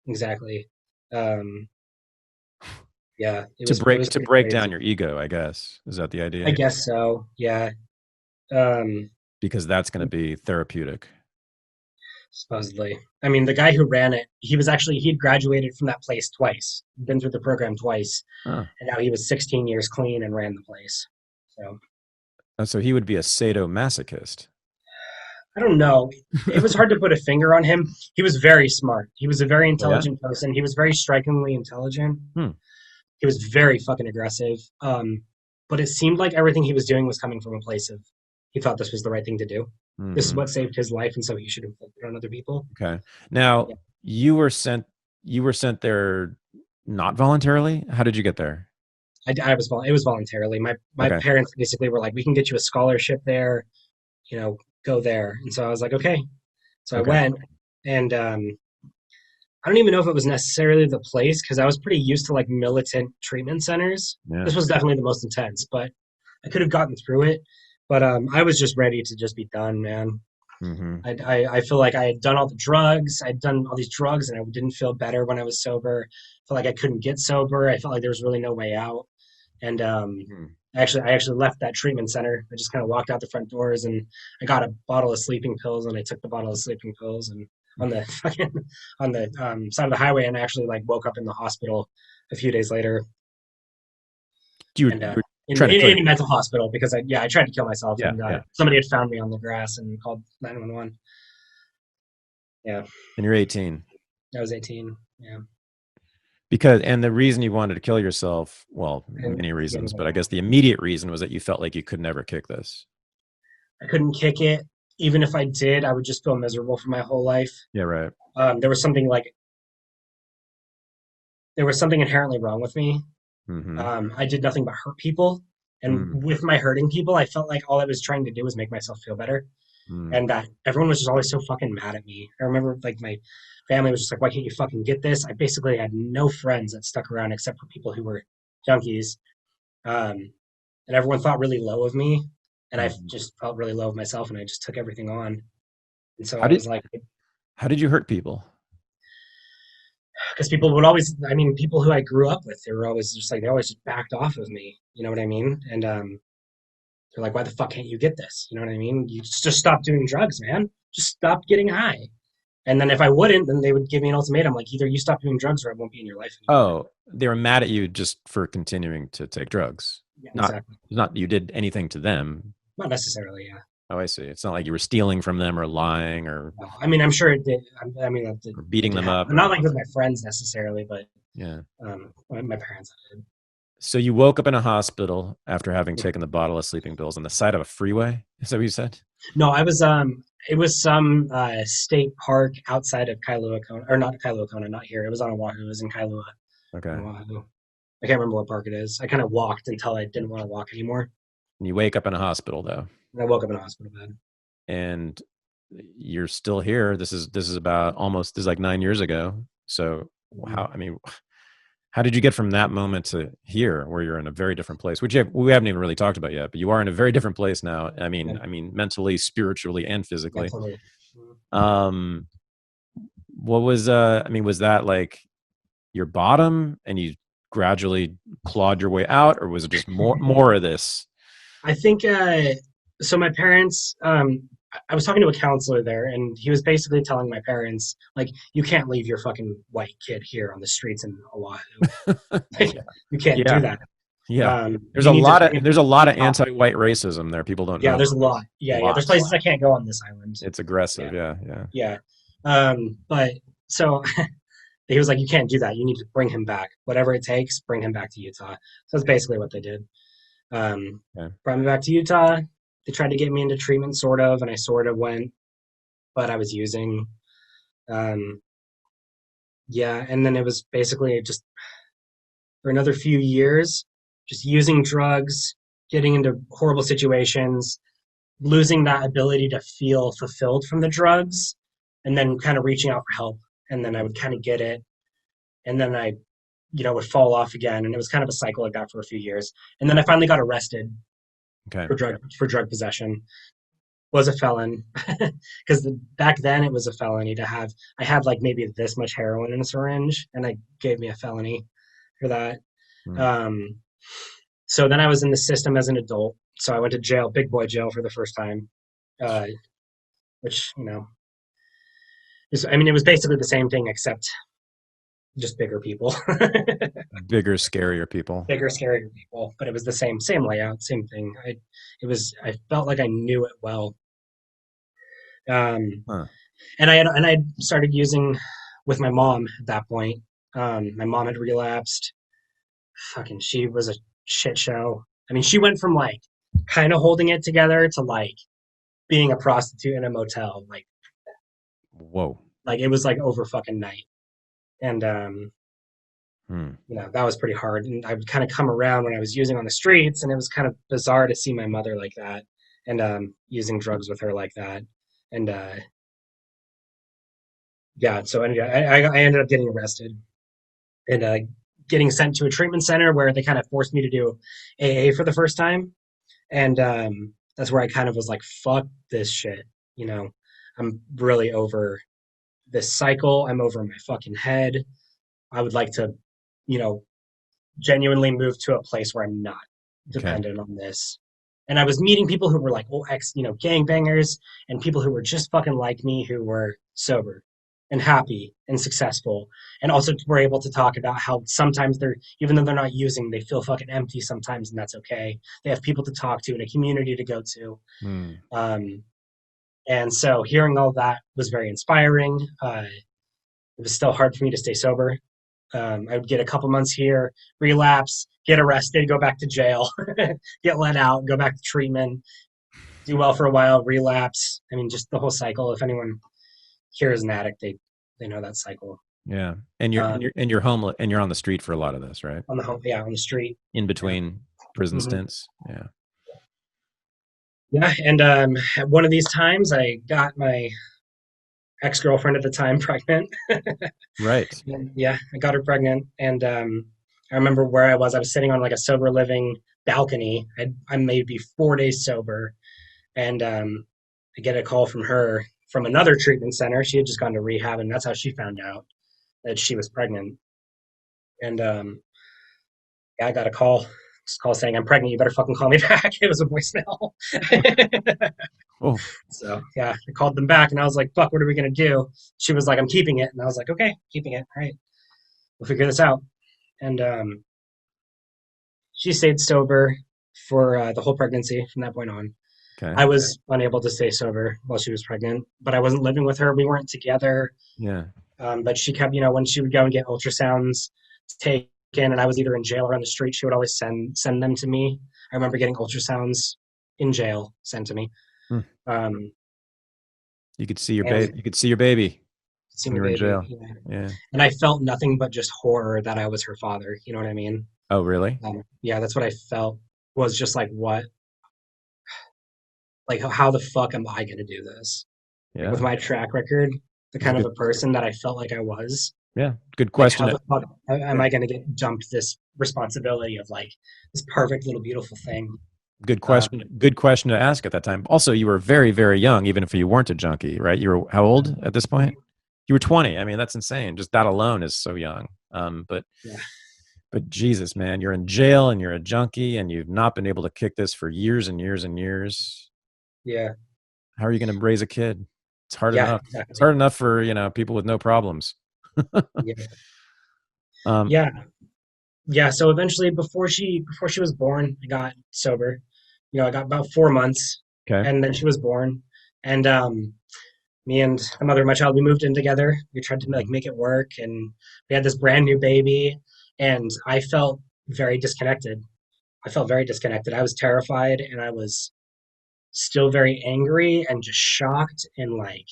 Exactly. Um, yeah, it was To pretty break down crazy. your ego, I guess. Is that the I idea? guess so. Yeah. Um, Because that's going to be therapeutic. Supposedly. I mean, the guy who ran it, he'd graduated from that place twice, been through the program twice, Oh. and now he was 16 years clean and ran the place. So Oh, so he would be a sadomasochist. I don't know. It was hard to put a finger on him. He was very smart. He was a very Oh, yeah? intelligent person. He was very strikingly intelligent. Hmm. He was very fucking aggressive. But it seemed like everything he was doing was coming from a place of he thought this was the right thing to do. This is Hmm. what saved his life, and so he should inflict it on other people. Okay. Now, Yeah. you were sent there not voluntarily? How did you get there? It was voluntarily. My Okay. parents basically were like, "We can get you a scholarship there, you know, go there." And so I was like, "Okay." So I Okay. went, and I don't even know if it was necessarily the place because I was pretty used to like militant treatment centers. Yeah. This was definitely the most intense, but I could have gotten through it. But I was just ready to just be done, man. Hmm. I feel like I had done all the drugs. I'd done all these drugs, and I didn't feel better when I was sober. I felt like I couldn't get sober. I felt like there was really no way out. And Hmm. I actually left that treatment center. I just kind of walked out the front doors, and I got a bottle of sleeping pills, and I took the bottle of sleeping pills, and on the fucking on the side of the highway, and I actually like woke up in the hospital a few days later, and You were trying to kill in your. a mental hospital because I tried to kill myself, Yeah. and Yeah. somebody had found me on the grass and called 911. Yeah, And you're 18. I was 18. Yeah, And the reason you wanted to kill yourself, well, and many yeah, reasons, but I guess the immediate reason was that you felt like you could never kick this. I couldn't kick it. Even if I did, I would just feel miserable for my whole life. Yeah, right. There was something like there was something inherently wrong with me. Hmm. I did nothing but hurt people, and Mm, with my hurting people, I felt like all I was trying to do was make myself feel better, mm, and that everyone was just always so fucking mad at me. I remember like my family was just like, "Why can't you fucking get this?" I basically had no friends that stuck around except for people who were junkies, um, and everyone thought really low of me, and I mhm. just felt really low of myself, and I just took everything on, and so How I did was like, how did you hurt people? because people would always, I mean, people who I grew up with, they were always just like they always just backed off of me, you know what I mean? And they're like, why the fuck can't you get this? You know what I mean? You just stop doing drugs, man. Just stop getting high. And then if I wouldn't, then they would give me an ultimatum like either you stop doing drugs or I won't be in your life anymore. Oh, they were mad at you just for continuing to take drugs. Yeah, Not exactly. not you did anything to them. Not necessarily, yeah. Oh, I see. It's not like you were stealing from them or lying No. I mean, I'm sure it did. I mean, or that beating did them happen. up Not or like with my friends necessarily, but yeah. my parents did. So you woke up in a hospital after having Yeah. taken the bottle of sleeping pills on the side of a freeway. Is that what you said? No, it was some state park outside of Kailua Kona, or not Kailua Kona, not here. It was on Oahu. It was in Kailua, on Okay. Oahu. I can't remember what park it is. I kind of walked until I didn't want to walk anymore. And you wake up in a hospital though, And I woke up in a hospital bed. and you're still here. This is about almost this is like 9 years ago. So Mhm. how I mean, how did you get from that moment to here, where you're in a very different place, which we haven't even really talked about yet? But you are in a very different place now. Yeah, I mean, mentally, spiritually, and physically. mentally. Mhm. Um, what was I mean, was that like your bottom, and you gradually clawed your way out, or was it just more of this? I think so. My parents. I was talking to a counselor there, and he was basically telling my parents, like, you can't leave your fucking white kid here on the streets in Oahu. Like, Yeah, you can't do yeah, that. Yeah. There's You a need to lot bring of him there's back a to lot of Utah. anti-white racism there. People don't Yeah, know there's about a this. lot. Yeah. There's Lots. places I can't go on this island. It's Yeah, aggressive. Yeah, yeah. yeah. But so he was like, you can't do that. You need to bring him back. Whatever it takes, bring him back to Utah. So that's basically what they did. Okay. Brought me back to Utah. They tried to get me into treatment, sort of, and I sort of went, but I was using. Um, yeah, and then it was basically just for another few years, just using drugs, getting into horrible situations, losing that ability to feel fulfilled from the drugs, and then kind of reaching out for help. And then I would kind of get it, and then I, would fall off again, and it was kind of a cycle like that for a few years. And then I finally got arrested Okay. for drug possession. Was a felon because back then it was a felony to have. I had like maybe this much heroin in a syringe, and I gave me a felony for that. Hmm. Um, so then I was in the system as an adult. So I went to jail, big boy jail, for the first time, uh, which I mean, it was basically the same thing except just bigger people, Bigger, scarier people. bigger, scarier people. But it was the same layout, same thing. I felt like I knew it well. Um, Huh. and I started using with my mom at that point. My mom had relapsed. Fucking, she was a shit show. I mean, she went from like kind of holding it together to like being a prostitute in a motel. Whoa. Like it was like over fucking night. And Hmm. that was pretty hard. And I would kind of come around when I was using on the streets, and it was kind of bizarre to see my mother like that, and using drugs with her like that. And yeah, so anyway, I ended up getting arrested and getting sent to a treatment center where they kind of forced me to do AA for the first time. And that's where I kind of was like, fuck this shit. You know, I'm really over this cycle. I'm over my fucking head. I would like to, you know, genuinely move to a place where I'm not Okay. dependent on this. And I was meeting people who were like, oh, gangbangers, and people who were just fucking like me, who were sober and happy and successful. And also were able to talk about how sometimes even though they're not using, they feel fucking empty sometimes, and that's okay. They have people to talk to and a community to go to. Hmm. Um, and so hearing all that was very inspiring. It was still hard for me to stay sober. I would get a couple months here, relapse, get arrested, go back to jail, get let out, go back to treatment, do well for a while, relapse. I mean, just the whole cycle. If anyone here is an addict, they know that cycle. Yeah. And you're and Um, you're and you're homeless and you're on the street for a lot of this, right? on the street. In Yeah. between prison Hmm. stints. Yeah. Yeah. And at one of these times, I got my ex girlfriend at the time pregnant. Right. And yeah, I got her pregnant, and I remember where I was. I was sitting on like a sober living balcony. I'm maybe 4 days sober, and I get a call from her from another treatment center. She had just gone to rehab, and that's how she found out that she was pregnant. And yeah, I got a call saying I'm pregnant. You better fucking call me back. It was a voicemail. Oh, So yeah, I called them back, and I was like, "Fuck, what are we gonna do?" She was like, "I'm keeping it," and I was like, "Okay, keeping it. All right, we'll figure this out." And she stayed sober for the whole pregnancy from that point on. okay. I was unable to stay sober while she was pregnant, but I wasn't living with her. We weren't together. Yeah. But she kept, when she would go and get ultrasounds taken, and I was either in jail or on the street, she would always send them to me. I remember getting ultrasounds in jail sent to me. Hmm. Um, You could see your and baby. You could see your baby see when my you were in baby. jail. Yeah. Yeah. And I felt nothing but just horror that I was her father. You know what I mean? Oh, really? Yeah, that's what I felt, was just like, what? Like, how the fuck am I going to do this? Like, with Yeah. my track record, the It's a kind of good. a person that I felt like I was, Yeah. Good like, question. how the fuck am Yeah. I going to get dumped this responsibility of like this perfect little beautiful thing? Good Um, question. Good question to ask at that time. Also, you were very, very young, even if you weren't a junkie, right? You were how old at this point? You were 20. I mean, that's insane. Just that alone is so young. But yeah, but Jesus, man, you're in jail and you're a junkie and you've not been able to kick this for years and years and years. yeah, How are you going to raise a kid? It's hard yeah, enough. It's exactly. hard enough for people with no problems. Yeah, Um, yeah. yeah, so eventually before she was born, I got sober. I got about 4 months, Okay. and then she was born. And me and the mother of my child, we moved in together. We tried to like Mhm. make it work, and we had this brand new baby. And I felt very disconnected. I felt very disconnected. I was terrified, and I was still very angry and just shocked, and like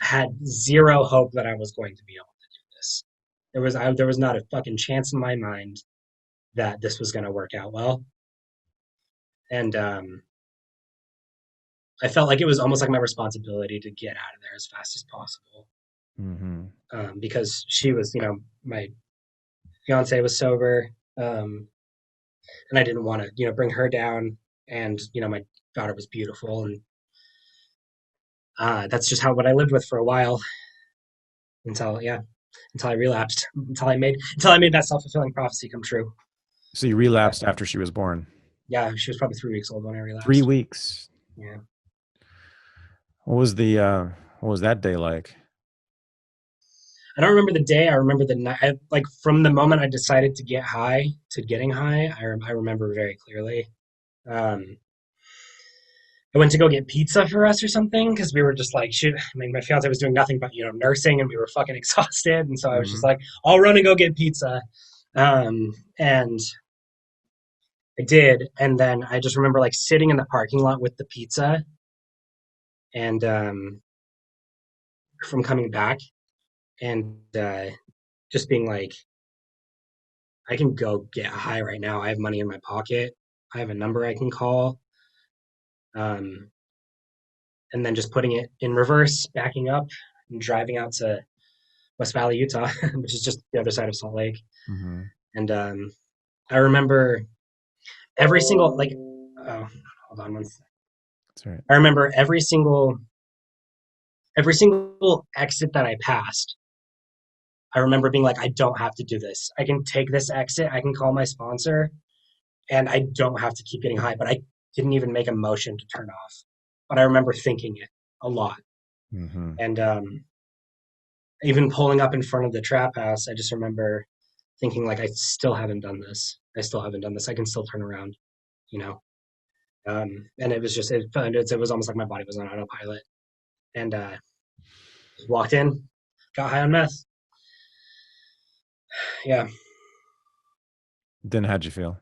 had zero hope that I was going to be able to do this. There was not a fucking chance in my mind that this was going to work out well. And I felt like it was almost like my responsibility to get out of there as fast as possible, Mhm. because she was, my fiance was sober, and I didn't want to, bring her down. And my daughter was beautiful, and that's just how what I lived with for a while until yeah, until I relapsed, until I made that self fulfilling prophecy come true. So you relapsed after she was born. Yeah, she was probably 3 weeks old when I Three relapsed. weeks. Yeah. What was the what was that day like? I don't remember the day. I remember the night. Like from the moment I decided to get high to getting high, I remember very clearly. Um, I went to go get pizza for us or something because we were just like, shoot. I mean, my fiance was doing nothing but nursing, and we were fucking exhausted. And so I was just Mhm. like, I'll run and go get pizza. And I did, and then I just remember like sitting in the parking lot with the pizza, and from coming back, and just being like, I can go get high right now. I have money in my pocket. I have a number I can call. Um, and then just putting it in reverse, backing up, and driving out to West Valley, Utah, which is just the other side of Salt Lake. Mhm. And I remember every single like, oh, hold on one second. That's right. I remember every single exit that I passed. I remember being like, I don't have to do this. I can take this exit. I can call my sponsor, and I don't have to keep getting high. But I didn't even make a motion to turn off. But I remember thinking it a lot. Mhm. And even pulling up in front of the trap house, I just remember thinking like, I still haven't done this. I still haven't done this. I can still turn around, you know. And it was just it was almost like my body was on autopilot. And walked in, got high on meth. Yeah, Then how'd you feel?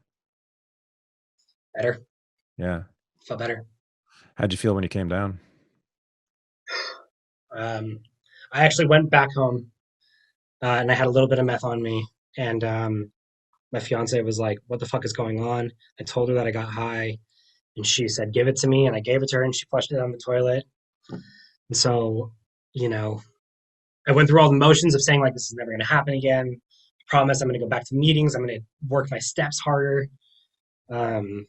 better. Yeah. Felt better. How'd you feel when you came down? Um, I actually went back home, and I had a little bit of meth on me. And my fiance was like, "What the fuck is going on?" I told her that I got high, and she said, "Give it to me." And I gave it to her, and she flushed it down the toilet. And so, you know, I went through all the motions of saying like, "This is never going to happen again." I promise I'm going to go back to meetings. I'm going to work my steps harder. Um,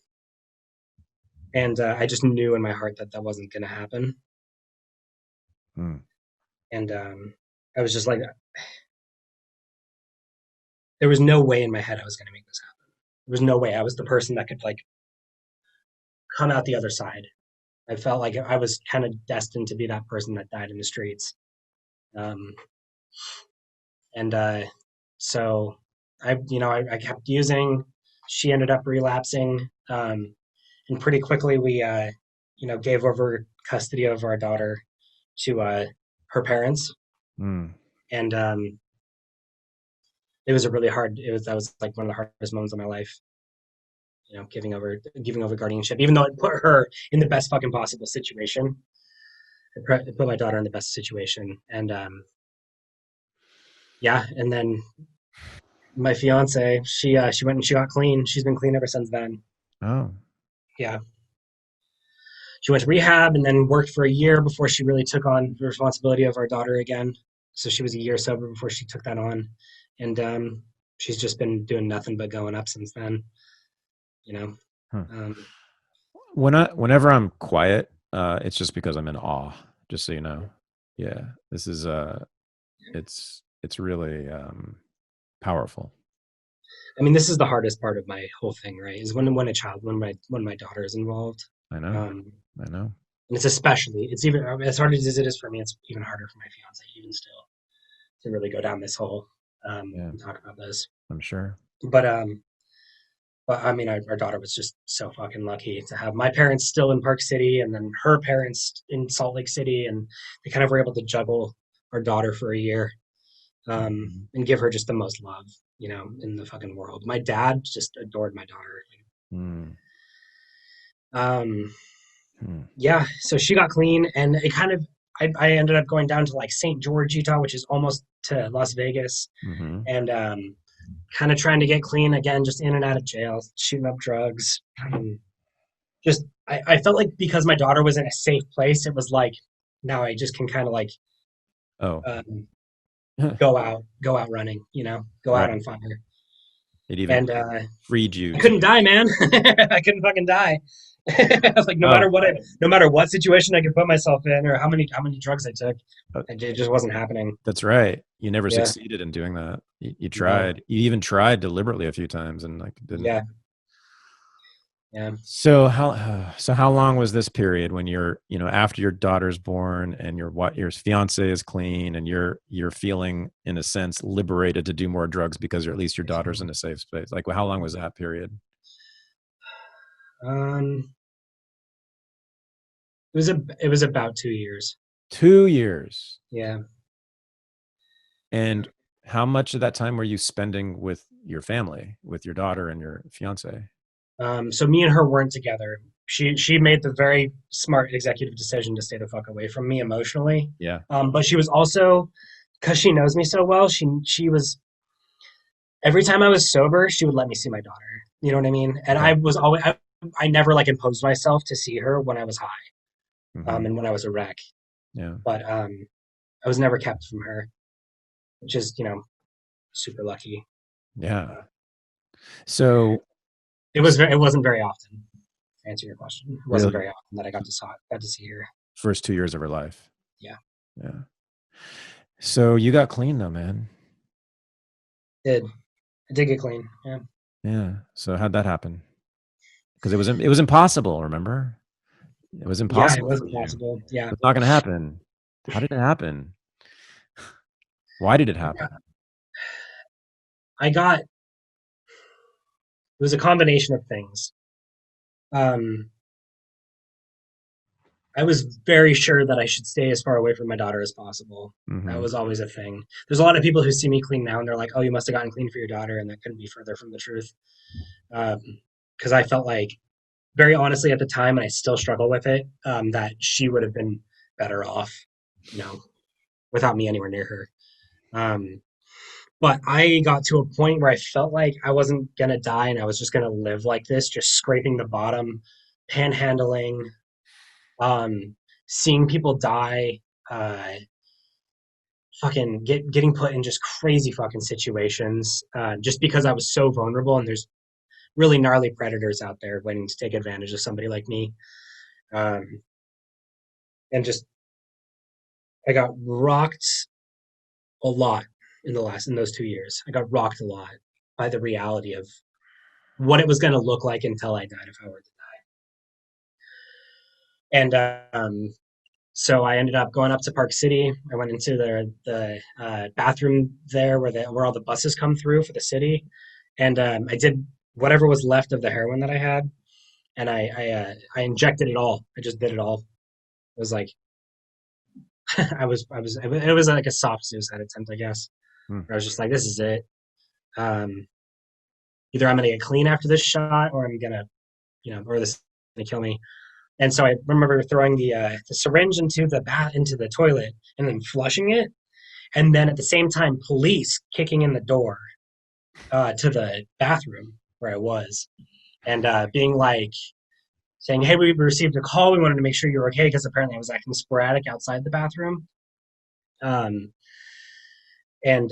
and I just knew in my heart that that wasn't going to happen. Mm. And I was just like, there was no way in my head I was going to make this happen. There was no way I was the person that could like come out the other side. I felt like I was kind of destined to be that person that died in the streets. Um, and so I kept using. She ended up relapsing, and pretty quickly we, gave over custody of our daughter to her parents, Mm. and it was a really hard. It was that was like one of the hardest moments of my life. Giving over guardianship, even though it put her in the best fucking possible situation. It put my daughter in the best situation, and yeah, and then my fiance, she went and she got clean. She's been clean ever since then. Oh. Yeah, she went to rehab and then worked for a year before she really took on the responsibility of our daughter again. So she was a year sober before she took that on, and she's just been doing nothing but going up since then. You know, Huh. um, Whenever I'm quiet, it's just because I'm in awe, just so you know. Yeah. This is it's really powerful. I mean, this is the hardest part of my whole thing, right? Is when my daughter is involved. I know. Um, I know. and it's even as hard as it is for me. It's even harder for my fiance, even still, to really go down this hole, Yeah, and talk about this. I'm sure. But but I mean, our daughter was just so fucking lucky to have my parents still in Park City, and then her parents in Salt Lake City, and they kind of were able to juggle our daughter for a year, Mhm. and give her just the most love, in the fucking world. My dad just adored my daughter. Mm. Um, Hmm. yeah, so she got clean, and it kind of I ended up going down to like St. George, Utah, which is almost to Las Vegas, Mhm. and kind of trying to get clean again, just in and out of jail, shooting up drugs. Just I felt like because my daughter was in a safe place, it was like now I just can kind of like Oh, um, go out running, go out right. on fire, It even and freed you I to. couldn't die, man. I couldn't fucking die. I was like, Oh, no matter what situation I could put myself in, or how many drugs I took, uh, it just wasn't happening. that's right. You never Yeah, succeeded in doing that. You no, tried. You even tried deliberately a few times and like didn't. yeah, yeah. So how long was this period when after your daughter's born and your fiance is clean and you're feeling in a sense liberated to do more drugs because at least your daughter's in a safe space. Like how long was that period? Um, it was about 2 years. 2 years. Yeah. And how much of that time were you spending with your family, with your daughter and your fiance? So me and her weren't together. She made the very smart executive decision to stay the fuck away from me emotionally. Yeah. But she was also, because she knows me so well. She was every time I was sober, she would let me see my daughter. You know what I mean? And Okay. I never like imposed myself to see her when I was high, Hmm. and when I was a wreck. Yeah. But I was never kept from her, which is super lucky. Yeah. Uh, So it wasn't very often. To answer your question, it wasn't really, very often that I got to see her. first 2 years of her life. Yeah, Yeah. So you got clean though, man. did I did get clean? Yeah, Yeah. So how'd that happen? Because it was impossible. Remember, it was yeah, it impossible was for you. impossible. Yeah, It's not going to happen. How did it happen? Why did it happen? I got it was a combination of things. Um, I was very sure that I should stay as far away from my daughter as possible. That Hmm. was always a thing. There's a lot of people who see me clean now and they're like, "Oh, you must have gotten clean for your daughter," and that couldn't be further from the truth. Because I felt like, very honestly, at the time, and I still struggle with it, that she would have been better off, you know, without me anywhere near her. Um, but I got to a point where I felt like I wasn't gonna die, and I was just gonna live like this, just scraping the bottom, panhandling, um, seeing people die, uh, getting put in just crazy fucking situations, just because I was so vulnerable, and there's really gnarly predators out there waiting to take advantage of somebody like me. Um, and just I got rocked a lot in those 2 years. I got rocked a lot by the reality of what it was going to look like until I died if I were to die. And so I ended up going up to Park City. I went into the bathroom there where all the buses come through for the city, and I did whatever was left of the heroin that I had, and I injected it all. I just did it all. It was like it was like a soft suicide attempt, I guess. Hmm. Where I was just like, this is it. Um, Either I'm gonna get clean after this shot, or I'm gonna, or this is gonna kill me. And so I remember throwing the syringe into the toilet and then flushing it, and then at the same time, police kicking in the door to the bathroom where I was, and being like, saying, "Hey, we received a call. We wanted to make sure you're okay because apparently I was acting sporadic outside the bathroom." Um, and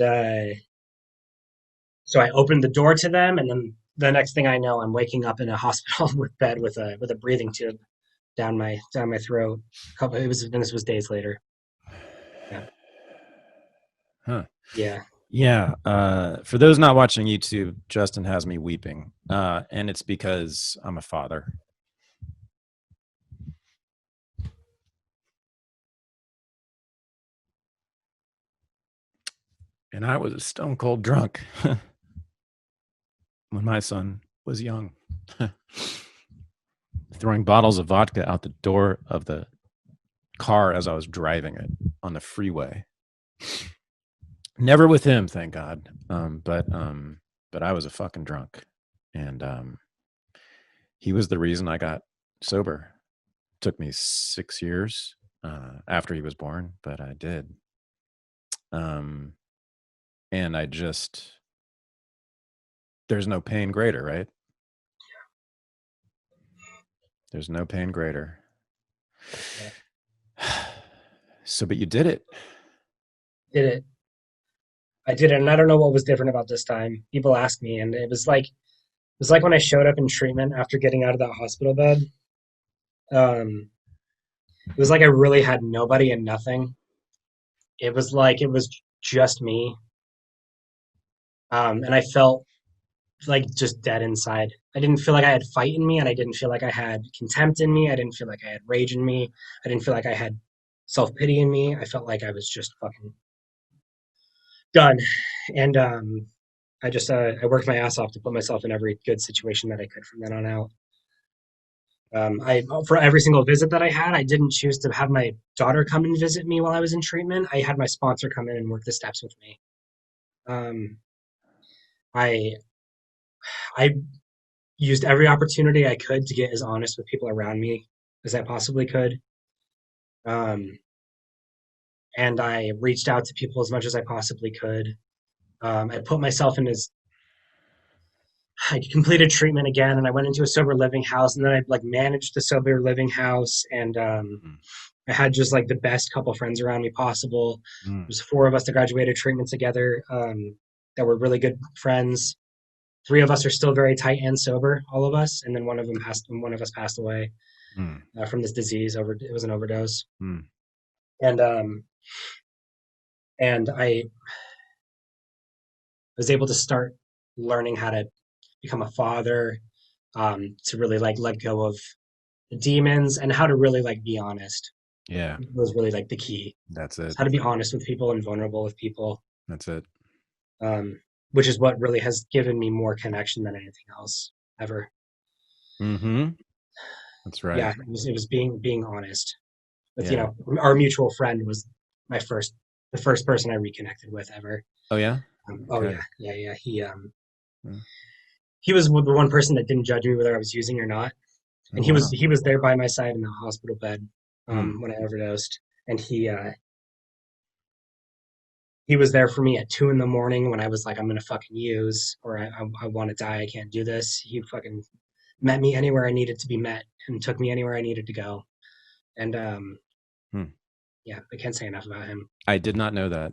So I opened the door to them, and then the next thing I know, I'm waking up in a hospital with a breathing tube down my throat. This was days later. Yeah, Huh. yeah. Yeah. For those not watching YouTube, Justin has me weeping, and it's because I'm a father, and I was a stone cold drunk. when my son was young, throwing bottles of vodka out the door of the car as I was driving it on the freeway. Never with him, thank God. But I was a fucking drunk, and he was the reason I got sober. Took me 6 years after he was born, but I did. And I just, there's no pain greater, right? There's no pain greater. So, but you did it. Did it. I did it, and I don't know what was different about this time. People ask me, and it was like when I showed up in treatment after getting out of that hospital bed. It was like I really had nobody and nothing. It was like it was just me, and I felt like just dead inside. I didn't feel like I had fight in me, and I didn't feel like I had contempt in me. I didn't feel like I had rage in me. I didn't feel like I had self pity in me. I felt like I was just fucking done. And I worked my ass off to put myself in every good situation that I could from then on out. I For every single visit that I had, I didn't choose to have my daughter come and visit me while I was in treatment. I had my sponsor come in and work the steps with me. Um, I I used every opportunity I could to get as honest with people around me as I possibly could. Um, and I reached out to people as much as I possibly could. I put myself in as I completed treatment again, and I went into a sober living house, and then I like managed the sober living house, and Mm. I had just like the best couple friends around me possible. Mm. There's four of us that graduated treatment together, that were really good friends. Three of us are still very tight and sober, all of us, and then one of us passed away Mm. from this disease. It was an overdose, Mm. and I was able to start learning how to become a father, to really like let go of the demons and how to really like be honest. Yeah, Was really like the key. that's It's it. how to be honest with people and vulnerable with people, That's it. which is what really has given me more connection than anything else ever. Mm-hmm. That's right. Yeah, it was being honest with, Yeah. our mutual friend was the first person I reconnected with ever. Oh yeah. Oh Okay. yeah, yeah, yeah. Mm. He was the one person that didn't judge me whether I was using or not, Oh and he was wow. he was there by my side in the hospital bed, Mm. when I overdosed, and he was there for me at 2 in the morning when I was like, I'm gonna fucking use, or I want to die. I can't do this. He fucking met me anywhere I needed to be met and took me anywhere I needed to go. And Hmm. yeah, I can't say enough about him. I did not know that.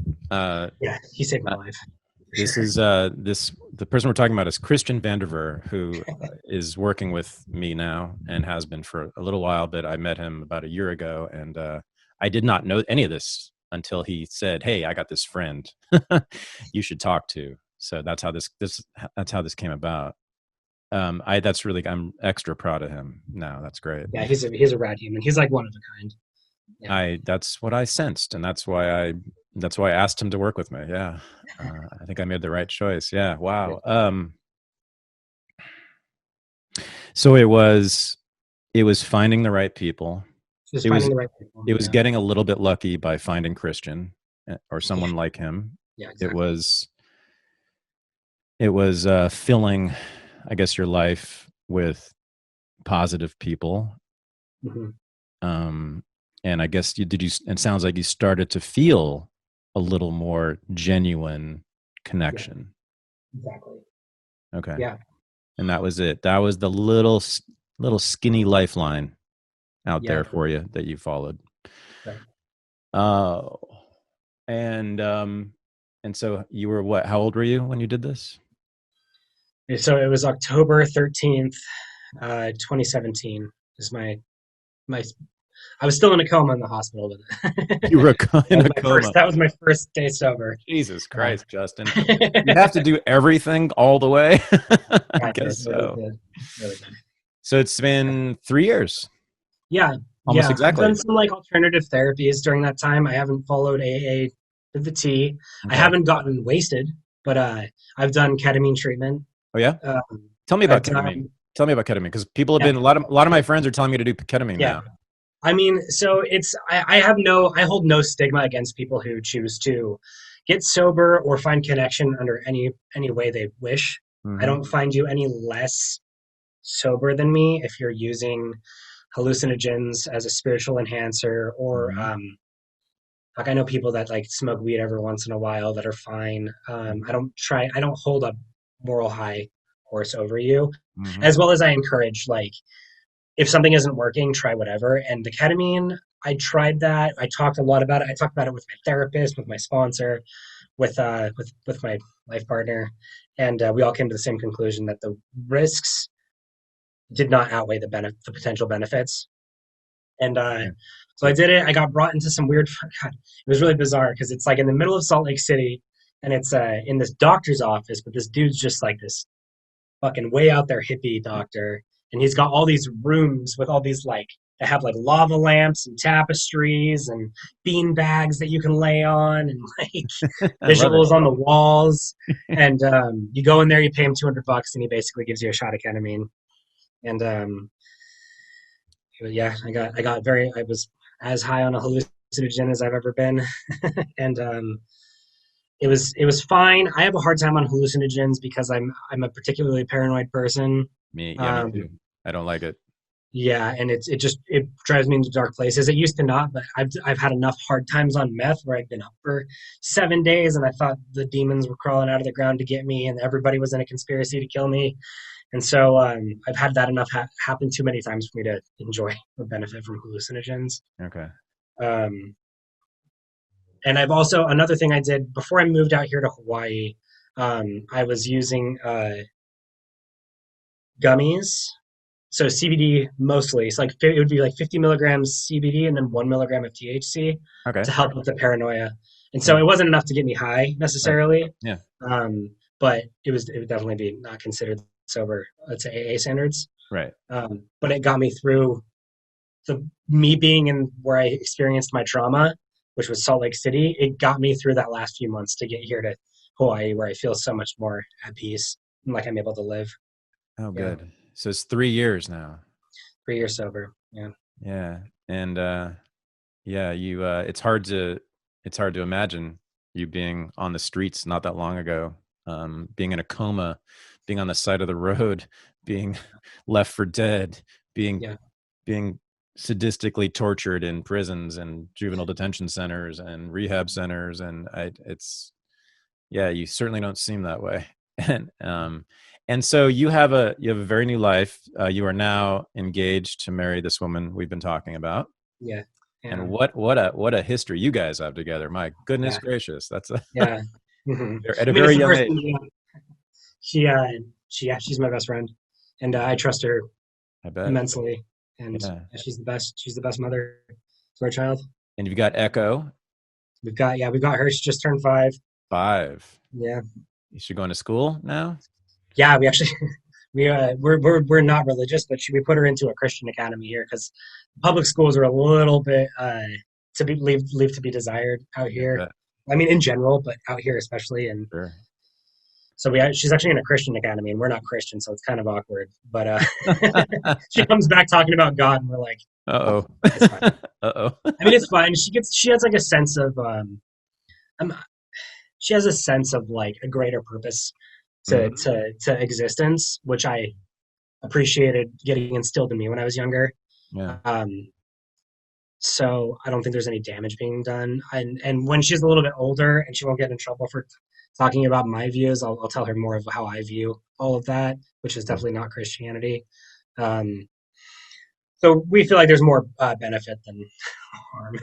Yeah, he saved my Uh, life for this sure. is the person we're talking about is Christian Vanderver, who is working with me now and has been for a little while. But I met him about a year ago, and I did not know any of this until he said, "Hey, I got this friend you should talk to." So that's how this came about. I'm extra proud of him now. That's great. Yeah, he's a rad human. He's like one of a kind. Yeah, That's what I sensed, and that's why I asked him to work with me. Yeah, I think I made the right choice. Yeah, wow. So it was finding the right people. just It was finding the right people. it was Yeah, getting a little bit lucky by finding Christian or yeah, someone like him. yeah, It exactly. was it was filling, I guess, your life with positive people. Hmm. Um, and I guess it sounds like you started to feel a little more genuine Yeah, connection. exactly. Okay. Yeah, And that was it. That was the little skinny lifeline out yeah. there for you that you followed. Right. Oh, and so you were what? How old were you when you did this? So it was October 13th, 2017. Is my I was still in a coma in the hospital with it. You were that in was a my first. coma. That was my first day sober. Jesus Uh, Christ, Justin. You have to yeah, do everything all the way. I I did. guess I really so. did. Really did. So it's been 3 years, Yeah, almost yeah. I've done exactly. some like alternative therapies during that time. I haven't followed AA to the T. I Okay. haven't gotten wasted, but I've done ketamine treatment. Oh yeah. Um, Tell me about but ketamine. Tell me about ketamine because people have yeah, been a lot of my friends are telling me to do ketamine yeah. now. I mean, so I have no I hold no stigma against people who choose to get sober or find connection under any way they wish. I Hmm. don't find you any less sober than me if you're using hallucinogens as a spiritual enhancer or Hmm. like I know people that like smoke weed every once in a while that are fine. I don't hold a moral high horse over you, Hmm. as well as I encourage like if something isn't working, try whatever. And the ketamine, I tried that. I talked a lot about it. I talked about it with my therapist, with my sponsor, with my life partner, and we all came to the same conclusion that the risks did not outweigh the potential benefits. And Yeah. so I did it. I got brought into some weird. God, it was really bizarre because it's like in the middle of Salt Lake City, and it's in this doctor's office, but this dude's just like this fucking way out there hippie doctor, and he's got all these rooms with all these like they have like lava lamps and tapestries and bean bags that you can lay on and like I love it. visuals on the walls. And you go in there, you pay him $200, and he basically gives you a shot of ketamine. And yeah, I was as high on a hallucinogen as I've ever been, and it was fine. I have a hard time on hallucinogens because I'm a particularly paranoid person. Me Um, too. I don't like it. yeah, and it drives me into dark places. It used to not, but I've had enough hard times on meth where I've been up for 7 days and I thought the demons were crawling out of the ground to get me and everybody was in a conspiracy to kill me. And so I've had that enough happen too many times for me to enjoy or benefit from hallucinogens. Okay. Um, and I've also another thing I did before I moved out here to Hawaii. I was using gummies, so CBD mostly. It's like it would be like 50 milligrams CBD and then 1 milligram of THC Okay. to help with the paranoia. And so Yeah. it wasn't enough to get me high Right. necessarily, Yeah. but it would definitely be not considered sober to AA standards. Right. But it got me through the me being in where I experienced my trauma, which was Salt Lake City. It got me through that last few months to get here to Hawaii, where I feel so much more at peace and like I'm able to live. Oh, Yeah, good. So it's 3 years now. 3 years sober. Yeah, Yeah. And yeah, it's hard to imagine you being on the streets not that long ago, being in a coma, being on the side of the road, being left for dead, being yeah, being sadistically tortured in prisons and juvenile detention centers and rehab centers, and it's yeah, you certainly don't seem that way. And so you have a very new life. You are now engaged to marry this woman we've been talking about. yeah, And yeah, what a history you guys have together. My goodness yeah, gracious, that's yeah. Hmm. at a I mean, it's very the young person. age. Yeah, she, uh, yeah, she's my best friend, and I trust her I bet. immensely. And Yeah. yeah, she's the best. She's the best mother to our child. And you've got Echo, We've got her. She just turned 5. 5. Yeah, Is she going to school now? yeah. We actually we're not religious, but we put her into a Christian academy here because public schools are a little bit to be leave to be desired out I here. bet. I mean, in general, but out here especially. And Sure. so she's actually in a Christian academy, and we're not Christian, so it's kind of awkward. But she comes back talking about God, and we're like, Uh-oh. it's fine. Uh-oh. I mean, it's fine. She has like a sense of um, she has a sense of like a greater purpose Hmm. to existence, which I appreciated getting instilled in me when I was younger. Yeah. Um, so I don't think there's any damage being done. And when she's a little bit older and she won't get in trouble for talking about my views, I'll tell her more of how I view all of that, which is Cool. definitely not Christianity. Um, so we feel like there's more benefit than harm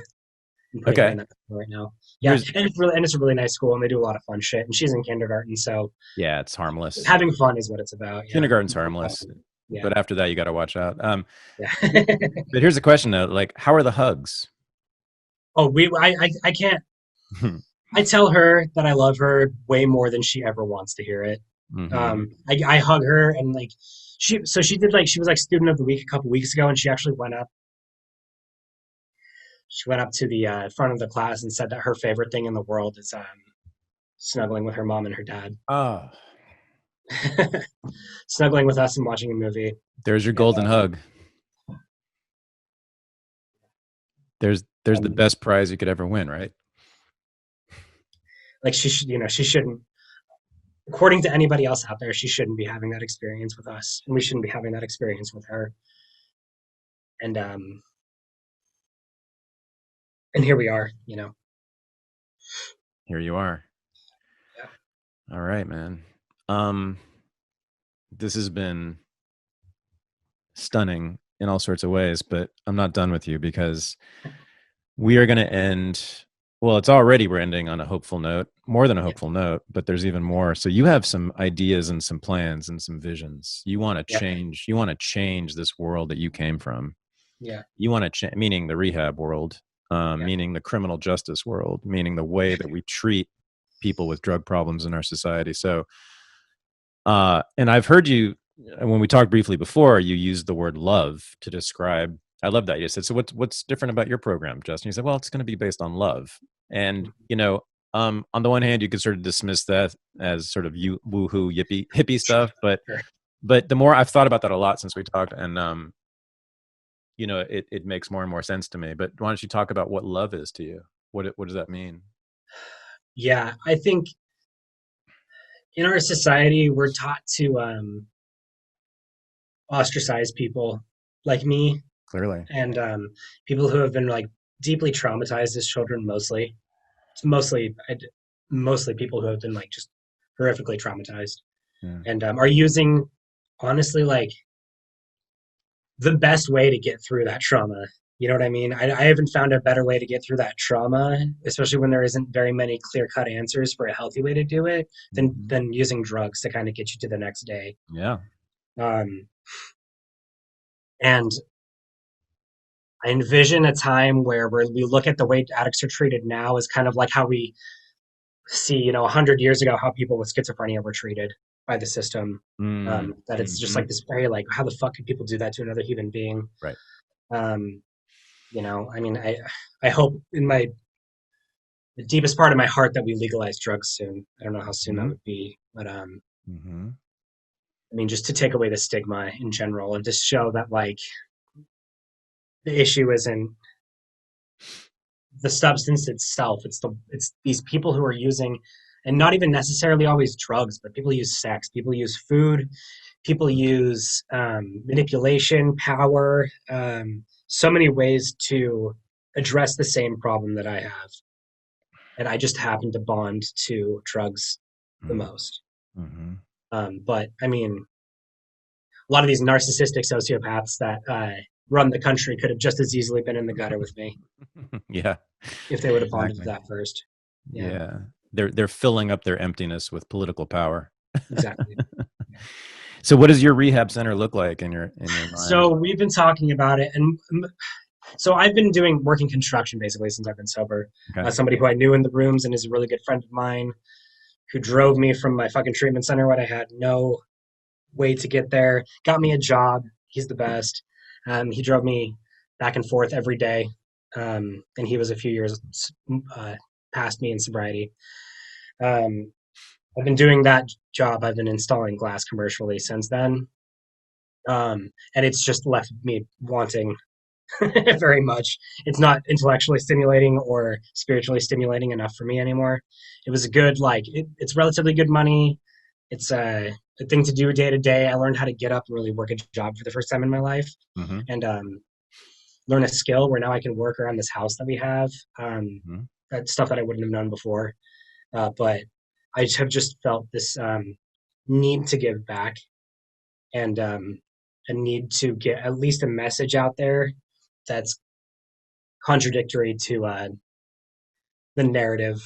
in putting her in Okay. that right now. Yeah, Here's and it's a really nice school, and they do a lot of fun shit. And she's in kindergarten, so Yeah, it's harmless. having fun is what it's about. Yeah, Kindergarten's harmless, yeah, but after that, you got to watch out. yeah. But here's the question though: like, how are the hugs? Oh, I can't. I tell her that I love her way more than she ever wants to hear it. Hmm. I hug her and like she did like she was like student of the week a couple weeks ago, and she actually went up. She went up to the front of the class and said that her favorite thing in the world is snuggling with her mom and her dad. Oh, snuggling with us and watching a movie. There's your And golden hug. There's the um, best prize you could ever win, right? like she should, she shouldn't. According to anybody else out there, she shouldn't be having that experience with us, and we shouldn't be having that experience with her. And and here we are. Here you are. Yeah. All right, man. Um, this has been stunning in all sorts of ways, but I'm not done with you because we are going to end. Well, we're ending on a hopeful note, more than a Yeah. hopeful note, but there's even more. So you have some ideas and some plans and some visions. You want to Yeah. change. You want to change this world that you came from. Yeah. You want to change, meaning the rehab world, Yeah. meaning the criminal justice world, meaning the way that we treat people with drug problems in our society. So, and I've heard you when we talked briefly before, you used the word love to describe. I love that you said. So what's different about your program, Justin? You said, well, it's going to be based on love, and on the one hand, you could sort of dismiss that as sort of you woohoo yippee hippie stuff, but Sure. but the more I've thought about that a lot since we talked, and it makes more and more sense to me. But why don't you talk about what love is to you? What does that mean? Yeah, I think in our society we're taught to ostracize people like me Clearly. and people who have been like deeply traumatized as children. It's mostly people who have been like just horrifically traumatized Yeah. and are using honestly like the best way to get through that trauma. You know what I mean? I haven't found a better way to get through that trauma, especially when there isn't very many clear cut answers for a healthy way to do it, Mhm. than using drugs to kind of get you to the next day. Yeah. Um, and I envision a time where we look at the way addicts are treated now as kind of like how we see, 100 years ago, how people with schizophrenia were treated by the system. Mm. That it's just like Hmm. this very like, how the fuck can people do that to another human being? Right. Um, I mean, I hope in the deepest part of my heart that we legalize drugs soon. I don't know how soon that Hmm. would be, but Hmm. I mean, just to take away the stigma in general and just show that like the issue isn't the substance itself. It's these people who are using, and not even necessarily always drugs, but people use sex, people use food, people use manipulation, power, so many ways to address the same problem that I have, and I just happen to bond to drugs the most. Hmm. But I mean, a lot of these narcissistic sociopaths that run the country could have just as easily been in the gutter with me Yeah. if they would have bonded to Exactly. that first. Yeah, Yeah. They're filling up their emptiness with political power. exactly. So what does your rehab center look like in your mind? So we've been talking about it, and so I've been doing working construction basically since I've been sober. Okay. Somebody who I knew in the rooms and is a really good friend of mine who drove me from my fucking treatment center when I had no way to get there, got me a job. He's the best. He drove me back and forth every day, and he was a few years uh, past me in sobriety. Um, I've been doing that job. I've been installing glass commercially since then, and it's just left me wanting very much. It's not intellectually stimulating or spiritually stimulating enough for me anymore. It was a good it's relatively good money. It's a thing to do day to day. I learned how to get up and really work a job for the first time in my life, Mm-hmm. and learn a skill where now I can work around this house that we have. Mm-hmm. That's stuff that I wouldn't have known before, but I have just felt this need to give back and a need to get at least a message out there that's contradictory to the narrative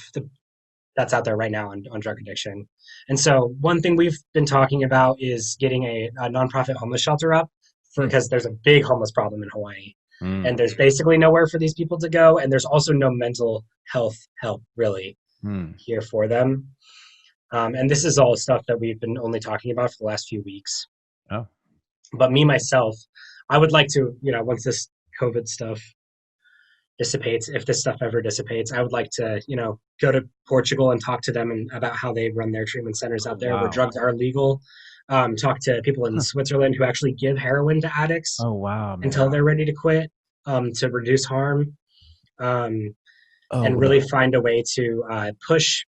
that's out there right now on drug addiction. And so, one thing we've been talking about is getting a nonprofit homeless shelter up because there's a big homeless problem in Hawaii. And Mm-hmm. there's basically nowhere for these people to go. And there's also no mental health help really here for them. And this is all stuff that we've been only talking about for the last few weeks. Oh. But me, myself, I would like to, once this COVID stuff dissipates, if this stuff ever dissipates, I would like to, go to Portugal and talk to them about how they run their treatment centers Oh, out there where wow. drugs are legal. Talk to people in Huh. Switzerland who actually give heroin to addicts Oh, wow, until man. they're ready to quit, to reduce harm, um, Oh, and really well. find a way to push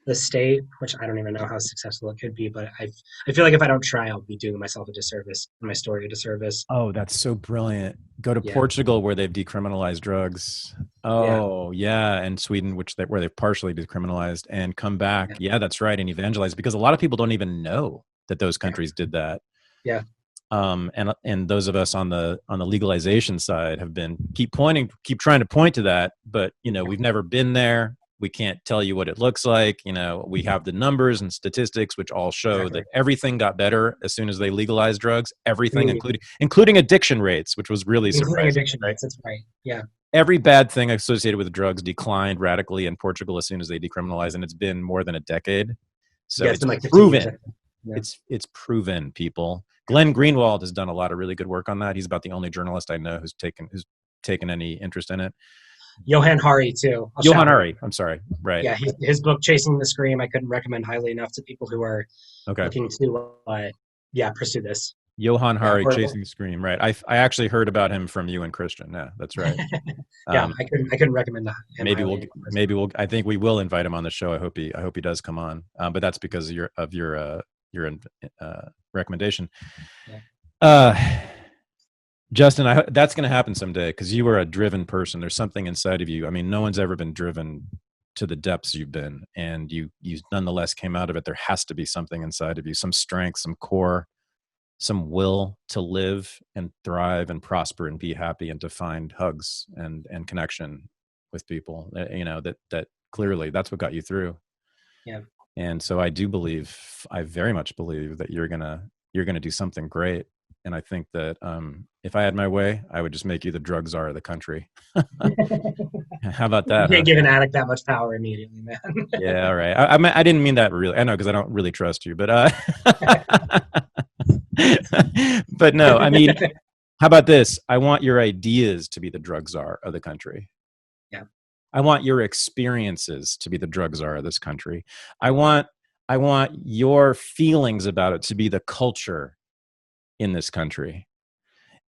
the state, which I don't even know how successful it could be, but I feel like if I don't try, I'll be doing myself a disservice, my story a disservice. Oh, that's so brilliant. Go to Yeah, Portugal where they've decriminalized drugs. yeah, Oh, yeah, and Sweden, where they've partially decriminalized, and come back. yeah, Yeah, that's right, and evangelize because a lot of people don't even know that those yeah, countries did that. yeah, And those of us on the legalization side have been keep trying to point to that, but we've never been there. We can't tell you what it looks like. We have the numbers and statistics which all show exactly. that everything got better as soon as they legalized drugs. I Everything, mean, including addiction rates, which was really including surprising, addiction right? rates. That's right. Yeah, Every bad thing associated with drugs declined radically in Portugal as soon as they decriminalized, and it's been more than a decade. So yeah. It's it's been like 15 years. I proven. think. Yeah, It's proven, people. Glenn Greenwald has done a lot of really good work on that. He's about the only journalist I know who's taken any interest in it. Johan Hari too. I'll Johan shout him. Hari, I'm sorry. Right. Yeah, his book "Chasing the Scream" I couldn't recommend highly enough to people who are Okay. looking to, pursue this. Johan Yeah, Hari, Chasing the Scream. Right. I actually heard about him from you and Christian. Yeah, that's right. yeah, Um, I couldn't recommend him maybe highly we'll enough. maybe we'll I think we will invite him on the show. I hope he does come on. But that's because of your recommendation. Yeah. Justin, that's going to happen someday because you are a driven person. There's something inside of you. I mean, no one's ever been driven to the depths you've been, and you nonetheless came out of it. There has to be something inside of you, some strength, some core, some will to live and thrive and prosper and be happy and to find hugs and connection with people. That clearly that's what got you through. Yeah. And so I very much believe that you're gonna do something great. And I think that if I had my way, I would just make you the drug czar of the country. How about You that, huh? can't give an addict that much power immediately, man. Yeah, all right. I didn't mean that really. I know because I don't really trust you, but but no, I mean, how about this? I want your ideas to be the drug czar of the country. Yeah. I want your experiences to be the drug czar of this country. I want your feelings about it to be the culture in this country.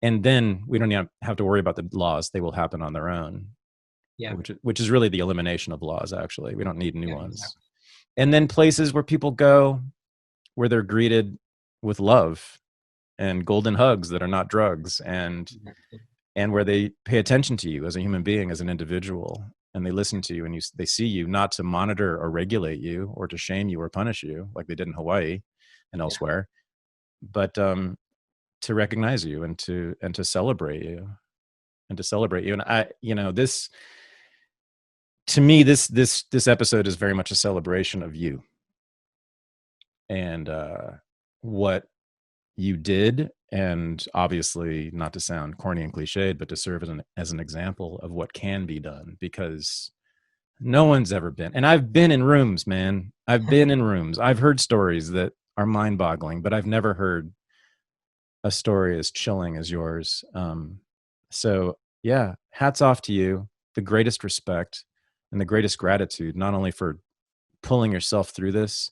And then we don't even have to worry about the laws. They will happen on their own. Yeah. Which is really the elimination of laws, actually. We don't need new ones. Exactly. And then places where people go where they're greeted with love and golden hugs that are not drugs, and where they pay attention to you as a human being, as an individual, and they listen to you, and they see you not to monitor or regulate you or to shame you or punish you like they did in Hawaii and elsewhere, but to recognize you and to celebrate you And this, to me, this episode is very much a celebration of you and what you did, and obviously, not to sound corny and cliched, but to serve as an example of what can be done, because no one's ever been. And I've been in rooms, man. I've been in rooms. I've heard stories that are mind-boggling, but I've never heard a story as chilling as yours. So yeah, hats off to you. The greatest respect and the greatest gratitude, not only for pulling yourself through this,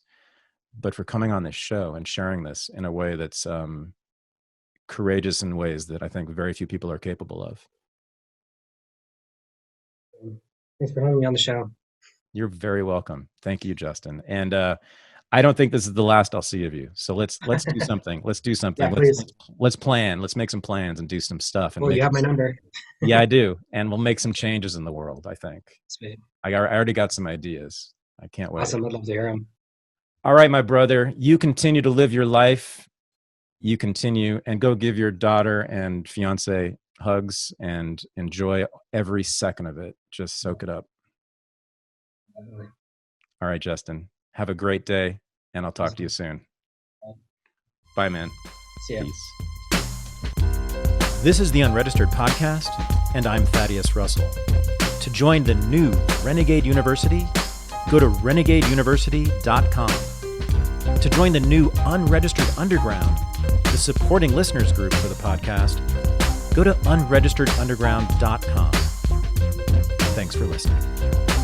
but for coming on this show and sharing this in a way that's courageous in ways that I think very few people are capable of. Thanks for having me on the show. You're very welcome. Thank you, Justin. And I don't think this is the last I'll see of you. So let's do something. Let's do something. Yeah, please. Let's plan. Let's make some plans and do some stuff. And Well, you have my number. Yeah, I do. And we'll make some changes in the world, I think. Sweet. I already got some ideas. I can't wait. Awesome. I'd love to hear them. All right, my brother, you continue to live your life. You continue and go give your daughter and fiance hugs and enjoy every second of it. Just soak it up. Definitely. All right, Justin, have a great day, and I'll talk to you soon. Bye, man. See ya. Peace. This is the Unregistered podcast, and I'm Thaddeus Russell. To join the new Renegade University, go to renegadeuniversity.com. To join the new Unregistered Underground, the supporting listeners group for the podcast, go to unregisteredunderground.com. Thanks for listening.